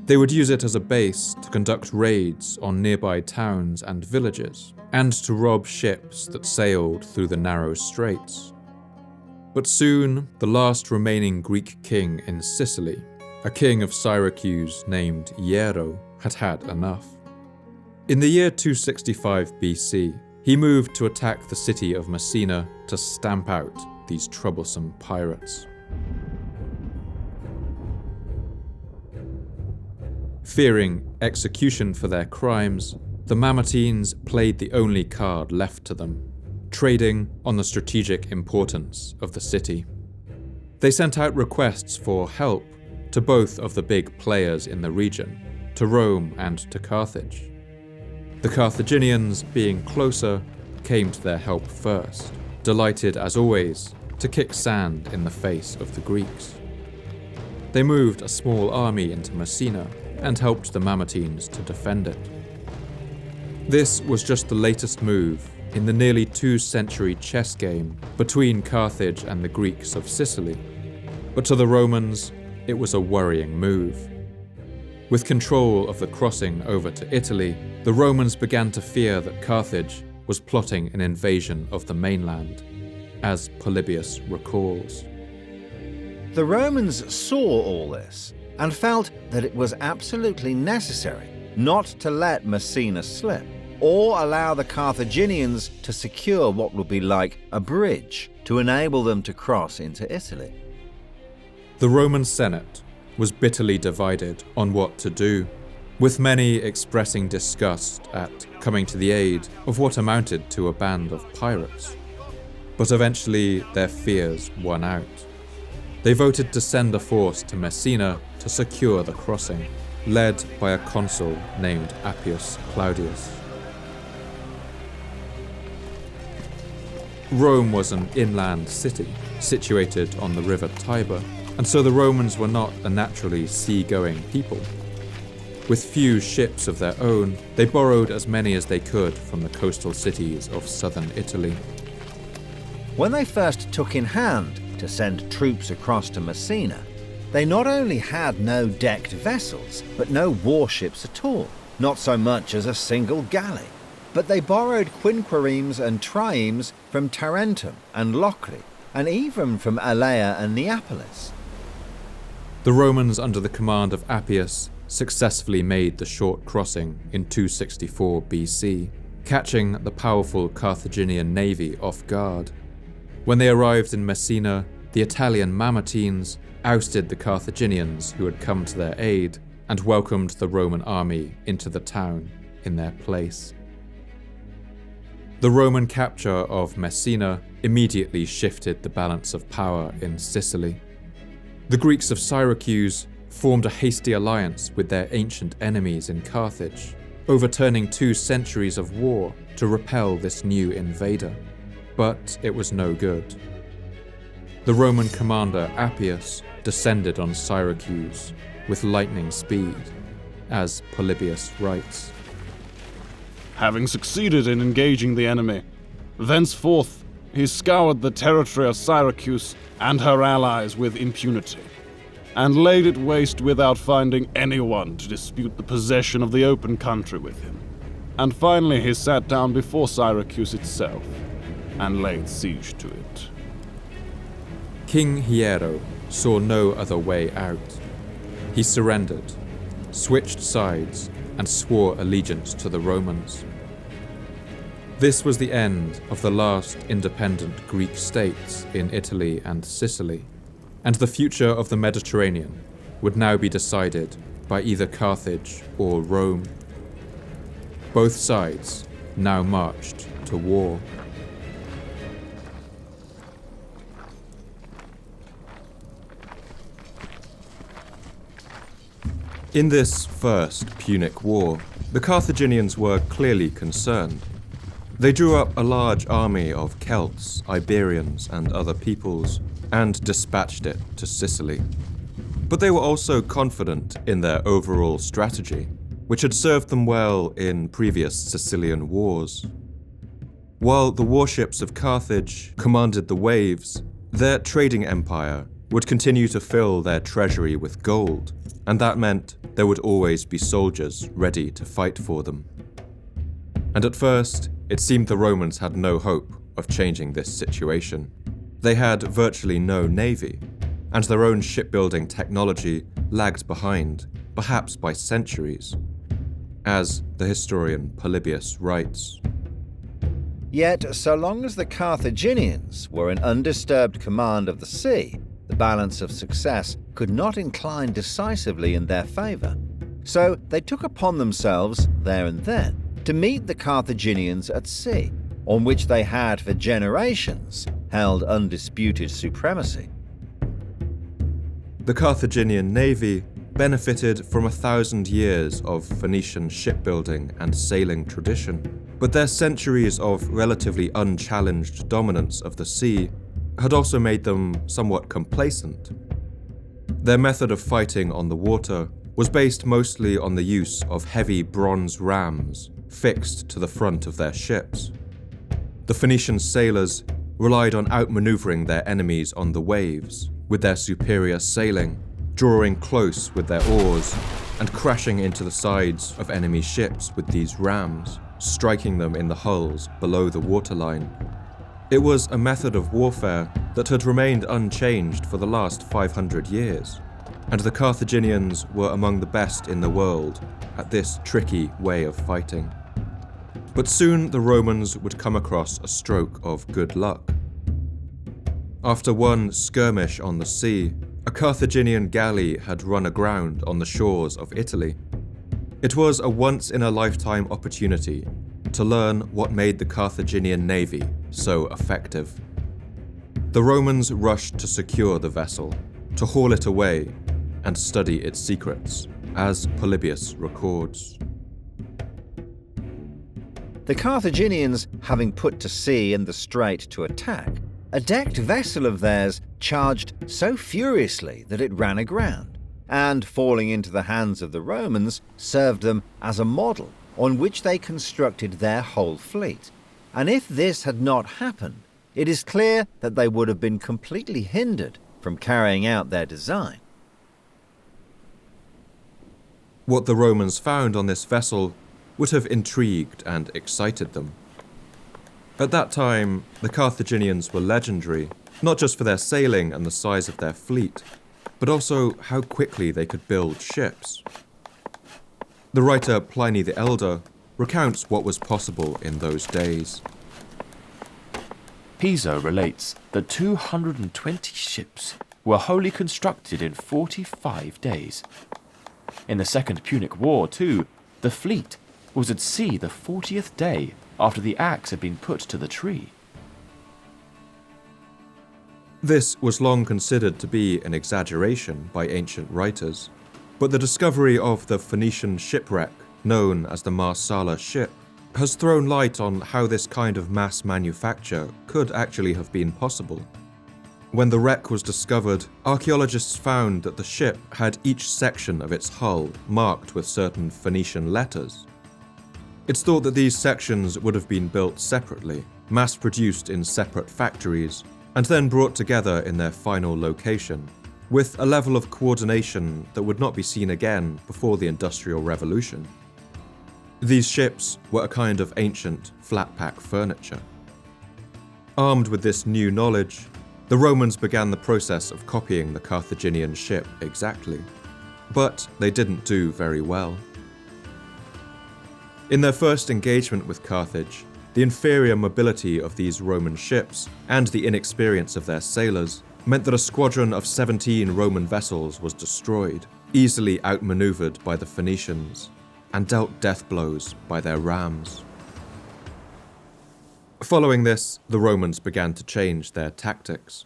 They would use it as a base to conduct raids on nearby towns and villages, and to rob ships that sailed through the narrow straits. But soon, the last remaining Greek king in Sicily, a king of Syracuse named Hiero, had had enough. In the year 265 BC, he moved to attack the city of Messina to stamp out these troublesome pirates. Fearing execution for their crimes, the Mamertines played the only card left to them, trading on the strategic importance of the city. They sent out requests for help to both of the big players in the region, to Rome and to Carthage. The Carthaginians, being closer, came to their help first, delighted as always to kick sand in the face of the Greeks. They moved a small army into Messina and helped the Mamertines to defend it. This was just the latest move in the nearly 2-century chess game between Carthage and the Greeks of Sicily, but to the Romans, it was a worrying move. With control of the crossing over to Italy, the Romans began to fear that Carthage was plotting an invasion of the mainland, as Polybius recalls. The Romans saw all this and felt that it was absolutely necessary not to let Messina slip, or allow the Carthaginians to secure what would be like a bridge to enable them to cross into Italy. The Roman Senate, was bitterly divided on what to do, with many expressing disgust at coming to the aid of what amounted to a band of pirates. But eventually their fears won out. They voted to send a force to Messina to secure the crossing, led by a consul named Appius Claudius. Rome was an inland city, situated on the river Tiber, and so the Romans were not a naturally sea-going people. With few ships of their own, they borrowed as many as they could from the coastal cities of southern Italy. When they first took in hand to send troops across to Messina, they not only had no decked vessels, but no warships at all, not so much as a single galley. But they borrowed quinquiremes and triremes from Tarentum and Locri, and even from Alea and Neapolis. The Romans under the command of Appius successfully made the short crossing in 264 BC, catching the powerful Carthaginian navy off guard. When they arrived in Messina, the Italian Mamertines ousted the Carthaginians who had come to their aid and welcomed the Roman army into the town in their place. The Roman capture of Messina immediately shifted the balance of power in Sicily. The Greeks of Syracuse formed a hasty alliance with their ancient enemies in Carthage, overturning 2 centuries of war to repel this new invader. But it was no good. The Roman commander Appius descended on Syracuse with lightning speed, as Polybius writes. Having succeeded in engaging the enemy, thenceforth he scoured the territory of Syracuse and her allies with impunity, and laid it waste without finding anyone to dispute the possession of the open country with him. And finally he sat down before Syracuse itself, and laid siege to it. King Hiero saw no other way out. He surrendered, switched sides, and swore allegiance to the Romans. This was the end of the last independent Greek states in Italy and Sicily, and the future of the Mediterranean would now be decided by either Carthage or Rome. Both sides now marched to war. In this first Punic War, the Carthaginians were clearly concerned. They drew up a large army of Celts, Iberians, and other peoples, and dispatched it to Sicily. But they were also confident in their overall strategy, which had served them well in previous Sicilian wars. While the warships of Carthage commanded the waves, their trading empire would continue to fill their treasury with gold, and that meant there would always be soldiers ready to fight for them. And at first, it seemed the Romans had no hope of changing this situation. They had virtually no navy, and their own shipbuilding technology lagged behind, perhaps by centuries, as the historian Polybius writes. Yet, so long as the Carthaginians were in undisturbed command of the sea, the balance of success could not incline decisively in their favour. So they took upon themselves, there and then, to meet the Carthaginians at sea, on which they had for generations held undisputed supremacy. The Carthaginian navy benefited from 1,000 years of Phoenician shipbuilding and sailing tradition, but their centuries of relatively unchallenged dominance of the sea had also made them somewhat complacent. Their method of fighting on the water was based mostly on the use of heavy bronze rams fixed to the front of their ships. The Phoenician sailors relied on outmaneuvering their enemies on the waves with their superior sailing, drawing close with their oars and crashing into the sides of enemy ships with these rams, striking them in the hulls below the waterline. It was a method of warfare that had remained unchanged for the last 500 years, and the Carthaginians were among the best in the world at this tricky way of fighting. But soon the Romans would come across a stroke of good luck. After one skirmish on the sea, a Carthaginian galley had run aground on the shores of Italy. It was a once-in-a-lifetime opportunity to learn what made the Carthaginian navy so effective. The Romans rushed to secure the vessel, to haul it away, and study its secrets, as Polybius records. The Carthaginians, having put to sea in the strait to attack, a decked vessel of theirs charged so furiously that it ran aground, and, falling into the hands of the Romans, served them as a model on which they constructed their whole fleet. And if this had not happened, it is clear that they would have been completely hindered from carrying out their design. What the Romans found on this vessel would have intrigued and excited them. At that time, the Carthaginians were legendary, not just for their sailing and the size of their fleet, but also how quickly they could build ships. The writer Pliny the Elder recounts what was possible in those days. Piso relates that 220 ships were wholly constructed in 45 days. In the Second Punic War, too, the fleet was at sea the 40th day after the axe had been put to the tree. This was long considered to be an exaggeration by ancient writers, but the discovery of the Phoenician shipwreck, known as the Marsala ship, has thrown light on how this kind of mass manufacture could actually have been possible. When the wreck was discovered, archaeologists found that the ship had each section of its hull marked with certain Phoenician letters. It's thought that these sections would have been built separately, mass-produced in separate factories, and then brought together in their final location, with a level of coordination that would not be seen again before the Industrial Revolution. These ships were a kind of ancient flat-pack furniture. Armed with this new knowledge, the Romans began the process of copying the Carthaginian ship exactly, but they didn't do very well. In their first engagement with Carthage, the inferior mobility of these Roman ships and the inexperience of their sailors meant that a squadron of 17 Roman vessels was destroyed, easily outmaneuvered by the Phoenicians, and dealt death blows by their rams. Following this, the Romans began to change their tactics.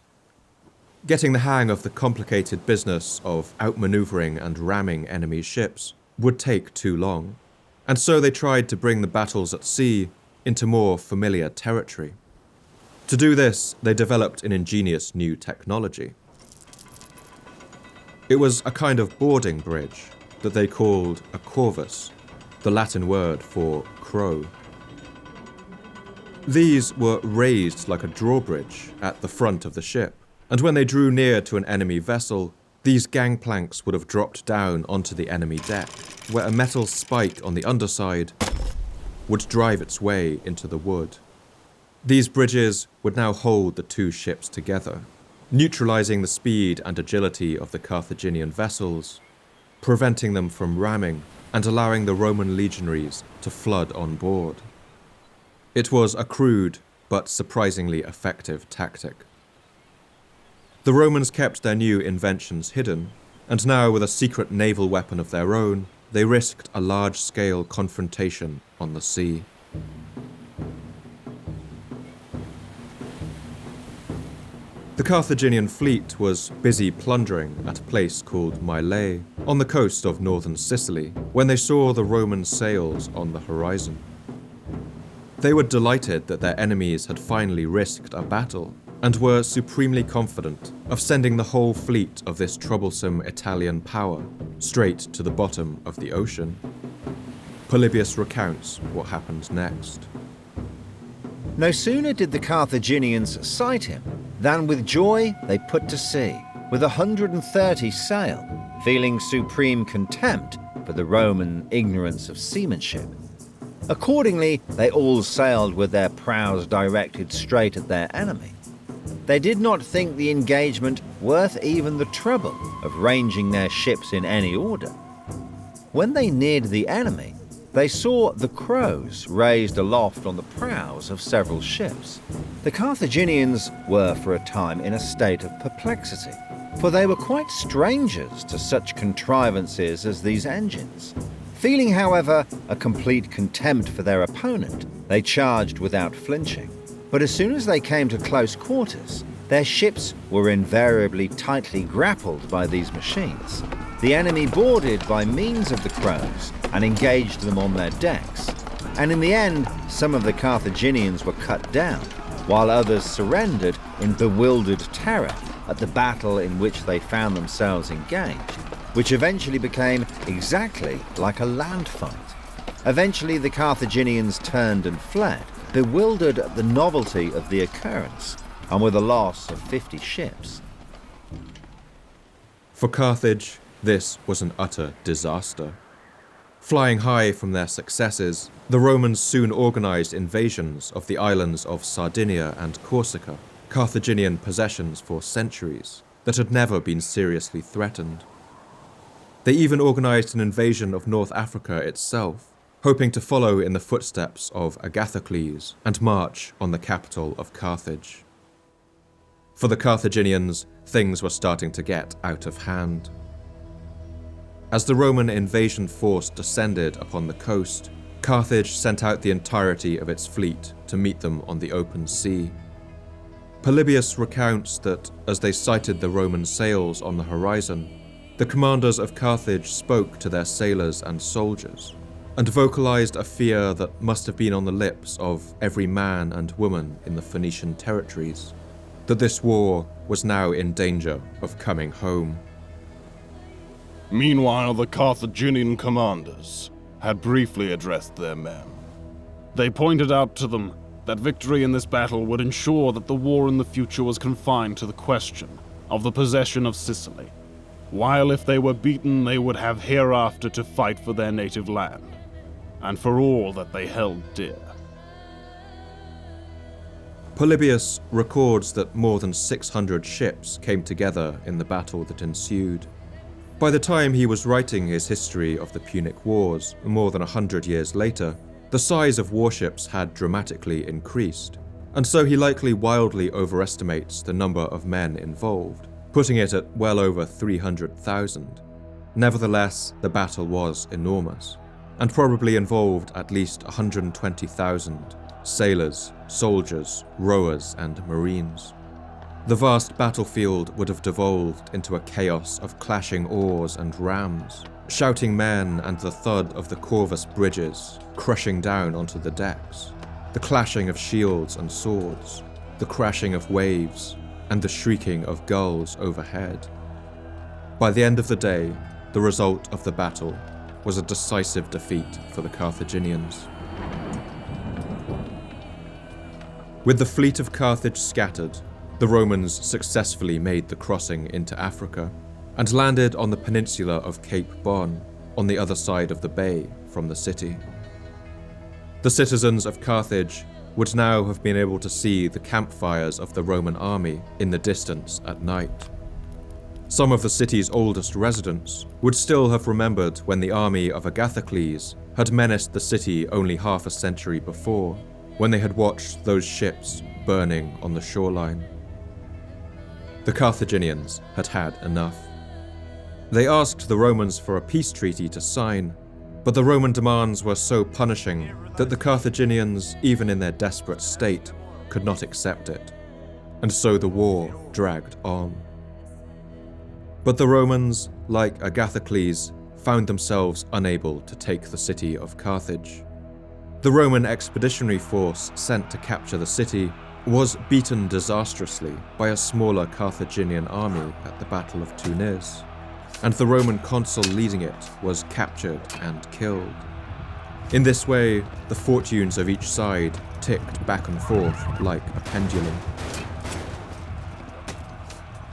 Getting the hang of the complicated business of outmaneuvering and ramming enemy ships would take too long, and so they tried to bring the battles at sea into more familiar territory. To do this, they developed an ingenious new technology. It was a kind of boarding bridge that they called a corvus, the Latin word for crow. These were raised like a drawbridge at the front of the ship, and when they drew near to an enemy vessel, these gangplanks would have dropped down onto the enemy deck, where a metal spike on the underside would drive its way into the wood. These bridges would now hold the two ships together, neutralizing the speed and agility of the Carthaginian vessels, preventing them from ramming and allowing the Roman legionaries to flood on board. It was a crude but surprisingly effective tactic. The Romans kept their new inventions hidden, and now with a secret naval weapon of their own, they risked a large-scale confrontation on the sea. The Carthaginian fleet was busy plundering at a place called Mylae, on the coast of northern Sicily, when they saw the Roman sails on the horizon. They were delighted that their enemies had finally risked a battle, and were supremely confident of sending the whole fleet of this troublesome Italian power straight to the bottom of the ocean. Polybius recounts what happened next. No sooner did the Carthaginians sight him than with joy they put to sea, with 130 sail, feeling supreme contempt for the Roman ignorance of seamanship. Accordingly, they all sailed with their prows directed straight at their enemy. They did not think the engagement worth even the trouble of ranging their ships in any order. When they neared the enemy, they saw the crows raised aloft on the prows of several ships. The Carthaginians were for a time in a state of perplexity, for they were quite strangers to such contrivances as these engines. Feeling, however, a complete contempt for their opponent, they charged without flinching. But as soon as they came to close quarters, their ships were invariably tightly grappled by these machines. The enemy boarded by means of the crows and engaged them on their decks. And in the end, some of the Carthaginians were cut down, while others surrendered in bewildered terror at the battle in which they found themselves engaged, which eventually became exactly like a land fight. Eventually the Carthaginians turned and fled, bewildered at the novelty of the occurrence, and with a loss of 50 ships. For Carthage, this was an utter disaster. Flying high from their successes, the Romans soon organized invasions of the islands of Sardinia and Corsica, Carthaginian possessions for centuries that had never been seriously threatened. They even organized an invasion of North Africa itself, hoping to follow in the footsteps of Agathocles and march on the capital of Carthage. For the Carthaginians, things were starting to get out of hand. As the Roman invasion force descended upon the coast, Carthage sent out the entirety of its fleet to meet them on the open sea. Polybius recounts that as they sighted the Roman sails on the horizon, the commanders of Carthage spoke to their sailors and soldiers, and vocalized a fear that must have been on the lips of every man and woman in the Phoenician territories, that this war was now in danger of coming home. Meanwhile, the Carthaginian commanders had briefly addressed their men. They pointed out to them that victory in this battle would ensure that the war in the future was confined to the question of the possession of Sicily, while if they were beaten, they would have hereafter to fight for their native land, and for all that they held dear. Polybius records that more than 600 ships came together in the battle that ensued. By the time he was writing his history of the Punic Wars, more than 100 years later, the size of warships had dramatically increased, and so he likely wildly overestimates the number of men involved, putting it at well over 300,000. Nevertheless, the battle was enormous, and probably involved at least 120,000 sailors, soldiers, rowers, and marines. The vast battlefield would have devolved into a chaos of clashing oars and rams, shouting men and the thud of the Corvus bridges crushing down onto the decks, the clashing of shields and swords, the crashing of waves, and the shrieking of gulls overhead. By the end of the day, the result of the battle was a decisive defeat for the Carthaginians. With the fleet of Carthage scattered, the Romans successfully made the crossing into Africa and landed on the peninsula of Cape Bon, on the other side of the bay from the city. The citizens of Carthage would now have been able to see the campfires of the Roman army in the distance at night. Some of the city's oldest residents would still have remembered when the army of Agathocles had menaced the city only half a century before, when they had watched those ships burning on the shoreline. The Carthaginians had had enough. They asked the Romans for a peace treaty to sign, but the Roman demands were so punishing that the Carthaginians, even in their desperate state, could not accept it, and so the war dragged on. But the Romans, like Agathocles, found themselves unable to take the city of Carthage. The Roman expeditionary force sent to capture the city was beaten disastrously by a smaller Carthaginian army at the Battle of Tunis, and the Roman consul leading it was captured and killed. In this way, the fortunes of each side ticked back and forth like a pendulum.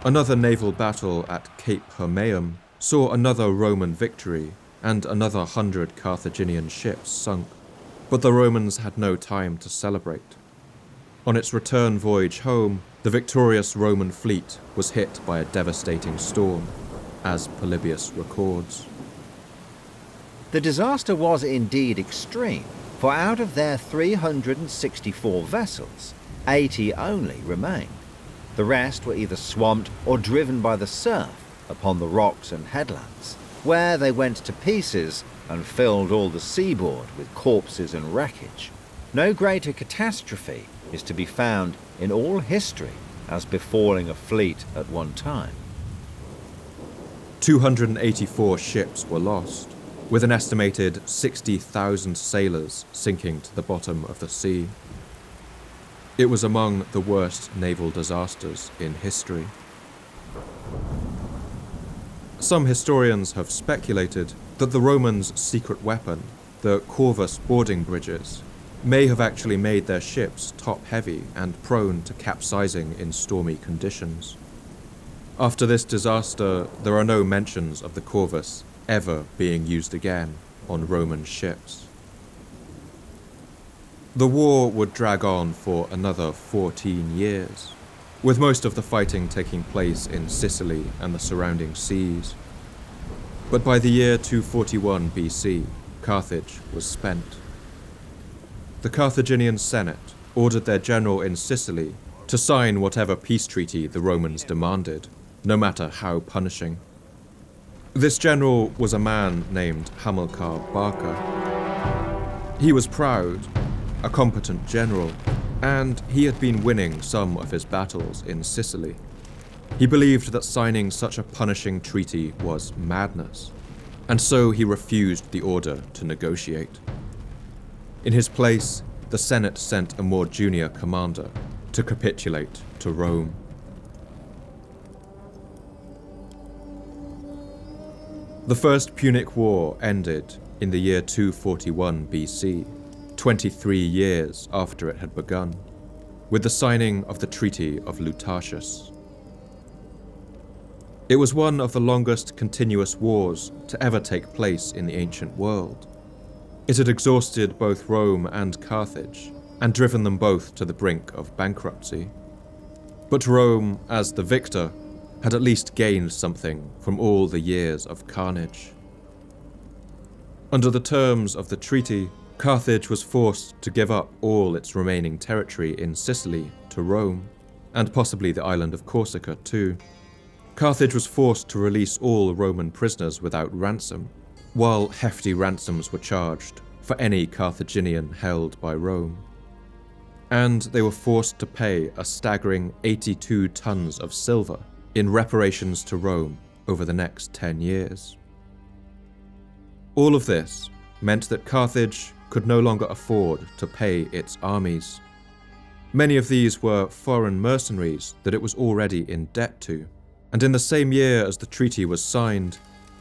Another naval battle at Cape Hermaeum saw another Roman victory and another 100 Carthaginian ships sunk, but the Romans had no time to celebrate. On its return voyage home, the victorious Roman fleet was hit by a devastating storm, as Polybius records. The disaster was indeed extreme, for out of their 364 vessels, 80 only remained. The rest were either swamped or driven by the surf upon the rocks and headlands, where they went to pieces and filled all the seaboard with corpses and wreckage. No greater catastrophe is to be found in all history as befalling a fleet at one time. 284 ships were lost, with an estimated 60,000 sailors sinking to the bottom of the sea. It was among the worst naval disasters in history. Some historians have speculated that the Romans' secret weapon, the Corvus boarding bridges, may have actually made their ships top-heavy and prone to capsizing in stormy conditions. After this disaster, there are no mentions of the Corvus ever being used again on Roman ships. The war would drag on for another 14 years, with most of the fighting taking place in Sicily and the surrounding seas. But by the year 241 BC, Carthage was spent. The Carthaginian Senate ordered their general in Sicily to sign whatever peace treaty the Romans demanded, no matter how punishing. This general was a man named Hamilcar Barca. He was proud, a competent general, and he had been winning some of his battles in Sicily. He believed that signing such a punishing treaty was madness, and so he refused the order to negotiate. In his place, the Senate sent a more junior commander to capitulate to Rome. The First Punic War ended in the year 241 BC, 23 years after it had begun, with the signing of the Treaty of Lutatius. It was one of the longest continuous wars to ever take place in the ancient world. It had exhausted both Rome and Carthage, and driven them both to the brink of bankruptcy. But Rome, as the victor, had at least gained something from all the years of carnage. Under the terms of the treaty, Carthage was forced to give up all its remaining territory in Sicily to Rome, and possibly the island of Corsica too. Carthage was forced to release all Roman prisoners without ransom, while hefty ransoms were charged for any Carthaginian held by Rome. And they were forced to pay a staggering 82 tons of silver in reparations to Rome over the next 10 years. All of this meant that Carthage could no longer afford to pay its armies. Many of these were foreign mercenaries that it was already in debt to, and in the same year as the treaty was signed,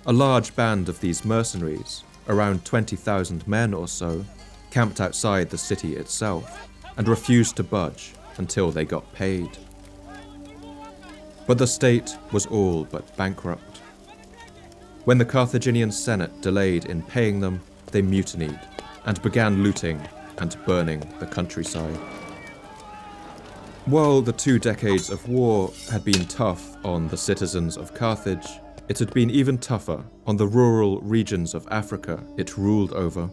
a large band of these mercenaries, around 20,000 men or so, camped outside the city itself and refused to budge until they got paid. But the state was all but bankrupt. When the Carthaginian Senate delayed in paying them, they mutinied and began looting and burning the countryside. While the 2 decades of war had been tough on the citizens of Carthage, it had been even tougher on the rural regions of Africa it ruled over.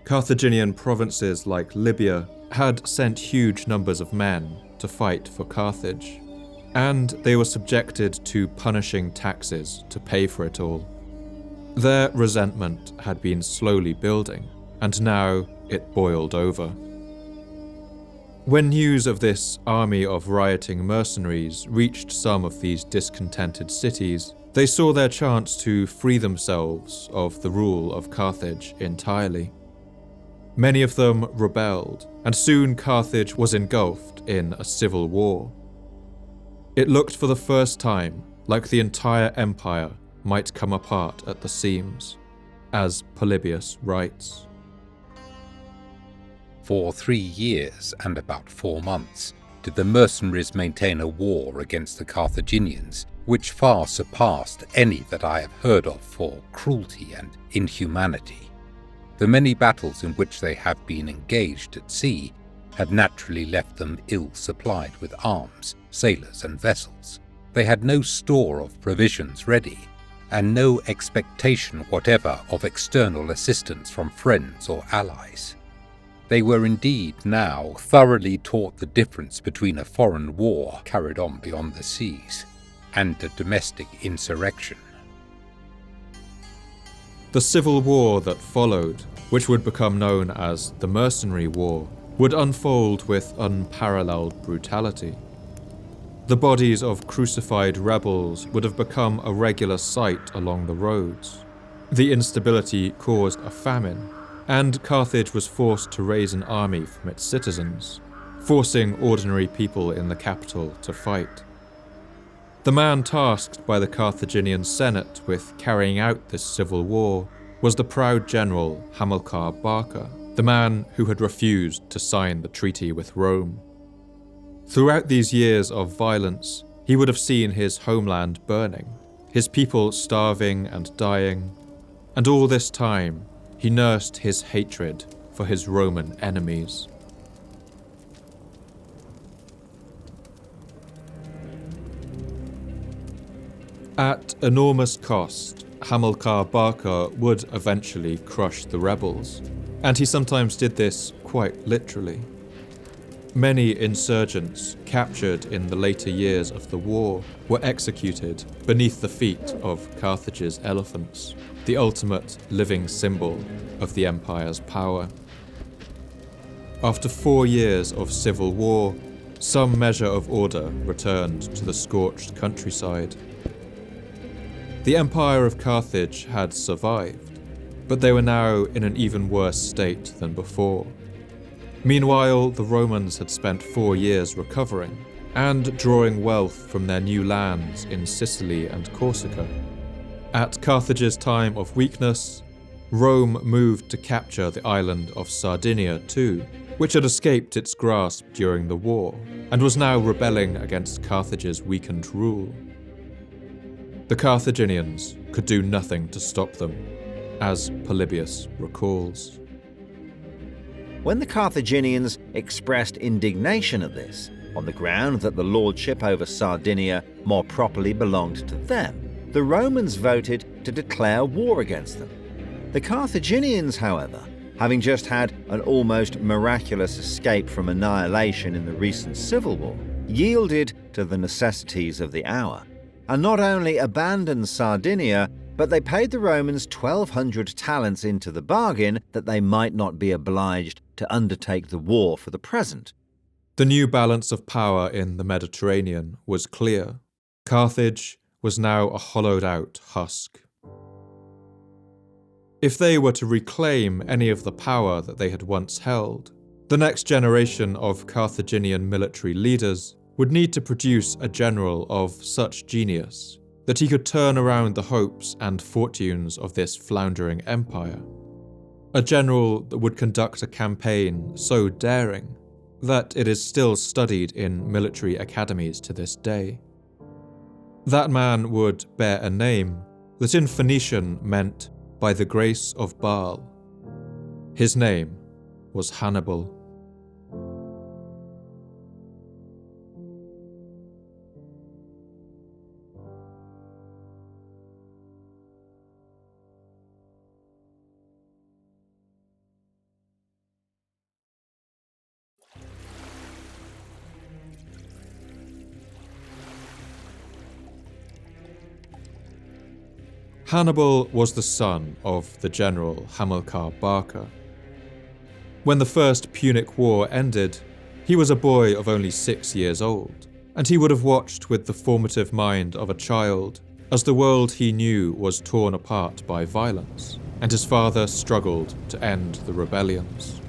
Carthaginian provinces like Libya had sent huge numbers of men to fight for Carthage, and they were subjected to punishing taxes to pay for it all. Their resentment had been slowly building, and now it boiled over. When news of this army of rioting mercenaries reached some of these discontented cities, they saw their chance to free themselves of the rule of Carthage entirely. Many of them rebelled, and soon Carthage was engulfed in a civil war. It looked for the first time like the entire empire might come apart at the seams, as Polybius writes. For 3 years and about 4 months did the mercenaries maintain a war against the Carthaginians, which far surpassed any that I have heard of for cruelty and inhumanity. The many battles in which they have been engaged at sea had naturally left them ill supplied with arms, sailors and vessels. They had no store of provisions ready, and no expectation whatever of external assistance from friends or allies. They were indeed now thoroughly taught the difference between a foreign war carried on beyond the seas and a domestic insurrection. The civil war that followed, which would become known as the Mercenary War, would unfold with unparalleled brutality. The bodies of crucified rebels would have become a regular sight along the roads. The instability caused a famine, and Carthage was forced to raise an army from its citizens, forcing ordinary people in the capital to fight. The man tasked by the Carthaginian Senate with carrying out this civil war was the proud general Hamilcar Barca, the man who had refused to sign the treaty with Rome. Throughout these years of violence, he would have seen his homeland burning, his people starving and dying, and all this time he nursed his hatred for his Roman enemies. At enormous cost, Hamilcar Barca would eventually crush the rebels, and he sometimes did this quite literally. Many insurgents captured in the later years of the war were executed beneath the feet of Carthage's elephants, the ultimate living symbol of the empire's power. After 4 years of civil war, some measure of order returned to the scorched countryside. The Empire of Carthage had survived, but they were now in an even worse state than before. Meanwhile, the Romans had spent 4 years recovering and drawing wealth from their new lands in Sicily and Corsica. At Carthage's time of weakness, Rome moved to capture the island of Sardinia too, which had escaped its grasp during the war and was now rebelling against Carthage's weakened rule. The Carthaginians could do nothing to stop them, as Polybius recalls. When the Carthaginians expressed indignation at this, on the ground that the lordship over Sardinia more properly belonged to them, the Romans voted to declare war against them. The Carthaginians, however, having just had an almost miraculous escape from annihilation in the recent civil war, yielded to the necessities of the hour, and not only abandoned Sardinia, but they paid the Romans 1,200 talents into the bargain that they might not be obliged to undertake the war for the present. The new balance of power in the Mediterranean was clear. Carthage was now a hollowed-out husk. If they were to reclaim any of the power that they had once held, the next generation of Carthaginian military leaders would need to produce a general of such genius that he could turn around the hopes and fortunes of this floundering empire. A general that would conduct a campaign so daring that it is still studied in military academies to this day. That man would bear a name that in Phoenician meant "by the grace of Baal." His name was Hannibal. Hannibal was the son of the general Hamilcar Barca. When the First Punic War ended, he was a boy of only 6 years old, and he would have watched with the formative mind of a child as the world he knew was torn apart by violence, and his father struggled to end the rebellions.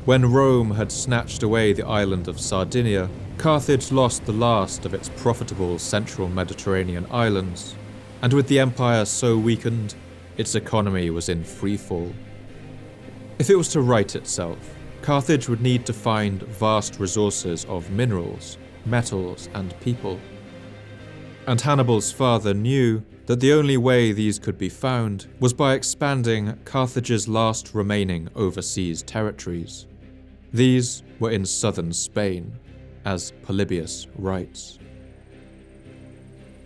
When Rome had snatched away the island of Sardinia, Carthage lost the last of its profitable central Mediterranean islands, and with the empire so weakened, its economy was in freefall. If it was to right itself, Carthage would need to find vast resources of minerals, metals, and people. And Hannibal's father knew that the only way these could be found was by expanding Carthage's last remaining overseas territories. These were in southern Spain, as Polybius writes.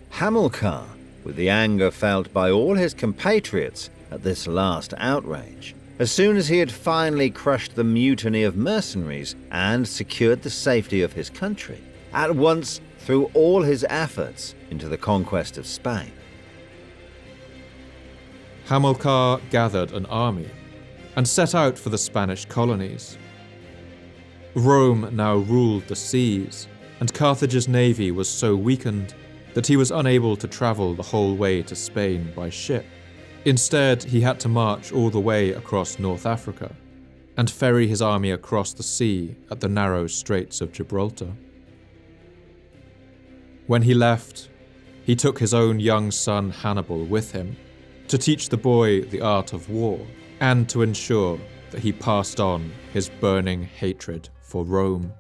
Hamilcar, with the anger felt by all his compatriots at this last outrage, As soon as he had finally crushed the mutiny of mercenaries and secured the safety of his country, at once threw all his efforts into the conquest of Spain. Hamilcar gathered an army and set out for the Spanish colonies. Rome now ruled the seas, and Carthage's navy was so weakened that he was unable to travel the whole way to Spain by ship. Instead, he had to march all the way across North Africa and ferry his army across the sea at the narrow Straits of Gibraltar. When he left, he took his own young son Hannibal with him to teach the boy the art of war and to ensure that he passed on his burning hatred for Rome.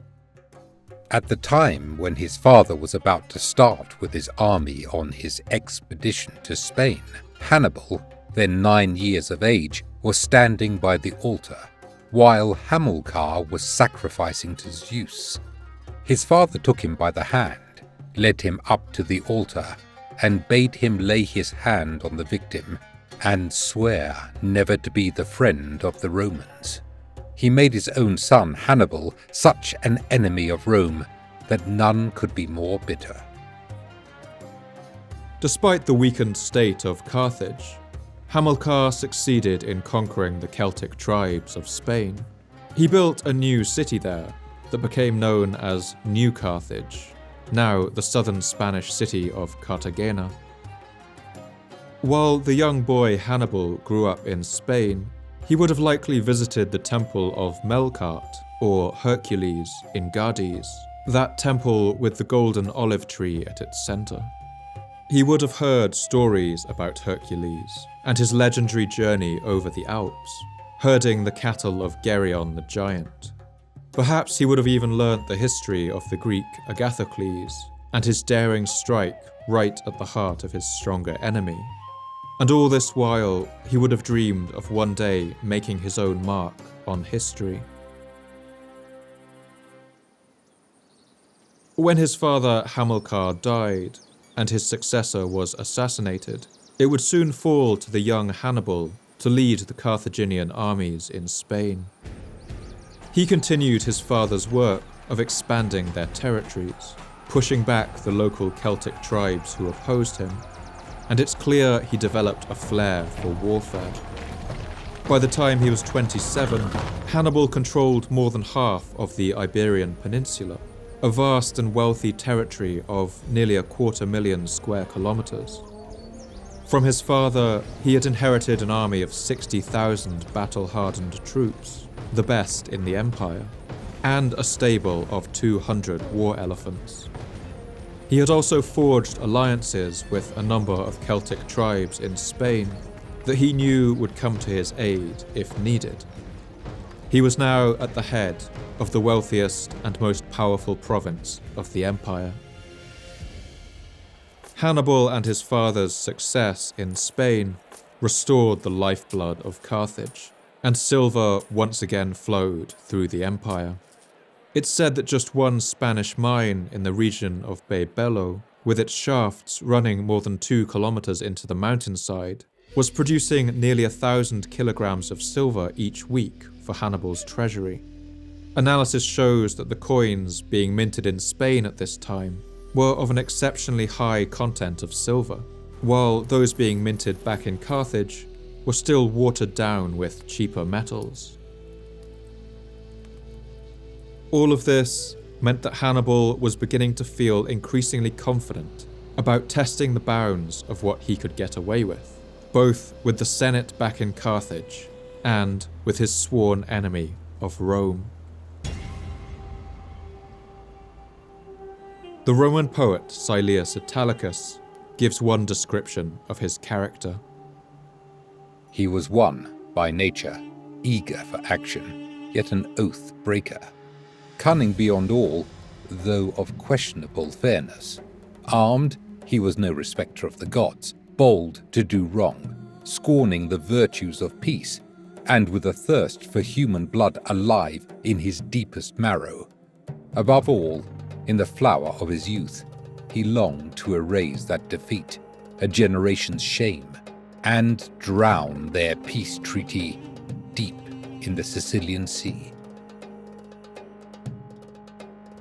At the time when his father was about to start with his army on his expedition to Spain, Hannibal, then 9 years of age, was standing by the altar, while Hamilcar was sacrificing to Zeus. His father took him by the hand, led him up to the altar, and bade him lay his hand on the victim and swear never to be the friend of the Romans. He made his own son Hannibal such an enemy of Rome that none could be more bitter. Despite the weakened state of Carthage, Hamilcar succeeded in conquering the Celtic tribes of Spain. He built a new city there that became known as New Carthage, now the southern Spanish city of Cartagena. While the young boy Hannibal grew up in Spain, he would have likely visited the temple of Melkart, or Hercules, in Gades, that temple with the golden olive tree at its center. He would have heard stories about Hercules and his legendary journey over the Alps, herding the cattle of Geryon the giant. Perhaps he would have even learnt the history of the Greek Agathocles and his daring strike right at the heart of his stronger enemy. And all this while, he would have dreamed of one day making his own mark on history. When his father Hamilcar died and his successor was assassinated, it would soon fall to the young Hannibal to lead the Carthaginian armies in Spain. He continued his father's work of expanding their territories, pushing back the local Celtic tribes who opposed him, and it's clear he developed a flair for warfare. By the time he was 27, Hannibal controlled more than half of the Iberian Peninsula, a vast and wealthy territory of nearly 250,000 square kilometers. From his father, he had inherited an army of 60,000 battle-hardened troops, the best in the empire, and a stable of 200 war elephants. He had also forged alliances with a number of Celtic tribes in Spain that he knew would come to his aid if needed. He was now at the head of the wealthiest and most powerful province of the empire. Hannibal and his father's success in Spain restored the lifeblood of Carthage, and silver once again flowed through the empire. It's said that just one Spanish mine in the region of Baybello, with its shafts running more than 2 kilometers into the mountainside, was producing nearly 1,000 kilograms of silver each week for Hannibal's treasury. Analysis shows that the coins being minted in Spain at this time were of an exceptionally high content of silver, while those being minted back in Carthage were still watered down with cheaper metals. All of this meant that Hannibal was beginning to feel increasingly confident about testing the bounds of what he could get away with, both with the Senate back in Carthage and with his sworn enemy of Rome. The Roman poet Silius Italicus gives one description of his character. He was one by nature, eager for action, yet an oath breaker. Cunning beyond all, though of questionable fairness. Armed, he was no respecter of the gods, bold to do wrong, scorning the virtues of peace, and with a thirst for human blood alive in his deepest marrow. Above all, in the flower of his youth, he longed to erase that defeat, a generation's shame, and drown their peace treaty deep in the Sicilian Sea.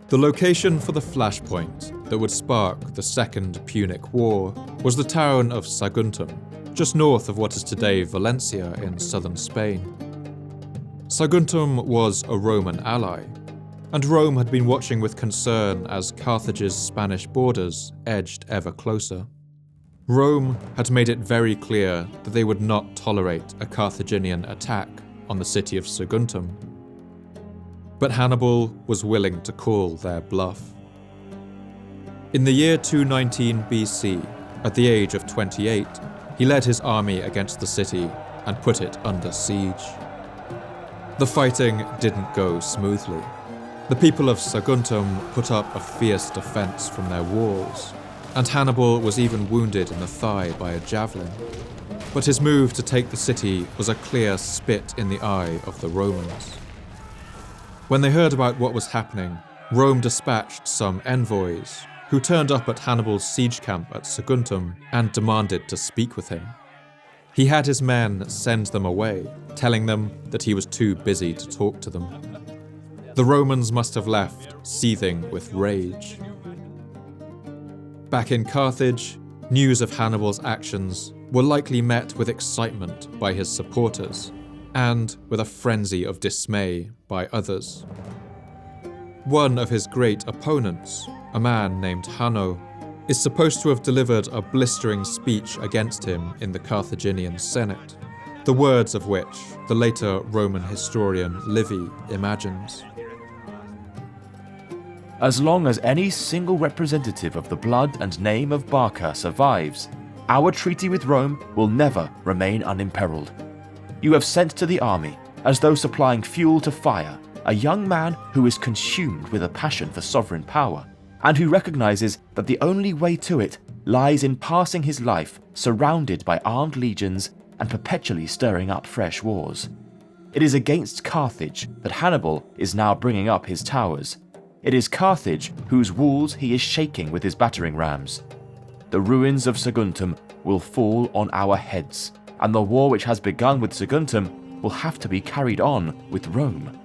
The location for the flashpoint that would spark the Second Punic War was the town of Saguntum, just north of what is today Valencia in southern Spain. Saguntum was a Roman ally, and Rome had been watching with concern as Carthage's Spanish borders edged ever closer. Rome had made it very clear that they would not tolerate a Carthaginian attack on the city of Saguntum. But Hannibal was willing to call their bluff. In the year 219 BC, at the age of 28, he led his army against the city and put it under siege. The fighting didn't go smoothly. The people of Saguntum put up a fierce defense from their walls, and Hannibal was even wounded in the thigh by a javelin. But his move to take the city was a clear spit in the eye of the Romans. When they heard about what was happening, Rome dispatched some envoys who turned up at Hannibal's siege camp at Saguntum and demanded to speak with him. He had his men send them away, telling them that he was too busy to talk to them. The Romans must have left, seething with rage. Back in Carthage, news of Hannibal's actions were likely met with excitement by his supporters, and with a frenzy of dismay by others. One of his great opponents, a man named Hanno, is supposed to have delivered a blistering speech against him in the Carthaginian Senate, the words of which the later Roman historian Livy imagines. As long as any single representative of the blood and name of Barca survives, our treaty with Rome will never remain unimperiled. You have sent to the army, as though supplying fuel to fire, a young man who is consumed with a passion for sovereign power, and who recognizes that the only way to it lies in passing his life surrounded by armed legions and perpetually stirring up fresh wars. It is against Carthage that Hannibal is now bringing up his towers. It is Carthage whose walls he is shaking with his battering rams. The ruins of Saguntum will fall on our heads, and the war which has begun with Saguntum will have to be carried on with Rome.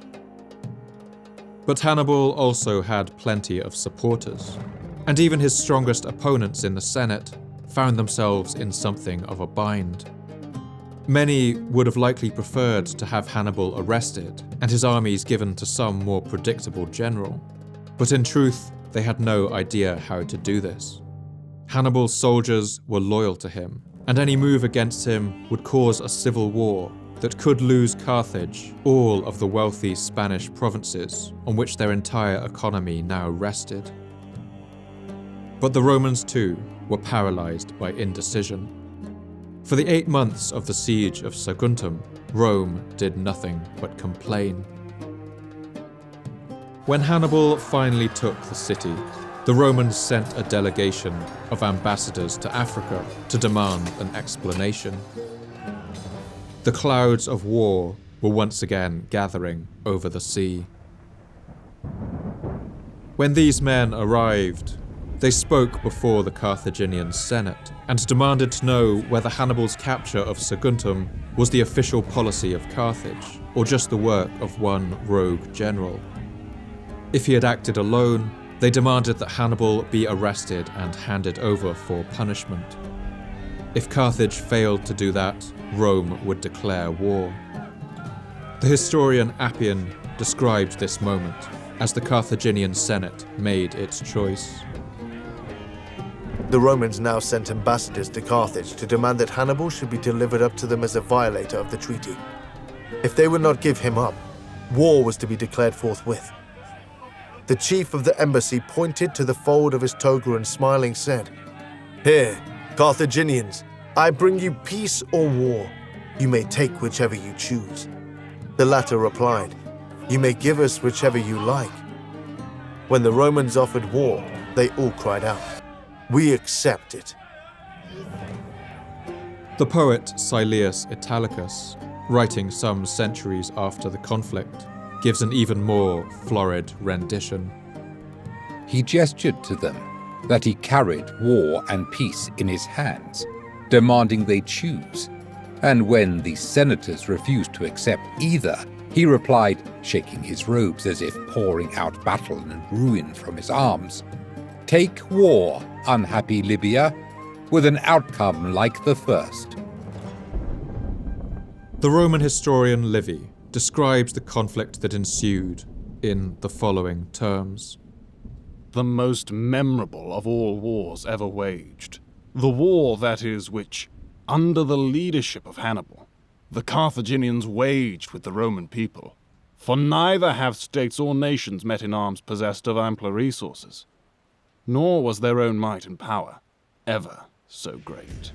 But Hannibal also had plenty of supporters, and even his strongest opponents in the Senate found themselves in something of a bind. Many would have likely preferred to have Hannibal arrested and his armies given to some more predictable general, but in truth, they had no idea how to do this. Hannibal's soldiers were loyal to him, and any move against him would cause a civil war that could lose Carthage all of the wealthy Spanish provinces on which their entire economy now rested. But the Romans too were paralyzed by indecision. For the 8 months of the siege of Saguntum, Rome did nothing but complain. When Hannibal finally took the city, the Romans sent a delegation of ambassadors to Africa to demand an explanation. The clouds of war were once again gathering over the sea. When these men arrived, they spoke before the Carthaginian Senate and demanded to know whether Hannibal's capture of Saguntum was the official policy of Carthage or just the work of one rogue general. If he had acted alone, they demanded that Hannibal be arrested and handed over for punishment. If Carthage failed to do that, Rome would declare war. The historian Appian described this moment as the Carthaginian Senate made its choice. The Romans now sent ambassadors to Carthage to demand that Hannibal should be delivered up to them as a violator of the treaty. If they would not give him up, war was to be declared forthwith. The chief of the embassy pointed to the fold of his toga and smiling said, "Here, Carthaginians, I bring you peace or war. You may take whichever you choose." The latter replied, "You may give us whichever you like." When the Romans offered war, they all cried out, "We accept it." The poet Silius Italicus, writing some centuries after the conflict, gives an even more florid rendition. He gestured to them that he carried war and peace in his hands, demanding they choose, and when the senators refused to accept either, He replied, shaking his robes as if pouring out battle and ruin from his arms, "Take war, unhappy Libya, with an outcome like the first." The Roman historian Livy describes the conflict that ensued in the following terms. The most memorable of all wars ever waged. The war, that is, which, under the leadership of Hannibal, the Carthaginians waged with the Roman people. For neither have states or nations met in arms possessed of ampler resources, nor was their own might and power ever so great.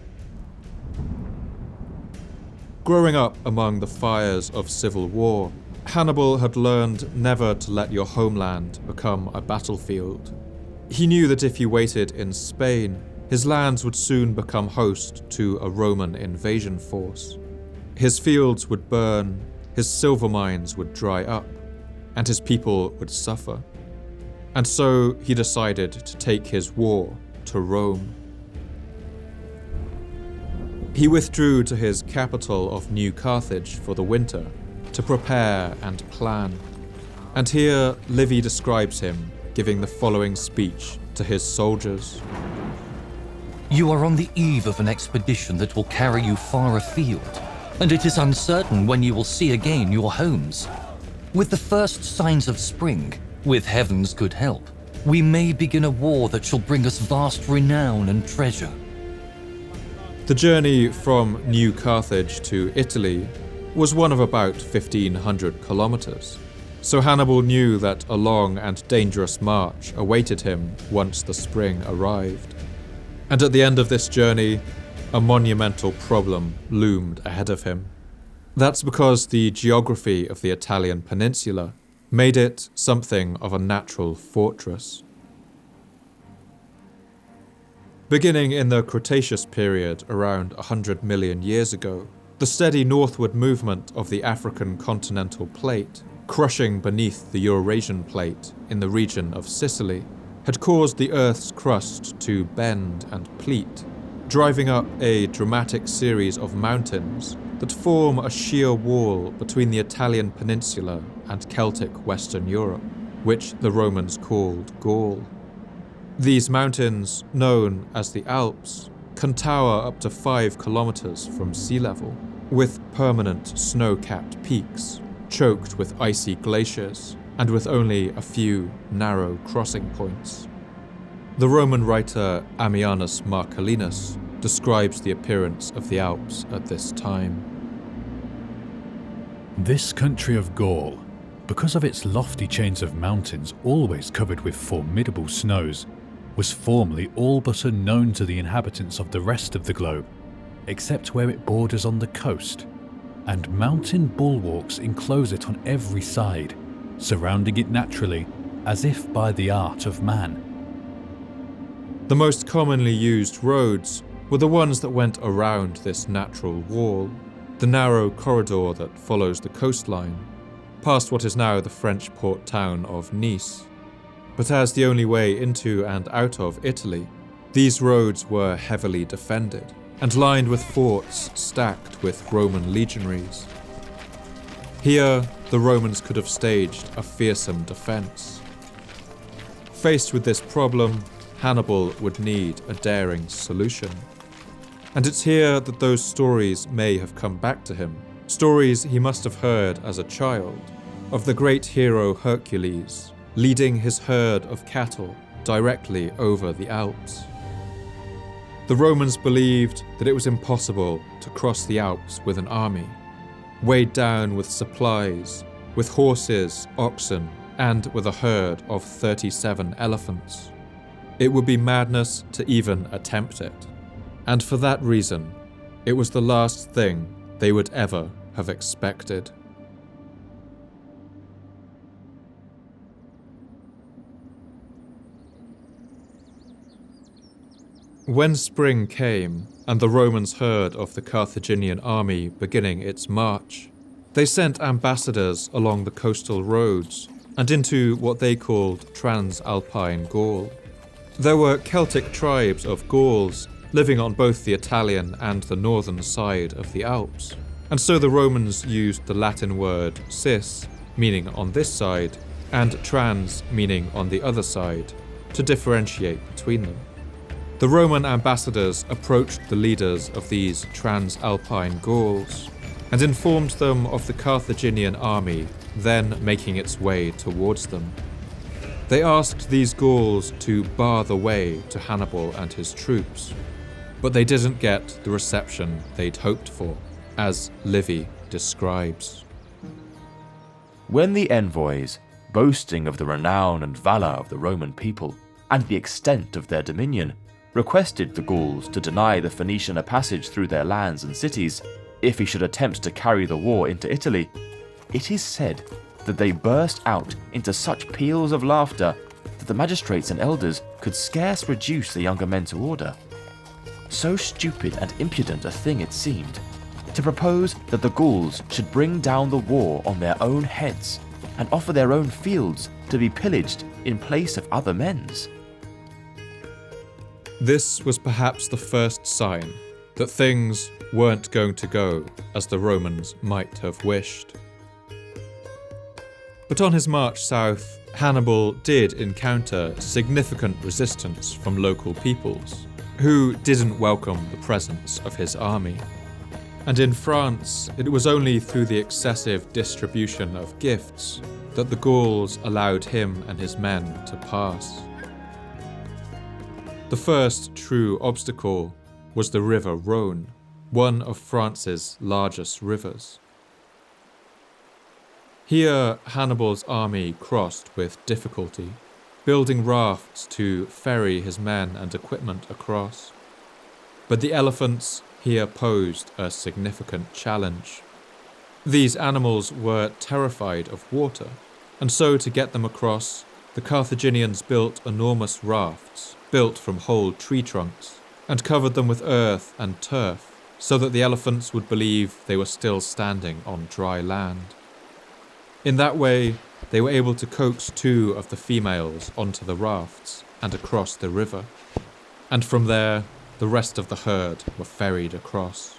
Growing up among the fires of civil war, Hannibal had learned never to let your homeland become a battlefield. He knew that if he waited in Spain, his lands would soon become host to a Roman invasion force. His fields would burn, his silver mines would dry up, and his people would suffer. And so he decided to take his war to Rome. He withdrew to his capital of New Carthage for the winter to prepare and plan. And here Livy describes him giving the following speech to his soldiers. You are on the eve of an expedition that will carry you far afield, and it is uncertain when you will see again your homes. With the first signs of spring, with heaven's good help, we may begin a war that shall bring us vast renown and treasure. The journey from New Carthage to Italy was one of about 1,500 kilometers, so Hannibal knew that a long and dangerous march awaited him once the spring arrived. And at the end of this journey, a monumental problem loomed ahead of him. That's because the geography of the Italian peninsula made it something of a natural fortress. Beginning in the Cretaceous period around 100 million years ago, the steady northward movement of the African continental plate, crushing beneath the Eurasian plate in the region of Sicily, had caused the Earth's crust to bend and pleat, driving up a dramatic series of mountains that form a sheer wall between the Italian peninsula and Celtic Western Europe, which the Romans called Gaul. These mountains, known as the Alps, can tower up to 5 kilometers from sea level, with permanent snow-capped peaks, choked with icy glaciers, and with only a few narrow crossing points. The Roman writer Ammianus Marcellinus describes the appearance of the Alps at this time. This country of Gaul, because of its lofty chains of mountains always covered with formidable snows, was formerly all but unknown to the inhabitants of the rest of the globe, except where it borders on the coast, and mountain bulwarks enclose it on every side, surrounding it naturally, as if by the art of man. The most commonly used roads were the ones that went around this natural wall, the narrow corridor that follows the coastline, past what is now the French port town of Nice. But as the only way into and out of Italy, these roads were heavily defended and lined with forts stacked with Roman legionaries. Here, the Romans could have staged a fearsome defense. Faced with this problem, Hannibal would need a daring solution. And it's here that those stories may have come back to him, stories he must have heard as a child, of the great hero Hercules leading his herd of cattle directly over the Alps. The Romans believed that it was impossible to cross the Alps with an army, weighed down with supplies, with horses, oxen, and with a herd of 37 elephants. It would be madness to even attempt it, and for that reason, it was the last thing they would ever have expected. When spring came, and the Romans heard of the Carthaginian army beginning its march, they sent ambassadors along the coastal roads and into what they called Transalpine Gaul. There were Celtic tribes of Gauls living on both the Italian and the northern side of the Alps, and so the Romans used the Latin word cis, meaning on this side, and trans, meaning on the other side, to differentiate between them. The Roman ambassadors approached the leaders of these Transalpine Gauls and informed them of the Carthaginian army then making its way towards them. They asked these Gauls to bar the way to Hannibal and his troops, but they didn't get the reception they'd hoped for, as Livy describes. When the envoys, boasting of the renown and valour of the Roman people and the extent of their dominion, requested the Gauls to deny the Phoenician a passage through their lands and cities if he should attempt to carry the war into Italy, it is said that they burst out into such peals of laughter that the magistrates and elders could scarce reduce the younger men to order. So stupid and impudent a thing it seemed, to propose that the Gauls should bring down the war on their own heads and offer their own fields to be pillaged in place of other men's. This was perhaps the first sign that things weren't going to go as the Romans might have wished. But on his march south, Hannibal did encounter significant resistance from local peoples, who didn't welcome the presence of his army. And in France, it was only through the excessive distribution of gifts that the Gauls allowed him and his men to pass. The first true obstacle was the river Rhône, one of France's largest rivers. Here, Hannibal's army crossed with difficulty, building rafts to ferry his men and equipment across. But the elephants here posed a significant challenge. These animals were terrified of water, and so to get them across, the Carthaginians built enormous rafts, built from whole tree trunks, and covered them with earth and turf, so that the elephants would believe they were still standing on dry land. In that way, they were able to coax 2 of the females onto the rafts and across the river, and from there, the rest of the herd were ferried across.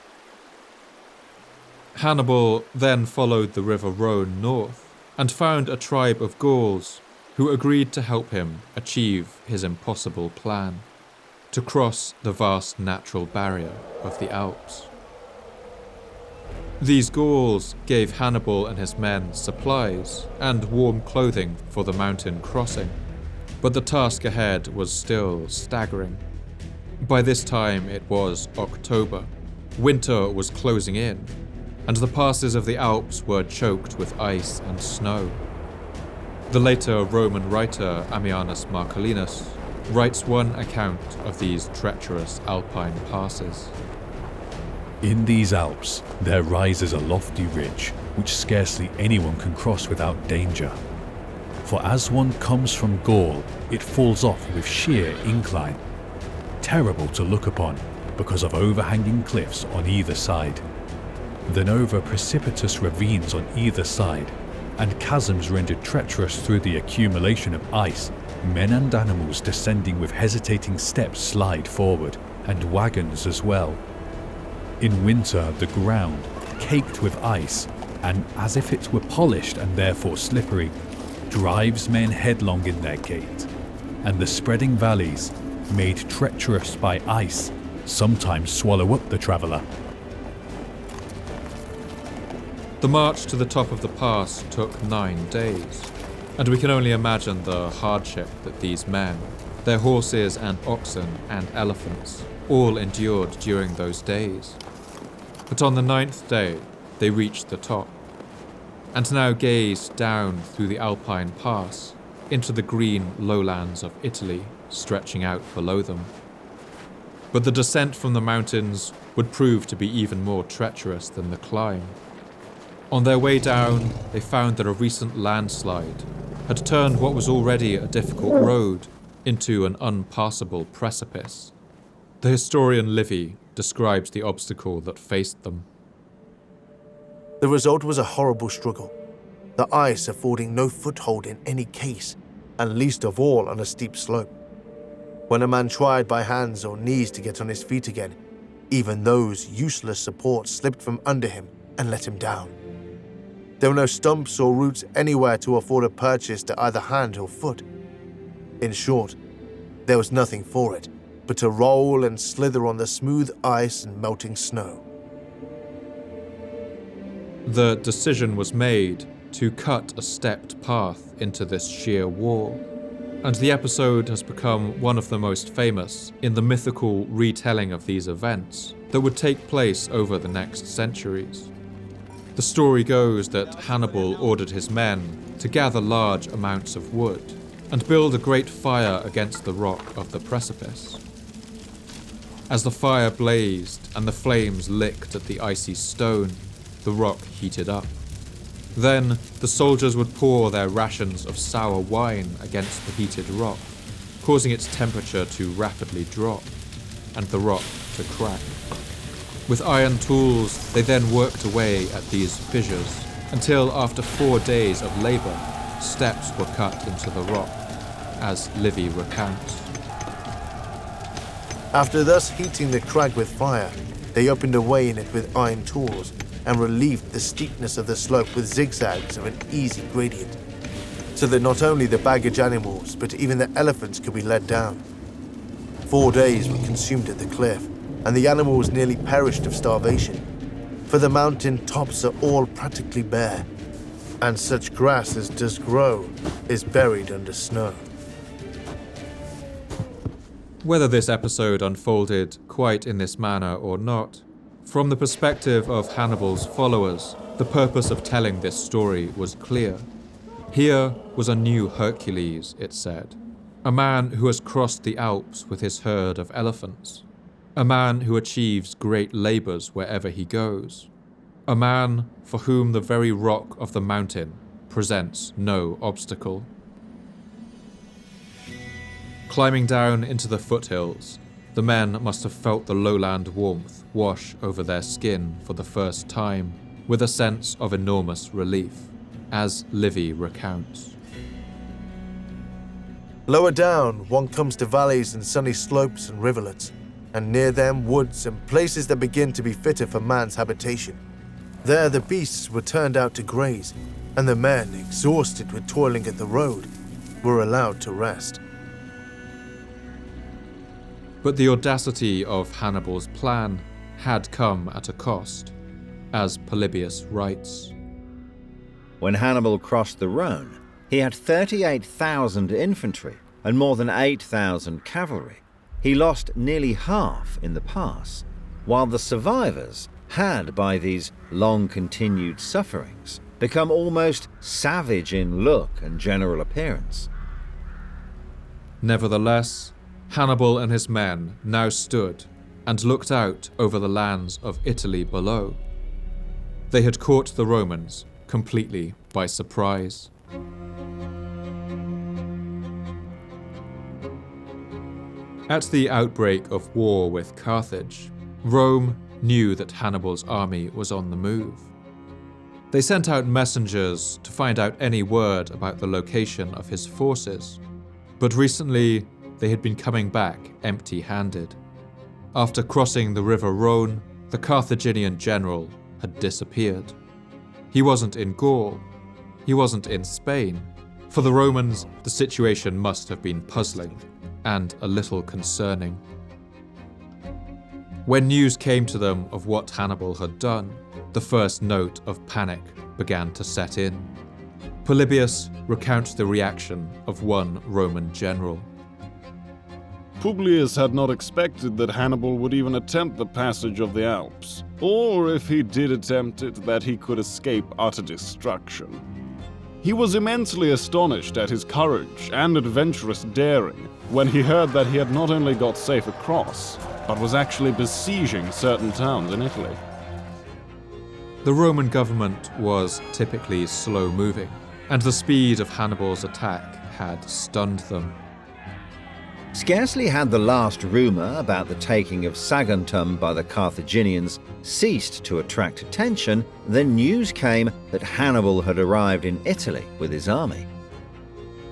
Hannibal then followed the river Rhône north and found a tribe of Gauls who agreed to help him achieve his impossible plan, to cross the vast natural barrier of the Alps. These Gauls gave Hannibal and his men supplies and warm clothing for the mountain crossing, but the task ahead was still staggering. By this time it was October, winter was closing in, and the passes of the Alps were choked with ice and snow. The later Roman writer Ammianus Marcellinus writes one account of these treacherous alpine passes. In these Alps, there rises a lofty ridge, which scarcely anyone can cross without danger. For as one comes from Gaul, it falls off with sheer incline, terrible to look upon because of overhanging cliffs on either side, then over precipitous ravines on either side, and chasms rendered treacherous through the accumulation of ice. Men and animals descending with hesitating steps slide forward, and wagons as well. In winter, the ground, caked with ice, and as if it were polished and therefore slippery, drives men headlong in their gait, and the spreading valleys, made treacherous by ice, sometimes swallow up the traveller. The march to the top of the pass took 9 days, and we can only imagine the hardship that these men, their horses and oxen and elephants, all endured during those days. But on the 9th day, they reached the top, and now gazed down through the Alpine Pass into the green lowlands of Italy stretching out below them. But the descent from the mountains would prove to be even more treacherous than the climb. On their way down, they found that a recent landslide had turned what was already a difficult road into an unpassable precipice. The historian Livy describes the obstacle that faced them. The result was a horrible struggle, the ice affording no foothold in any case, and least of all on a steep slope. When a man tried by hands or knees to get on his feet again, even those useless supports slipped from under him and let him down. There were no stumps or roots anywhere to afford a purchase to either hand or foot. In short, there was nothing for it but to roll and slither on the smooth ice and melting snow. The decision was made to cut a stepped path into this sheer wall, and the episode has become one of the most famous in the mythical retelling of these events that would take place over the next centuries. The story goes that Hannibal ordered his men to gather large amounts of wood and build a great fire against the rock of the precipice. As the fire blazed and the flames licked at the icy stone, the rock heated up. Then the soldiers would pour their rations of sour wine against the heated rock, causing its temperature to rapidly drop and the rock to crack. With iron tools, they then worked away at these fissures until after 4 days of labor, steps were cut into the rock, as Livy recounts. After thus heating the crag with fire, they opened a way in it with iron tools and relieved the steepness of the slope with zigzags of an easy gradient, so that not only the baggage animals, but even the elephants could be led down. 4 days were consumed at the cliff, and the animals nearly perished of starvation, for the mountain tops are all practically bare, and such grass as does grow is buried under snow. Whether this episode unfolded quite in this manner or not, from the perspective of Hannibal's followers, the purpose of telling this story was clear. Here was a new Hercules, it said, a man who has crossed the Alps with his herd of elephants, a man who achieves great labors wherever he goes, a man for whom the very rock of the mountain presents no obstacle. Climbing down into the foothills, the men must have felt the lowland warmth wash over their skin for the first time with a sense of enormous relief, as Livy recounts. Lower down, one comes to valleys and sunny slopes and rivulets, and near them woods and places that begin to be fitter for man's habitation. There the beasts were turned out to graze, and the men, exhausted with toiling at the road, were allowed to rest. But the audacity of Hannibal's plan had come at a cost, as Polybius writes. When Hannibal crossed the Rhone, he had 38,000 infantry and more than 8,000 cavalry. He lost nearly half in the pass, while the survivors had, by these long-continued sufferings, become almost savage in look and general appearance. Nevertheless, Hannibal and his men now stood and looked out over the lands of Italy below. They had caught the Romans completely by surprise. At the outbreak of war with Carthage, Rome knew that Hannibal's army was on the move. They sent out messengers to find out any word about the location of his forces, but recently they had been coming back empty-handed. After crossing the river Rhone, the Carthaginian general had disappeared. He wasn't in Gaul. He wasn't in Spain. For the Romans, the situation must have been puzzling and a little concerning. When news came to them of what Hannibal had done, the first note of panic began to set in. Polybius recounts the reaction of one Roman general. Publius had not expected that Hannibal would even attempt the passage of the Alps, or if he did attempt it, that he could escape utter destruction. He was immensely astonished at his courage and adventurous daring when he heard that he had not only got safe across, but was actually besieging certain towns in Italy. The Roman government was typically slow-moving, and the speed of Hannibal's attack had stunned them. Scarcely had the last rumour about the taking of Saguntum by the Carthaginians ceased to attract attention, then news came that Hannibal had arrived in Italy with his army.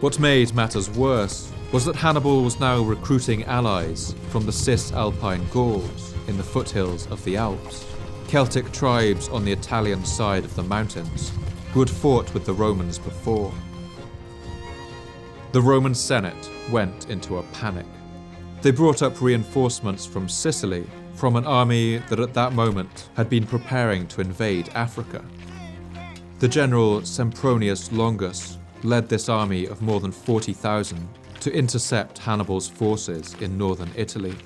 What made matters worse was that Hannibal was now recruiting allies from the Cisalpine Gauls in the foothills of the Alps. Celtic tribes on the Italian side of the mountains who had fought with the Romans before. The Roman Senate went into a panic. They brought up reinforcements from Sicily, from an army that at that moment had been preparing to invade Africa. The general Sempronius Longus led this army of more than 40,000 to intercept Hannibal's forces in northern Italy.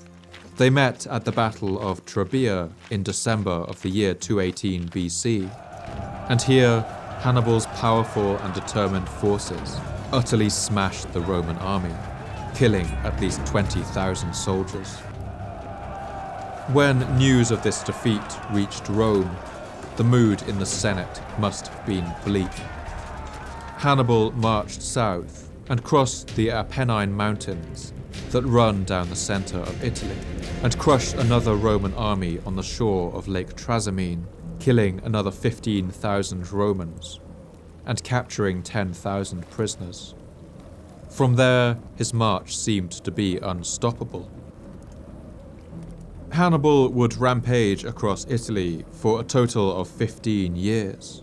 They met at the Battle of Trebia in December of the year 218 BC, and here Hannibal's powerful and determined forces utterly smashed the Roman army, killing at least 20,000 soldiers. When news of this defeat reached Rome, the mood in the Senate must have been bleak. Hannibal marched south and crossed the Apennine Mountains that run down the center of Italy, and crushed another Roman army on the shore of Lake Trasimene, killing another 15,000 Romans and capturing 10,000 prisoners. From there, his march seemed to be unstoppable. Hannibal would rampage across Italy for a total of 15 years.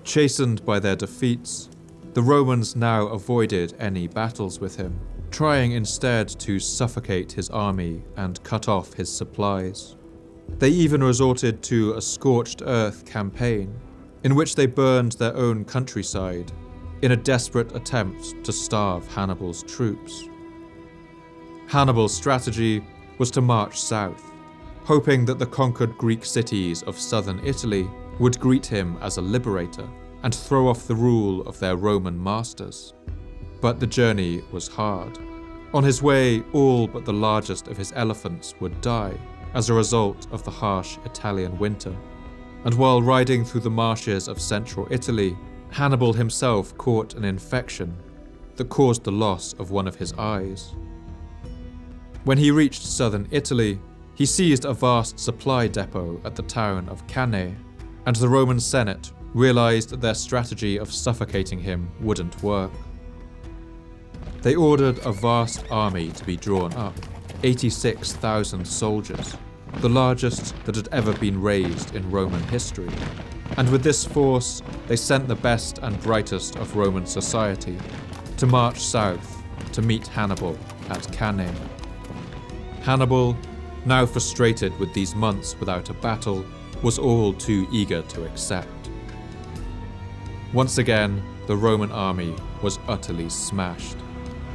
Chastened by their defeats, the Romans now avoided any battles with him, trying instead to suffocate his army and cut off his supplies. They even resorted to a scorched earth campaign, in which they burned their own countryside in a desperate attempt to starve Hannibal's troops. Hannibal's strategy was to march south, hoping that the conquered Greek cities of southern Italy would greet him as a liberator and throw off the rule of their Roman masters. But the journey was hard. On his way, all but the largest of his elephants would die as a result of the harsh Italian winter. And while riding through the marshes of central Italy, Hannibal himself caught an infection that caused the loss of one of his eyes. When he reached southern Italy, he seized a vast supply depot at the town of Cannae, and the Roman Senate realized that their strategy of suffocating him wouldn't work. They ordered a vast army to be drawn up, 86,000 soldiers, the largest that had ever been raised in Roman history. And with this force, they sent the best and brightest of Roman society to march south to meet Hannibal at Cannae. Hannibal, now frustrated with these months without a battle, was all too eager to accept. Once again, the Roman army was utterly smashed,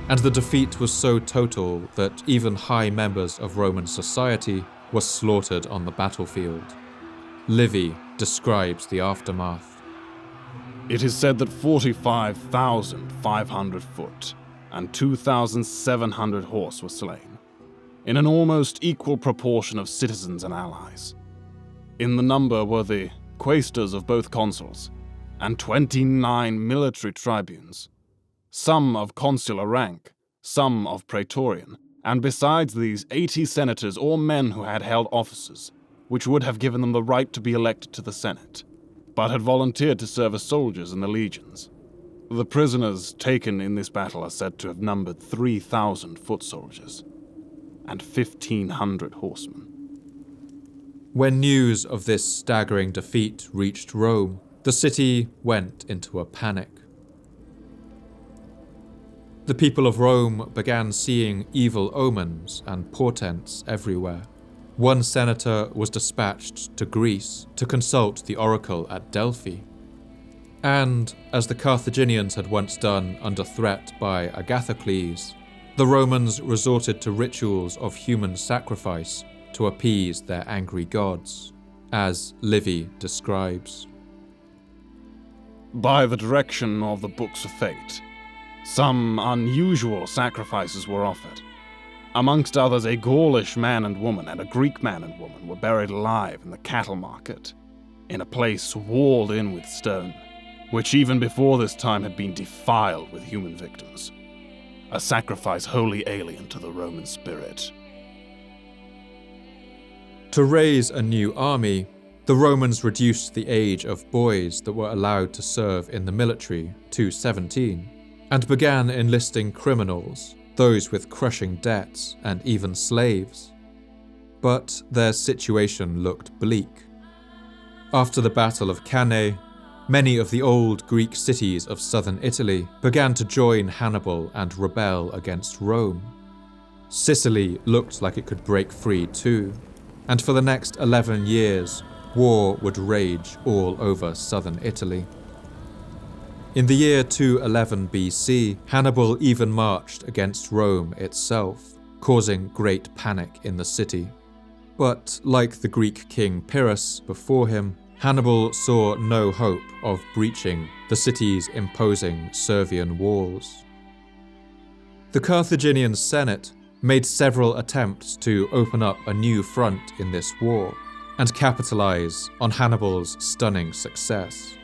and the defeat was so total that even high members of Roman society were slaughtered on the battlefield. Livy describes the aftermath. It is said that 45,500 foot and 2,700 horse were slain, in an almost equal proportion of citizens and allies. In the number were the quaestors of both consuls, and 29 military tribunes, some of consular rank, some of praetorian, and besides these 80 senators or men who had held offices, which would have given them the right to be elected to the Senate, but had volunteered to serve as soldiers in the legions. The prisoners taken in this battle are said to have numbered 3,000 foot soldiers and 1,500 horsemen. When news of this staggering defeat reached Rome, the city went into a panic. The people of Rome began seeing evil omens and portents everywhere. One senator was dispatched to Greece to consult the oracle at Delphi. And, as the Carthaginians had once done under threat by Agathocles, the Romans resorted to rituals of human sacrifice to appease their angry gods, as Livy describes. By the direction of the books of fate, some unusual sacrifices were offered. Amongst others, a Gaulish man and woman and a Greek man and woman were buried alive in the cattle market, in a place walled in with stone, which even before this time had been defiled with human victims. A sacrifice wholly alien to the Roman spirit. To raise a new army, the Romans reduced the age of boys that were allowed to serve in the military to 17, and began enlisting criminals, those with crushing debts, and even slaves. But their situation looked bleak. After the Battle of Cannae, many of the old Greek cities of southern Italy began to join Hannibal and rebel against Rome. Sicily looked like it could break free too, and for the next 11 years, war would rage all over southern Italy. In the year 211 BC, Hannibal even marched against Rome itself, causing great panic in the city. But like the Greek king Pyrrhus before him, Hannibal saw no hope of breaching the city's imposing Servian walls. The Carthaginian Senate made several attempts to open up a new front in this war and capitalize on Hannibal's stunning success.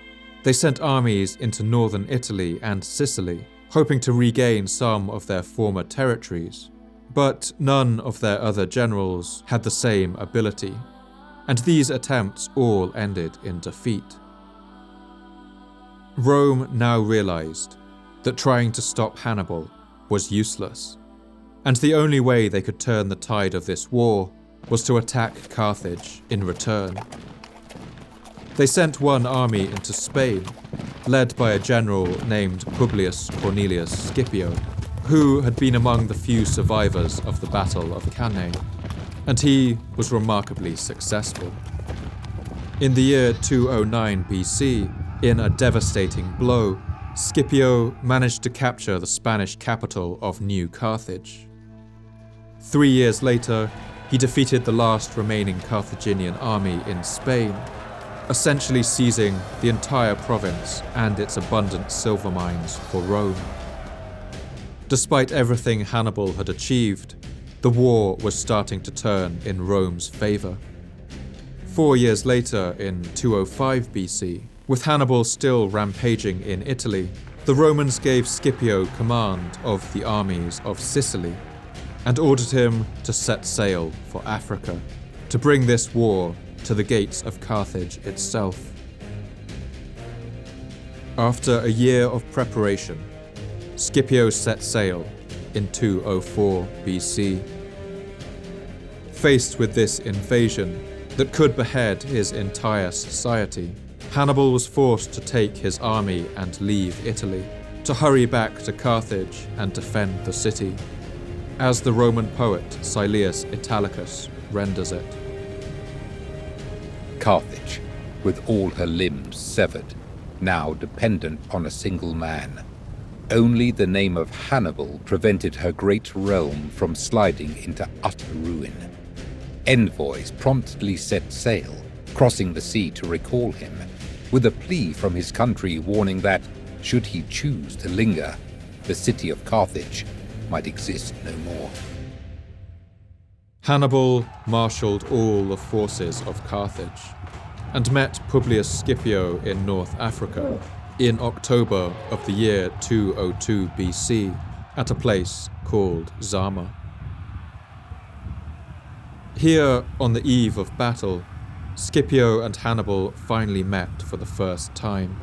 They sent armies into northern Italy and Sicily, hoping to regain some of their former territories, but none of their other generals had the same ability, and these attempts all ended in defeat. Rome now realized that trying to stop Hannibal was useless, and the only way they could turn the tide of this war was to attack Carthage in return. They sent one army into Spain, led by a general named Publius Cornelius Scipio, who had been among the few survivors of the Battle of Cannae, and he was remarkably successful. In the year 209 BC, in a devastating blow, Scipio managed to capture the Spanish capital of New Carthage. 3 years later, he defeated the last remaining Carthaginian army in Spain, essentially seizing the entire province and its abundant silver mines for Rome. Despite everything Hannibal had achieved, the war was starting to turn in Rome's favor. 4 years later, in 205 BC, with Hannibal still rampaging in Italy, the Romans gave Scipio command of the armies of Sicily and ordered him to set sail for Africa, to bring this war to the gates of Carthage itself. After a year of preparation, Scipio set sail in 204 BC. Faced with this invasion that could behead his entire society, Hannibal was forced to take his army and leave Italy, to hurry back to Carthage and defend the city, as the Roman poet Silius Italicus renders it. Carthage, with all her limbs severed, now dependent on a single man. Only the name of Hannibal prevented her great realm from sliding into utter ruin. Envoys promptly set sail, crossing the sea to recall him, with a plea from his country warning that, should he choose to linger, the city of Carthage might exist no more. Hannibal marshaled all the forces of Carthage and met Publius Scipio in North Africa in October of the year 202 BC at a place called Zama. Here, on the eve of battle, Scipio and Hannibal finally met for the first time,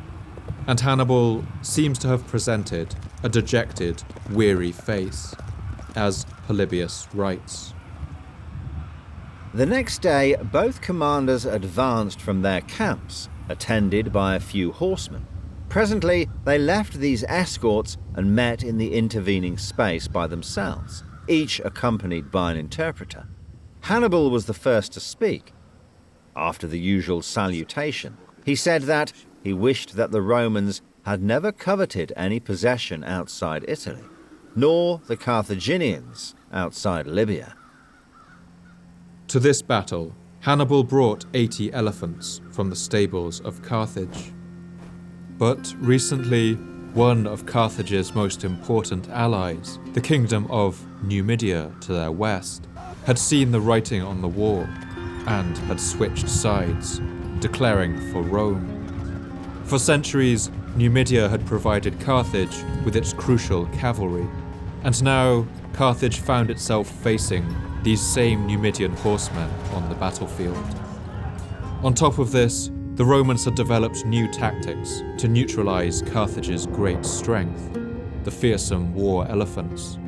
and Hannibal seems to have presented a dejected, weary face, as Polybius writes. The next day, both commanders advanced from their camps, attended by a few horsemen. Presently, they left these escorts and met in the intervening space by themselves, each accompanied by an interpreter. Hannibal was the first to speak. After the usual salutation, he said that he wished that the Romans had never coveted any possession outside Italy, nor the Carthaginians outside Libya. To this battle, Hannibal brought 80 elephants from the stables of Carthage. But recently, one of Carthage's most important allies, the kingdom of Numidia to their west, had seen the writing on the wall and had switched sides, declaring for Rome. For centuries, Numidia had provided Carthage with its crucial cavalry, and now Carthage found itself facing these same Numidian horsemen on the battlefield. On top of this, the Romans had developed new tactics to neutralize Carthage's great strength, the fearsome war elephants.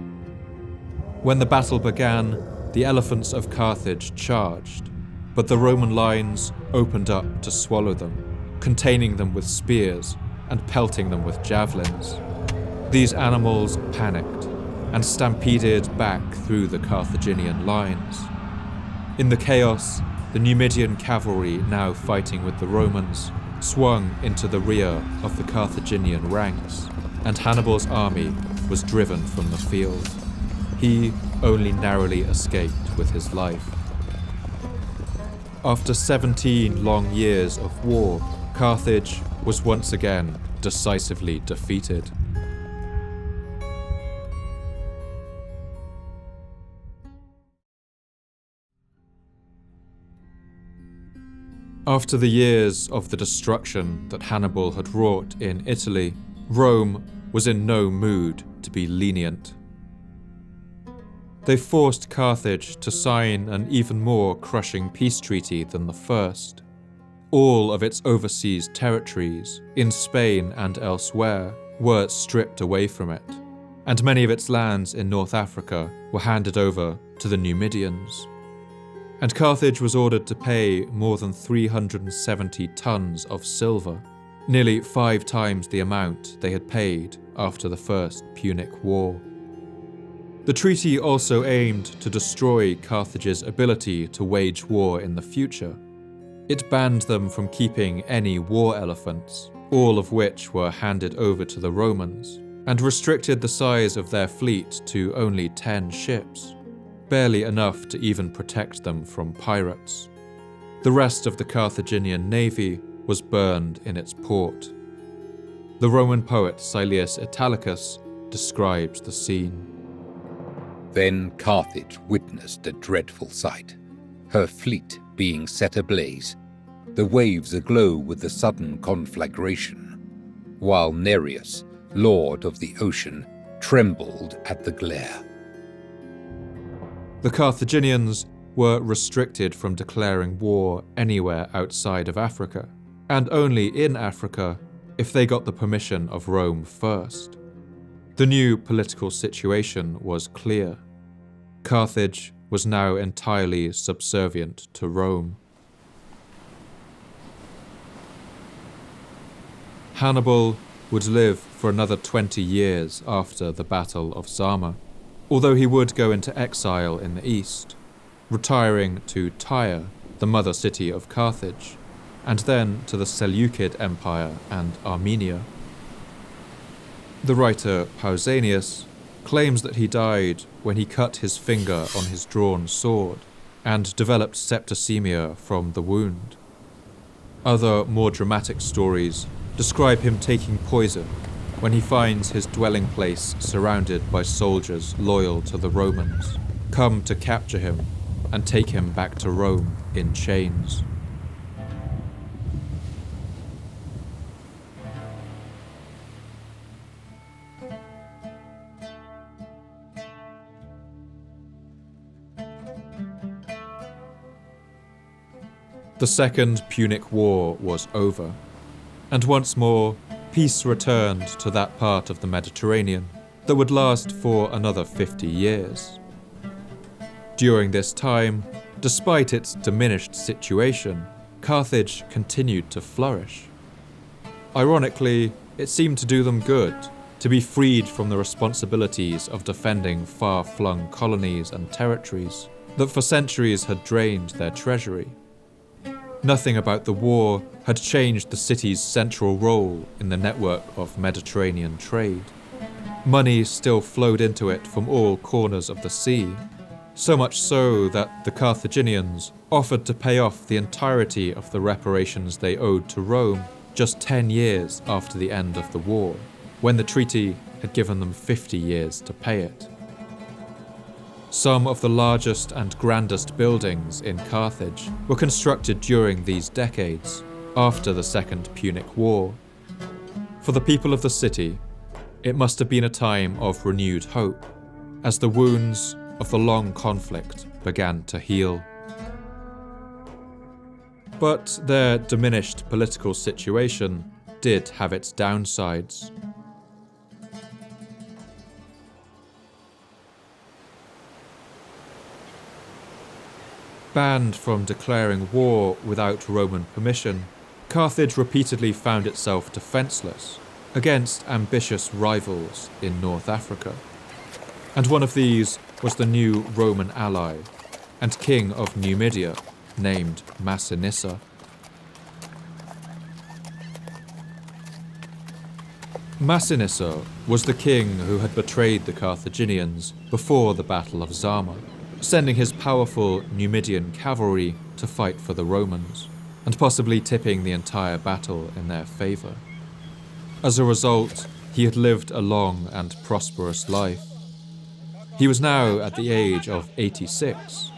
When the battle began, the elephants of Carthage charged, but the Roman lines opened up to swallow them, containing them with spears and pelting them with javelins. These animals panicked and stampeded back through the Carthaginian lines. In the chaos, the Numidian cavalry, now fighting with the Romans, swung into the rear of the Carthaginian ranks, and Hannibal's army was driven from the field. He only narrowly escaped with his life. After 17 long years of war, Carthage was once again decisively defeated. After the years of the destruction that Hannibal had wrought in Italy, Rome was in no mood to be lenient. They forced Carthage to sign an even more crushing peace treaty than the first. All of its overseas territories, in Spain and elsewhere, were stripped away from it, and many of its lands in North Africa were handed over to the Numidians. And Carthage was ordered to pay more than 370 tons of silver, nearly 5 times the amount they had paid after the First Punic War. The treaty also aimed to destroy Carthage's ability to wage war in the future. It banned them from keeping any war elephants, all of which were handed over to the Romans, and restricted the size of their fleet to only 10 ships, barely enough to even protect them from pirates. The rest of the Carthaginian navy was burned in its port. The Roman poet Silius Italicus describes the scene. Then Carthage witnessed a dreadful sight, her fleet being set ablaze, the waves aglow with the sudden conflagration, while Nereus, lord of the ocean, trembled at the glare. The Carthaginians were restricted from declaring war anywhere outside of Africa, and only in Africa if they got the permission of Rome first. The new political situation was clear. Carthage was now entirely subservient to Rome. Hannibal would live for another 20 years after the Battle of Zama, although he would go into exile in the east, retiring to Tyre, the mother city of Carthage, and then to the Seleucid Empire and Armenia. The writer Pausanias claims that he died when he cut his finger on his drawn sword and developed septicemia from the wound. Other more dramatic stories describe him taking poison when he finds his dwelling place surrounded by soldiers loyal to the Romans, come to capture him and take him back to Rome in chains. The Second Punic War was over, and once more peace returned to that part of the Mediterranean that would last for another 50 years. During this time, despite its diminished situation, Carthage continued to flourish. Ironically, it seemed to do them good to be freed from the responsibilities of defending far-flung colonies and territories that for centuries had drained their treasury. Nothing about the war had changed the city's central role in the network of Mediterranean trade. Money still flowed into it from all corners of the sea, so much so that the Carthaginians offered to pay off the entirety of the reparations they owed to Rome just 10 years after the end of the war, when the treaty had given them 50 years to pay it. Some of the largest and grandest buildings in Carthage were constructed during these decades, after the Second Punic War. For the people of the city, it must have been a time of renewed hope, as the wounds of the long conflict began to heal. But their diminished political situation did have its downsides. Banned from declaring war without Roman permission, Carthage repeatedly found itself defenseless against ambitious rivals in North Africa. And one of these was the new Roman ally and king of Numidia, named Massinissa. Massinissa was the king who had betrayed the Carthaginians before the Battle of Zama, sending his powerful Numidian cavalry to fight for the Romans, and possibly tipping the entire battle in their favour. As a result, he had lived a long and prosperous life. He was now at the age of 86,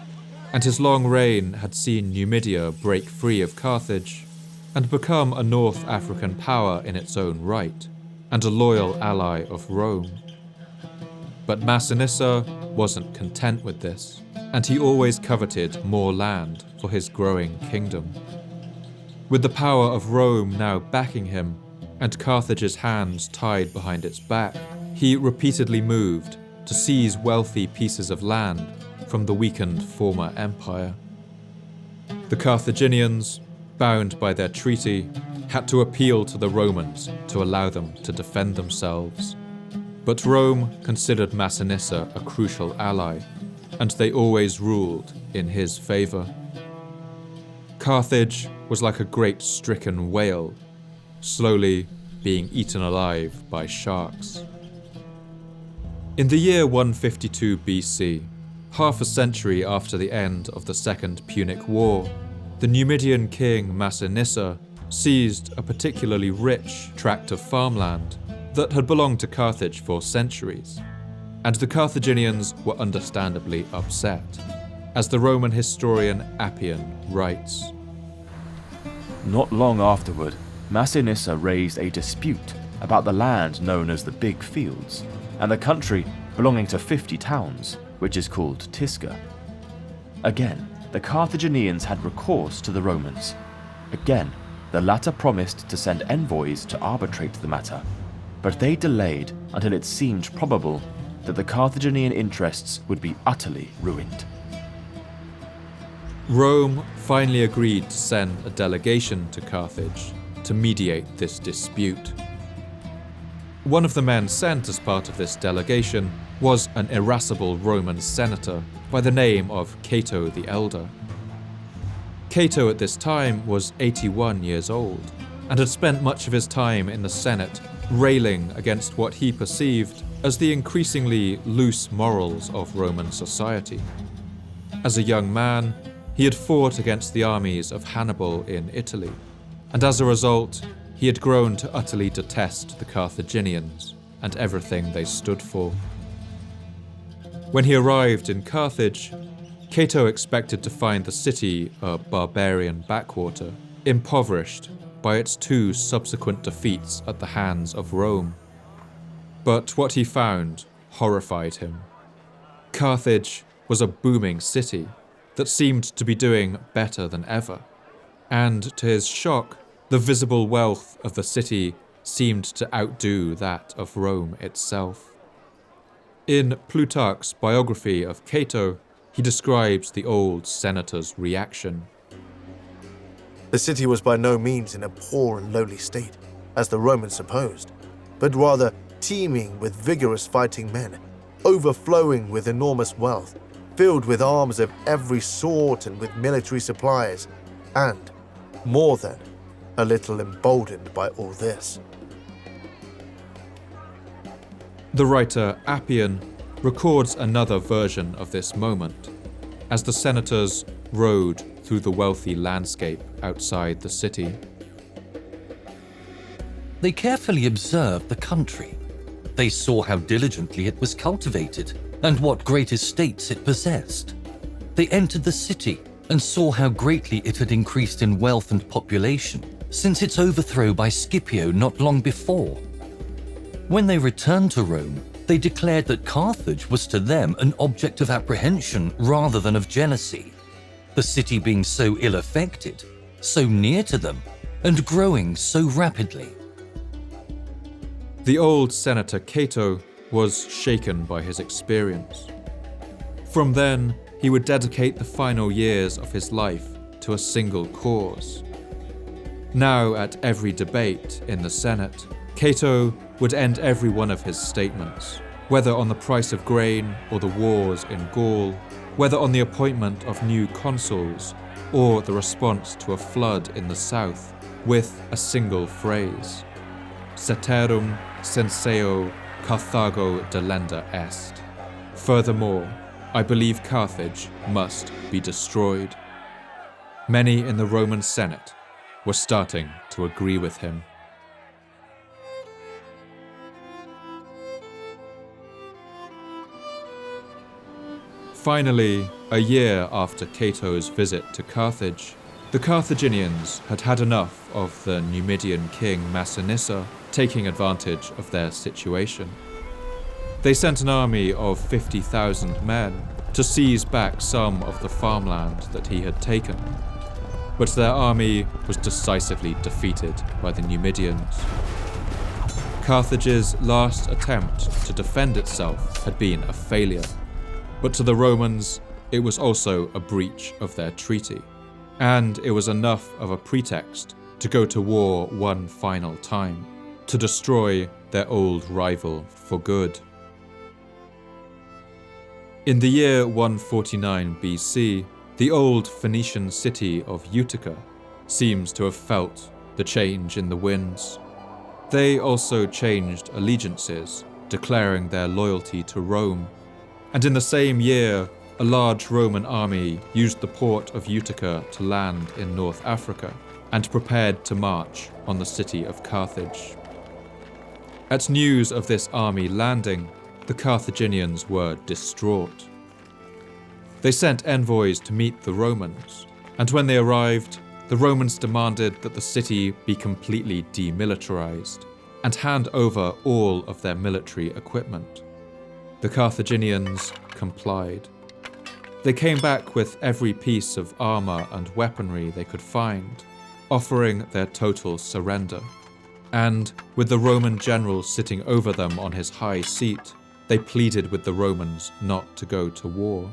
and his long reign had seen Numidia break free of Carthage and become a North African power in its own right, and a loyal ally of Rome. But Massinissa wasn't content with this, and he always coveted more land for his growing kingdom. With the power of Rome now backing him, and Carthage's hands tied behind its back, he repeatedly moved to seize wealthy pieces of land from the weakened former empire. The Carthaginians, bound by their treaty, had to appeal to the Romans to allow them to defend themselves. But Rome considered Massinissa a crucial ally, and they always ruled in his favour. Carthage was like a great stricken whale, slowly being eaten alive by sharks. In the year 152 BC, half a century after the end of the Second Punic War, the Numidian king Massinissa seized a particularly rich tract of farmland that had belonged to Carthage for centuries, and the Carthaginians were understandably upset, as the Roman historian Appian writes. Not long afterward, Massinissa raised a dispute about the land known as the Big Fields, and the country belonging to 50 towns, which is called Tisca. Again, the Carthaginians had recourse to the Romans. Again, the latter promised to send envoys to arbitrate the matter, but they delayed until it seemed probable that the Carthaginian interests would be utterly ruined. Rome finally agreed to send a delegation to Carthage to mediate this dispute. One of the men sent as part of this delegation was an irascible Roman senator by the name of Cato the Elder. Cato at this time was 81 years old and had spent much of his time in the Senate railing against what he perceived as the increasingly loose morals of Roman society. As a young man, he had fought against the armies of Hannibal in Italy, and as a result, he had grown to utterly detest the Carthaginians and everything they stood for. When he arrived in Carthage, Cato expected to find the city a barbarian backwater, impoverished by its two subsequent defeats at the hands of Rome. But what he found horrified him. Carthage was a booming city that seemed to be doing better than ever, and to his shock, the visible wealth of the city seemed to outdo that of Rome itself. In Plutarch's biography of Cato, he describes the old senator's reaction. The city was by no means in a poor and lowly state, as the Romans supposed, but rather teeming with vigorous fighting men, overflowing with enormous wealth, filled with arms of every sort and with military supplies, and, more than, a little emboldened by all this. The writer Appian records another version of this moment, as the senators rode through the wealthy landscape outside the city. They carefully observed the country. They saw how diligently it was cultivated and what great estates it possessed. They entered the city and saw how greatly it had increased in wealth and population since its overthrow by Scipio not long before. When they returned to Rome, they declared that Carthage was to them an object of apprehension rather than of jealousy, the city being so ill affected, so near to them, and growing so rapidly. The old senator Cato was shaken by his experience. From then, he would dedicate the final years of his life to a single cause. Now, at every debate in the Senate, Cato would end every one of his statements, whether on the price of grain or the wars in Gaul, whether on the appointment of new consuls or the response to a flood in the south, with a single phrase: Ceterum censeo Carthago delenda est. Furthermore, I believe Carthage must be destroyed. Many in the Roman Senate were starting to agree with him. Finally, a year after Cato's visit to Carthage, the Carthaginians had had enough of the Numidian king Massinissa taking advantage of their situation. They sent an army of 50,000 men to seize back some of the farmland that he had taken, but their army was decisively defeated by the Numidians. Carthage's last attempt to defend itself had been a failure, but to the Romans, it was also a breach of their treaty, and it was enough of a pretext to go to war one final time, to destroy their old rival for good. In the year 149 BC, the old Phoenician city of Utica seems to have felt the change in the winds. They also changed allegiances, declaring their loyalty to Rome, and in the same year, a large Roman army used the port of Utica to land in North Africa and prepared to march on the city of Carthage. At news of this army landing, the Carthaginians were distraught. They sent envoys to meet the Romans, and when they arrived, the Romans demanded that the city be completely demilitarized and hand over all of their military equipment. The Carthaginians complied. They came back with every piece of armor and weaponry they could find, offering their total surrender. And, with the Roman general sitting over them on his high seat, they pleaded with the Romans not to go to war.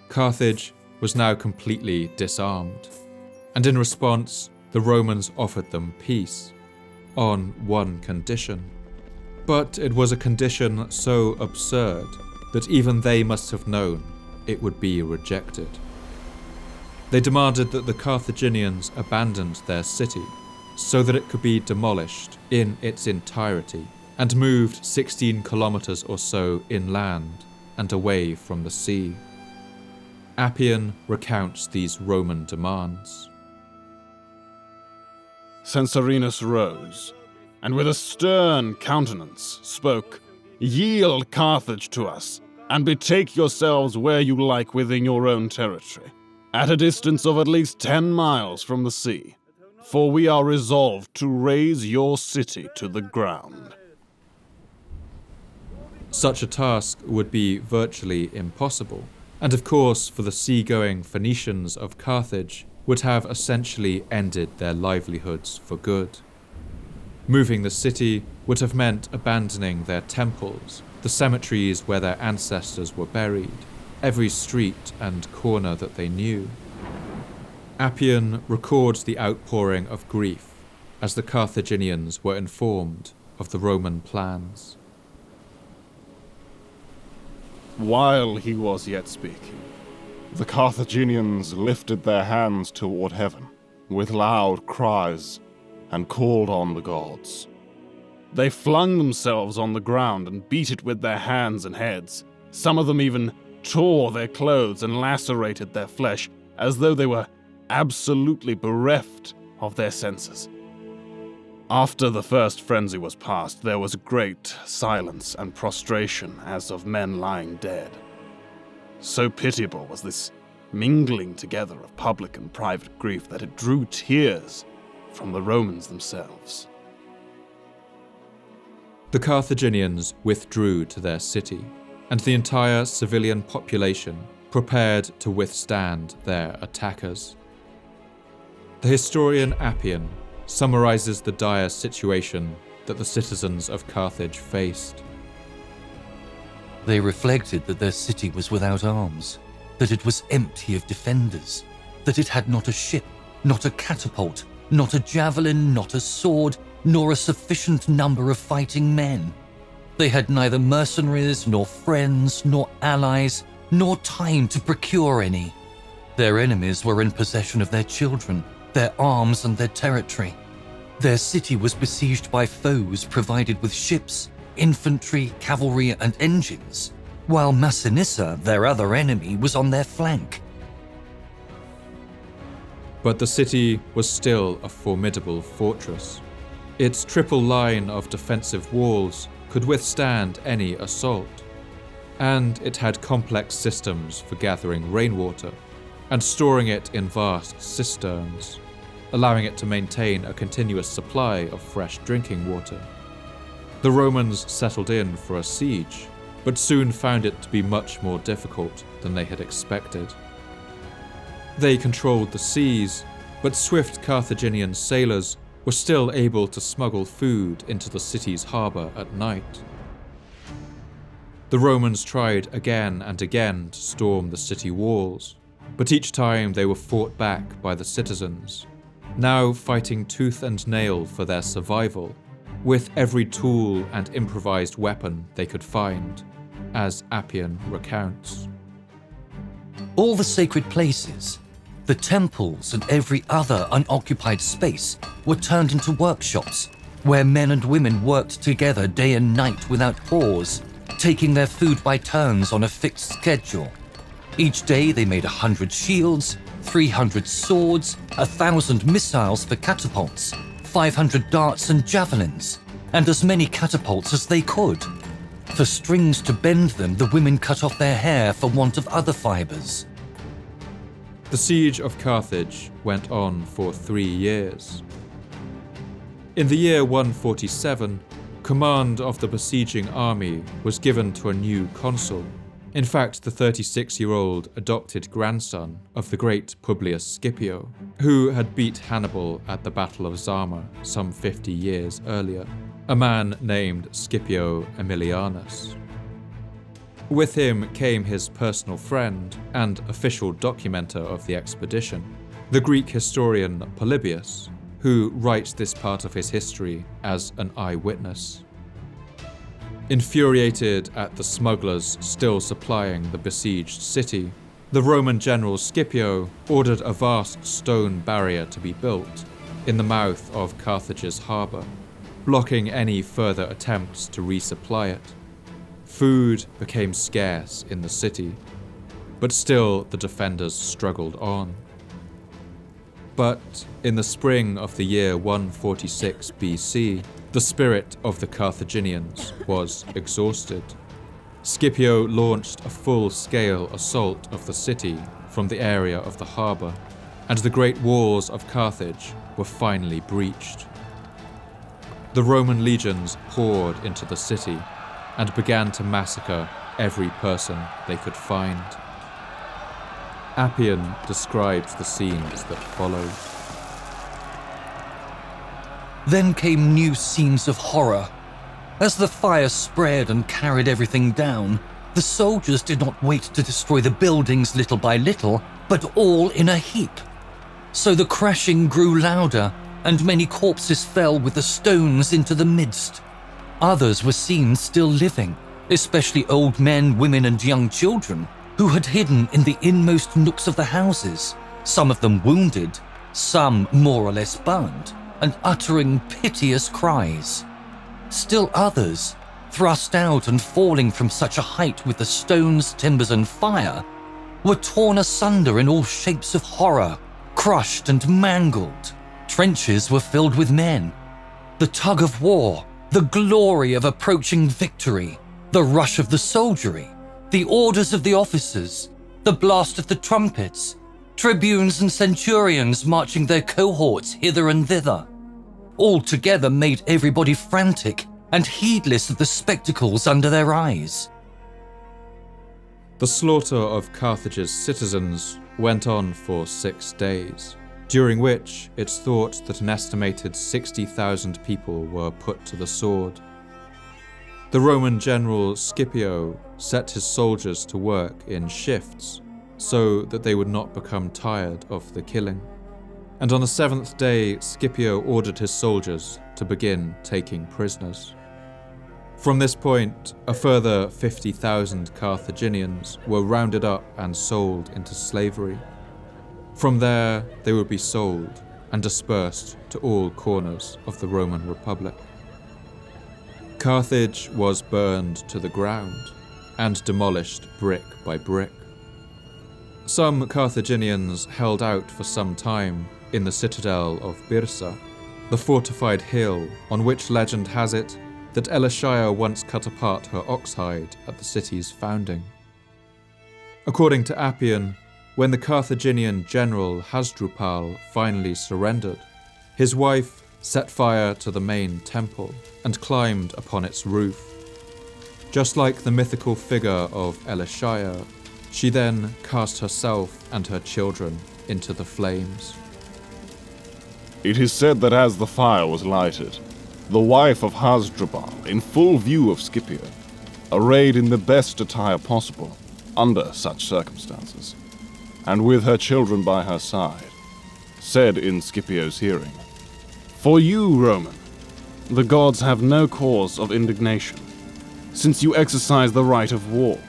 Carthage was now completely disarmed, and in response, the Romans offered them peace, on one condition. But it was a condition so absurd that even they must have known it would be rejected. They demanded that the Carthaginians abandoned their city so that it could be demolished in its entirety and moved 16 kilometers or so inland and away from the sea. Appian recounts these Roman demands. Censorinus rose, and with a stern countenance spoke, "Yield Carthage to us, and betake yourselves where you like within your own territory, at a distance of at least 10 miles from the sea, for we are resolved to raze your city to the ground." Such a task would be virtually impossible, and of course for the sea-going Phoenicians of Carthage would have essentially ended their livelihoods for good. Moving the city would have meant abandoning their temples, the cemeteries where their ancestors were buried, every street and corner that they knew. Appian records the outpouring of grief as the Carthaginians were informed of the Roman plans. While he was yet speaking, the Carthaginians lifted their hands toward heaven with loud cries and called on the gods. They flung themselves on the ground and beat it with their hands and heads. Some of them even tore their clothes and lacerated their flesh as though they were absolutely bereft of their senses. After the first frenzy was past, there was great silence and prostration as of men lying dead. So pitiable was this mingling together of public and private grief that it drew tears from the Romans themselves. The Carthaginians withdrew to their city, and the entire civilian population prepared to withstand their attackers. The historian Appian summarizes the dire situation that the citizens of Carthage faced. They reflected that their city was without arms, that it was empty of defenders, that it had not a ship, not a catapult, not a javelin, not a sword, nor a sufficient number of fighting men. They had neither mercenaries, nor friends, nor allies, nor time to procure any. Their enemies were in possession of their children, their arms and their territory. Their city was besieged by foes provided with ships, infantry, cavalry, and engines, while Massinissa, their other enemy, was on their flank. But the city was still a formidable fortress. Its triple line of defensive walls could withstand any assault, and it had complex systems for gathering rainwater and storing it in vast cisterns, allowing it to maintain a continuous supply of fresh drinking water. The Romans settled in for a siege, but soon found it to be much more difficult than they had expected. They controlled the seas, but swift Carthaginian sailors were still able to smuggle food into the city's harbour at night. The Romans tried again and again to storm the city walls, but each time they were fought back by the citizens, now fighting tooth and nail for their survival, with every tool and improvised weapon they could find, as Appian recounts. All the sacred places, the temples and every other unoccupied space were turned into workshops, where men and women worked together day and night without pause, taking their food by turns on a fixed schedule. Each day they made 100 shields, 300 swords, 1,000 missiles for catapults, 500 darts and javelins, and as many catapults as they could. For strings to bend them, the women cut off their hair for want of other fibers. The siege of Carthage went on for 3 years. In the year 147, command of the besieging army was given to a new consul. In fact, the 36-year-old adopted grandson of the great Publius Scipio, who had beat Hannibal at the Battle of Zama some 50 years earlier, a man named Scipio Aemilianus. With him came his personal friend and official documenter of the expedition, the Greek historian Polybius, who writes this part of his history as an eyewitness. Infuriated at the smugglers still supplying the besieged city, the Roman general Scipio ordered a vast stone barrier to be built in the mouth of Carthage's harbour, blocking any further attempts to resupply it. Food became scarce in the city, but still the defenders struggled on. But in the spring of the year 146 BC, the spirit of the Carthaginians was exhausted. Scipio launched a full-scale assault of the city from the area of the harbour, and the great walls of Carthage were finally breached. The Roman legions poured into the city and began to massacre every person they could find. Appian describes the scenes that followed. Then came new scenes of horror. As the fire spread and carried everything down, the soldiers did not wait to destroy the buildings little by little, but all in a heap. So the crashing grew louder, and many corpses fell with the stones into the midst. Others were seen still living, especially old men, women, and young children, who had hidden in the inmost nooks of the houses, some of them wounded, some more or less burned, and uttering piteous cries. Still others, thrust out and falling from such a height with the stones, timbers, and fire, were torn asunder in all shapes of horror, crushed and mangled. Trenches were filled with men. The tug of war, the glory of approaching victory, the rush of the soldiery, the orders of the officers, the blast of the trumpets, tribunes and centurions marching their cohorts hither and thither, all together made everybody frantic and heedless of the spectacles under their eyes. The slaughter of Carthage's citizens went on for 6 days, during which it's thought that an estimated 60,000 people were put to the sword. the Roman general Scipio set his soldiers to work in shifts so that they would not become tired of the killing. And on the 7th day, Scipio ordered his soldiers to begin taking prisoners. From this point, a further 50,000 Carthaginians were rounded up and sold into slavery. From there, they would be sold and dispersed to all corners of the Roman Republic. Carthage was burned to the ground and demolished brick by brick. Some Carthaginians held out for some time in the citadel of Byrsa, the fortified hill on which legend has it that Elishaya once cut apart her oxhide at the city's founding. According to Appian, when the Carthaginian general Hasdrubal finally surrendered, his wife set fire to the main temple and climbed upon its roof. Just like the mythical figure of Elishaya, she then cast herself and her children into the flames. It is said that as the fire was lighted, the wife of Hasdrubal, in full view of Scipio, arrayed in the best attire possible under such circumstances, and with her children by her side, said in Scipio's hearing, "For you, Roman, the gods have no cause of indignation, since you exercise the right of war.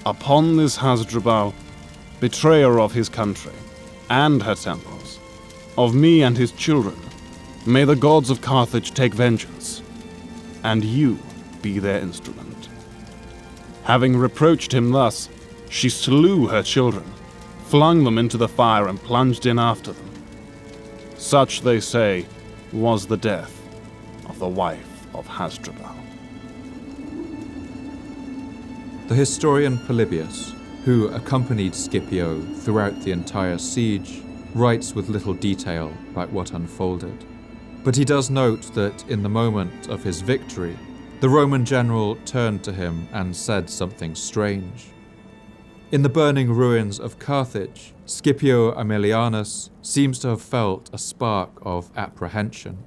Upon this Hasdrubal, betrayer of his country and her temples, of me and his children, may the gods of Carthage take vengeance, and you be their instrument." Having reproached him thus, she slew her children, flung them into the fire, and plunged in after them. Such, they say, was the death of the wife of Hasdrubal. The historian Polybius, who accompanied Scipio throughout the entire siege, writes with little detail about what unfolded. But he does note that in the moment of his victory, the Roman general turned to him and said something strange. In the burning ruins of Carthage, Scipio Aemilianus seems to have felt a spark of apprehension,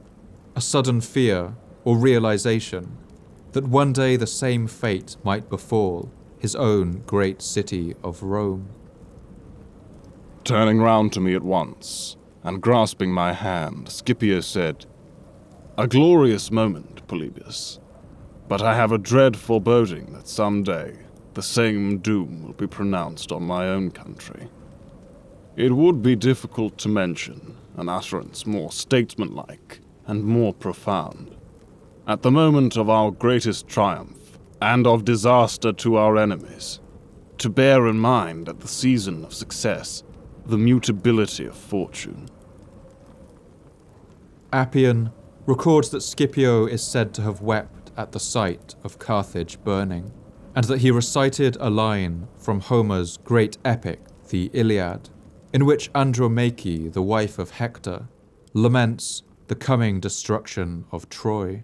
a sudden fear or realization that one day the same fate might befall his own great city of Rome. Turning round to me at once, and grasping my hand, Scipio said, "A glorious moment, Polybius, but I have a dread foreboding that some day the same doom will be pronounced on my own country. It would be difficult to mention an utterance more statesmanlike and more profound. At the moment of our greatest triumph, and of disaster to our enemies, to bear in mind at the season of success the mutability of fortune." Appian records that Scipio is said to have wept at the sight of Carthage burning, and that he recited a line from Homer's great epic, the Iliad, in which Andromache, the wife of Hector, laments the coming destruction of Troy.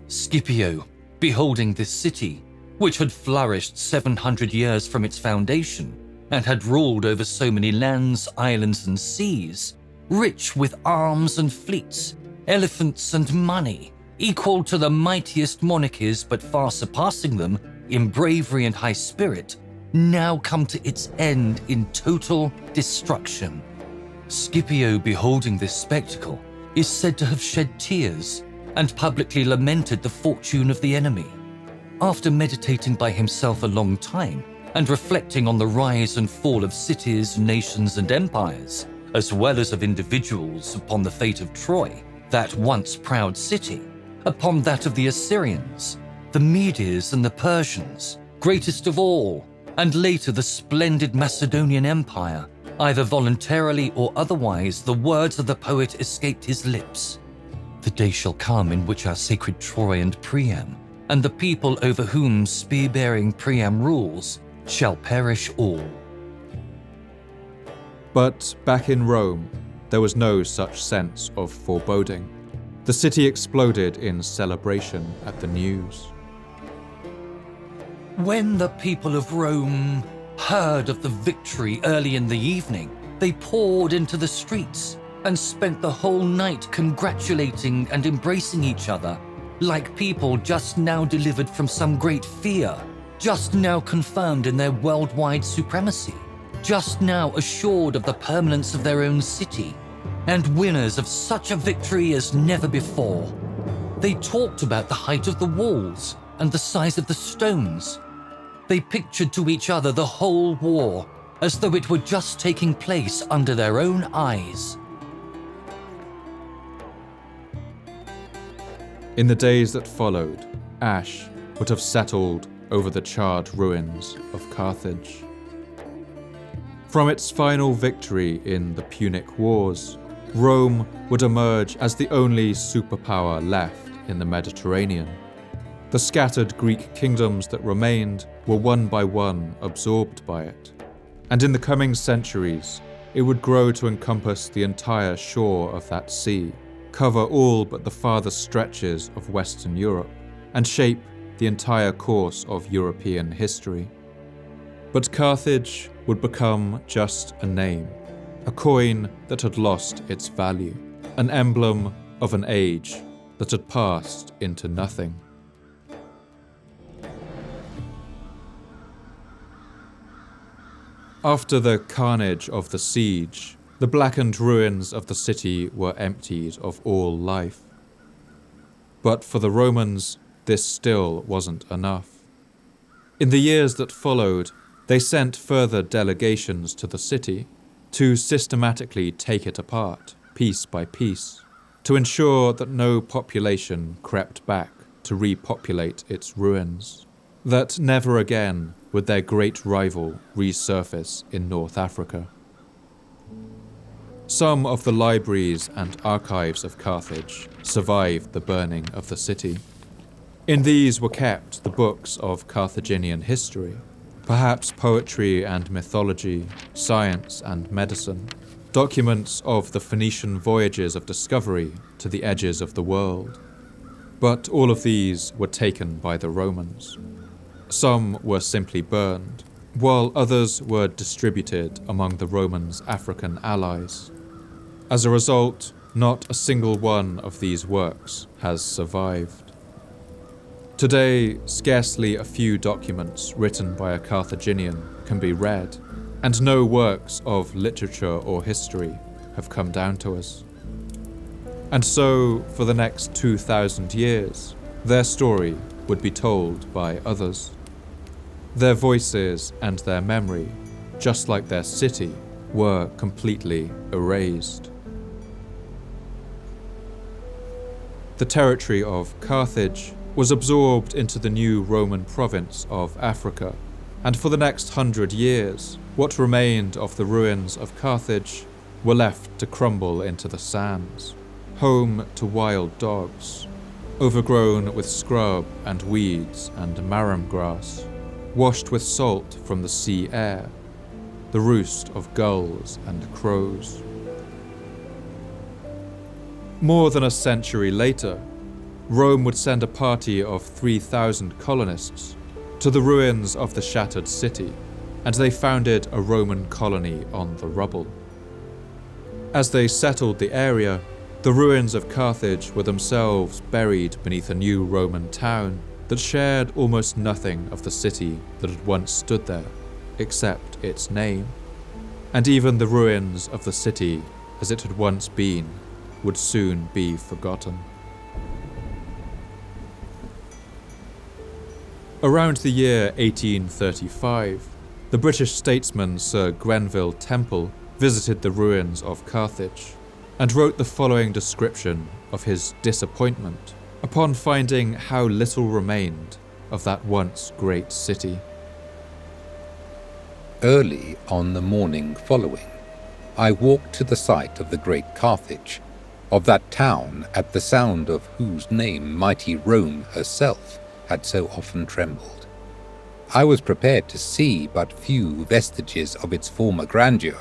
Scipio, beholding this city, which had flourished 700 years from its foundation, and had ruled over so many lands, islands, and seas, rich with arms and fleets, elephants and money, equal to the mightiest monarchies but far surpassing them in bravery and high spirit, now come to its end in total destruction. Scipio, beholding this spectacle, is said to have shed tears and publicly lamented the fortune of the enemy. After meditating by himself a long time and reflecting on the rise and fall of cities, nations, and empires, as well as of individuals upon the fate of Troy, that once proud city, upon that of the Assyrians, the Medes and the Persians, greatest of all, and later the splendid Macedonian Empire, either voluntarily or otherwise, the words of the poet escaped his lips. The day shall come in which our sacred Troy and Priam, and the people over whom spear-bearing Priam rules, shall perish all. But back in Rome, there was no such sense of foreboding. The city exploded in celebration at the news. When the people of Rome heard of the victory early in the evening, they poured into the streets and spent the whole night congratulating and embracing each other like people just now delivered from some great fear, just now confirmed in their worldwide supremacy, just now assured of the permanence of their own city, and winners of such a victory as never before. They talked about the height of the walls and the size of the stones. They pictured to each other the whole war, as though it were just taking place under their own eyes. In the days that followed, ash would have settled over the charred ruins of Carthage. From its final victory in the Punic Wars, Rome would emerge as the only superpower left in the Mediterranean. The scattered Greek kingdoms that remained were one by one absorbed by it, and in the coming centuries, it would grow to encompass the entire shore of that sea, cover all but the farthest stretches of Western Europe, and shape the entire course of European history. But Carthage would become just a name, a coin that had lost its value, an emblem of an age that had passed into nothing. After the carnage of the siege, the blackened ruins of the city were emptied of all life. But for the Romans, this still wasn't enough. In the years that followed, they sent further delegations to the city to systematically take it apart, piece by piece, to ensure that no population crept back to repopulate its ruins, that never again would their great rival resurface in North Africa. Some of the libraries and archives of Carthage survived the burning of the city. In these were kept the books of Carthaginian history, perhaps poetry and mythology, science and medicine, documents of the Phoenician voyages of discovery to the edges of the world. But all of these were taken by the Romans. Some were simply burned, while others were distributed among the Romans' African allies. As a result, not a single one of these works has survived. Today, scarcely a few documents written by a Carthaginian can be read, and no works of literature or history have come down to us. And so, for the next 2,000 years, their story would be told by others. Their voices and their memory, just like their city, were completely erased. The territory of Carthage was absorbed into the new Roman province of Africa, and for the next 100 years, what remained of the ruins of Carthage were left to crumble into the sands, home to wild dogs, overgrown with scrub and weeds and marram grass, washed with salt from the sea air, the roost of gulls and crows. More than a century later, Rome would send a party of 3,000 colonists to the ruins of the shattered city, and they founded a Roman colony on the rubble. As they settled the area, the ruins of Carthage were themselves buried beneath a new Roman town that shared almost nothing of the city that had once stood there, except its name. And even the ruins of the city as it had once been would soon be forgotten. Around the year 1835, the British statesman Sir Grenville Temple visited the ruins of Carthage and wrote the following description of his disappointment upon finding how little remained of that once great city. Early on the morning following, I walked to the site of the great Carthage, of that town at the sound of whose name mighty Rome herself had so often trembled. I was prepared to see but few vestiges of its former grandeur,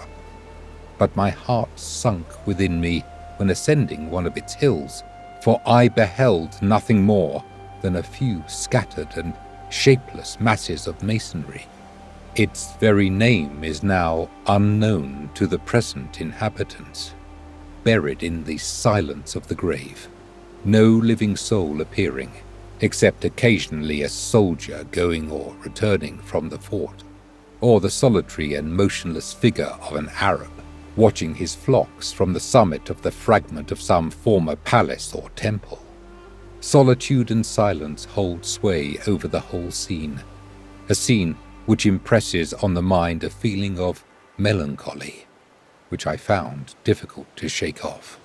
but my heart sunk within me when ascending one of its hills, for I beheld nothing more than a few scattered and shapeless masses of masonry. Its very name is now unknown to the present inhabitants, buried in the silence of the grave. no living soul appearing, except occasionally a soldier going or returning from the fort, or the solitary and motionless figure of an Arab, watching his flocks from the summit of the fragment of some former palace or temple. Solitude and silence hold sway over the whole scene, a scene which impresses on the mind a feeling of melancholy, which I found difficult to shake off.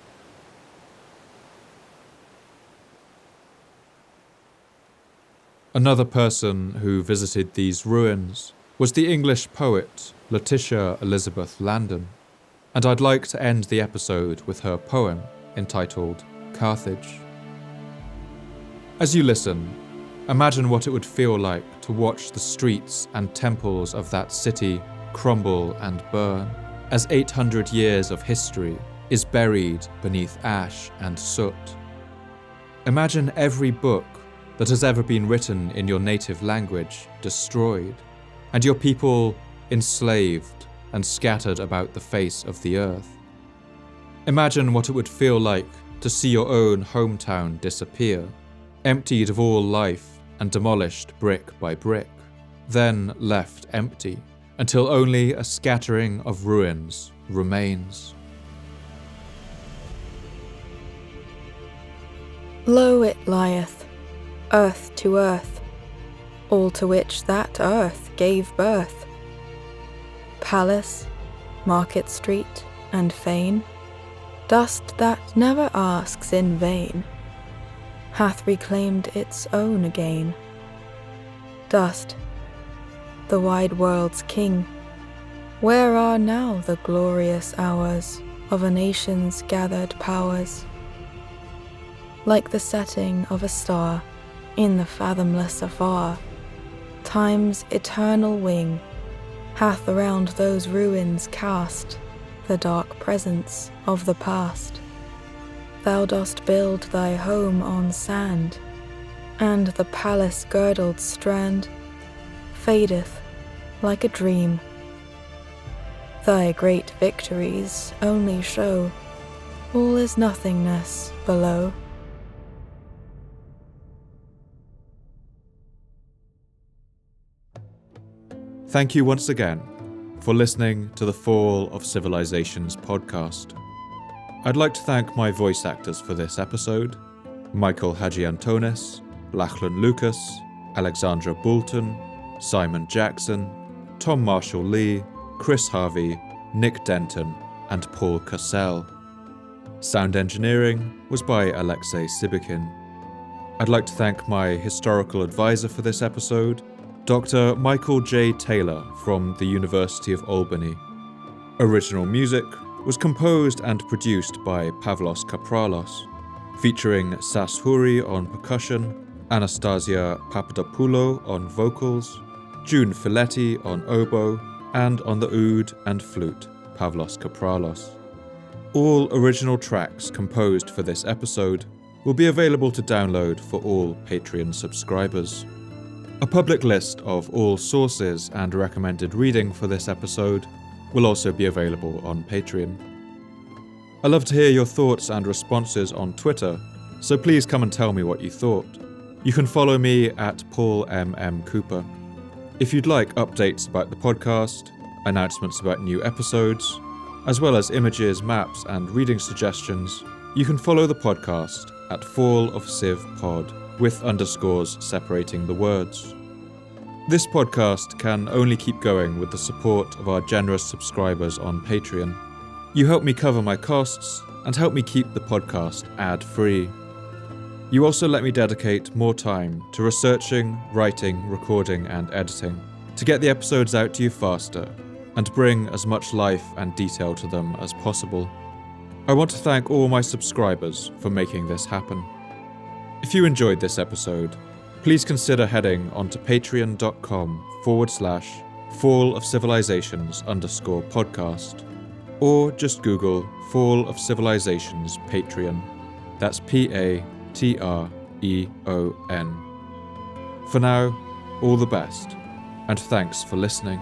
Another person who visited these ruins was the English poet Letitia Elizabeth Landon, and I'd like to end the episode with her poem entitled Carthage. As you listen, imagine what it would feel like to watch the streets and temples of that city crumble and burn, as 800 years of history is buried beneath ash and soot. Imagine every book that has ever been written in your native language destroyed, and your people enslaved and scattered about the face of the earth. Imagine what it would feel like to see your own hometown disappear, emptied of all life and demolished brick by brick, then left empty until only a scattering of ruins remains. Lo it lieth, earth to earth, all to which that earth gave birth. Palace, market street, and fane, dust that never asks in vain, hath reclaimed its own again. Dust, the wide world's king, where are now the glorious hours of a nation's gathered powers? Like the setting of a star in the fathomless afar, time's eternal wing hath around those ruins cast the dark presence of the past. Thou dost build thy home on sand, and the palace-girdled strand fadeth like a dream. Thy great victories only show all is nothingness below. Thank you once again for listening to the Fall of Civilizations podcast. I'd like to thank my voice actors for this episode: Michael Hadjiantonis, Lachlan Lucas, Alexandra Boulton, Simon Jackson, Tom Marshall-Lee, Chris Harvey, Nick Denton, and Paul Cassell. Sound engineering was by Alexei Sibikin. I'd like to thank my historical advisor for this episode, Dr. Michael J. Taylor from the University of Albany. Original music was composed and produced by Pavlos Kapralos, featuring Sas Huri on percussion, Anastasia Papadopoulou on vocals, June Filetti on oboe, and on the oud and flute, Pavlos Kapralos. All original tracks composed for this episode will be available to download for all Patreon subscribers. A public list of all sources and recommended reading for this episode will also be available on Patreon. I love to hear your thoughts and responses on Twitter, so please come and tell me what you thought. You can follow me at Paul M.M. Cooper. If you'd like updates about the podcast, announcements about new episodes, as well as images, maps, and reading suggestions, you can follow the podcast at Fall of Civ Pod, with underscores separating the words. This podcast can only keep going with the support of our generous subscribers on Patreon. You help me cover my costs and help me keep the podcast ad-free. You also let me dedicate more time to researching, writing, recording, and editing to get the episodes out to you faster and bring as much life and detail to them as possible. I want to thank all my subscribers for making this happen. If you enjoyed this episode, please consider heading onto patreon.com/Fall of Civilizations _podcast, or just Google Fall of Civilizations Patreon. That's Patreon. For now, all the best, and thanks for listening.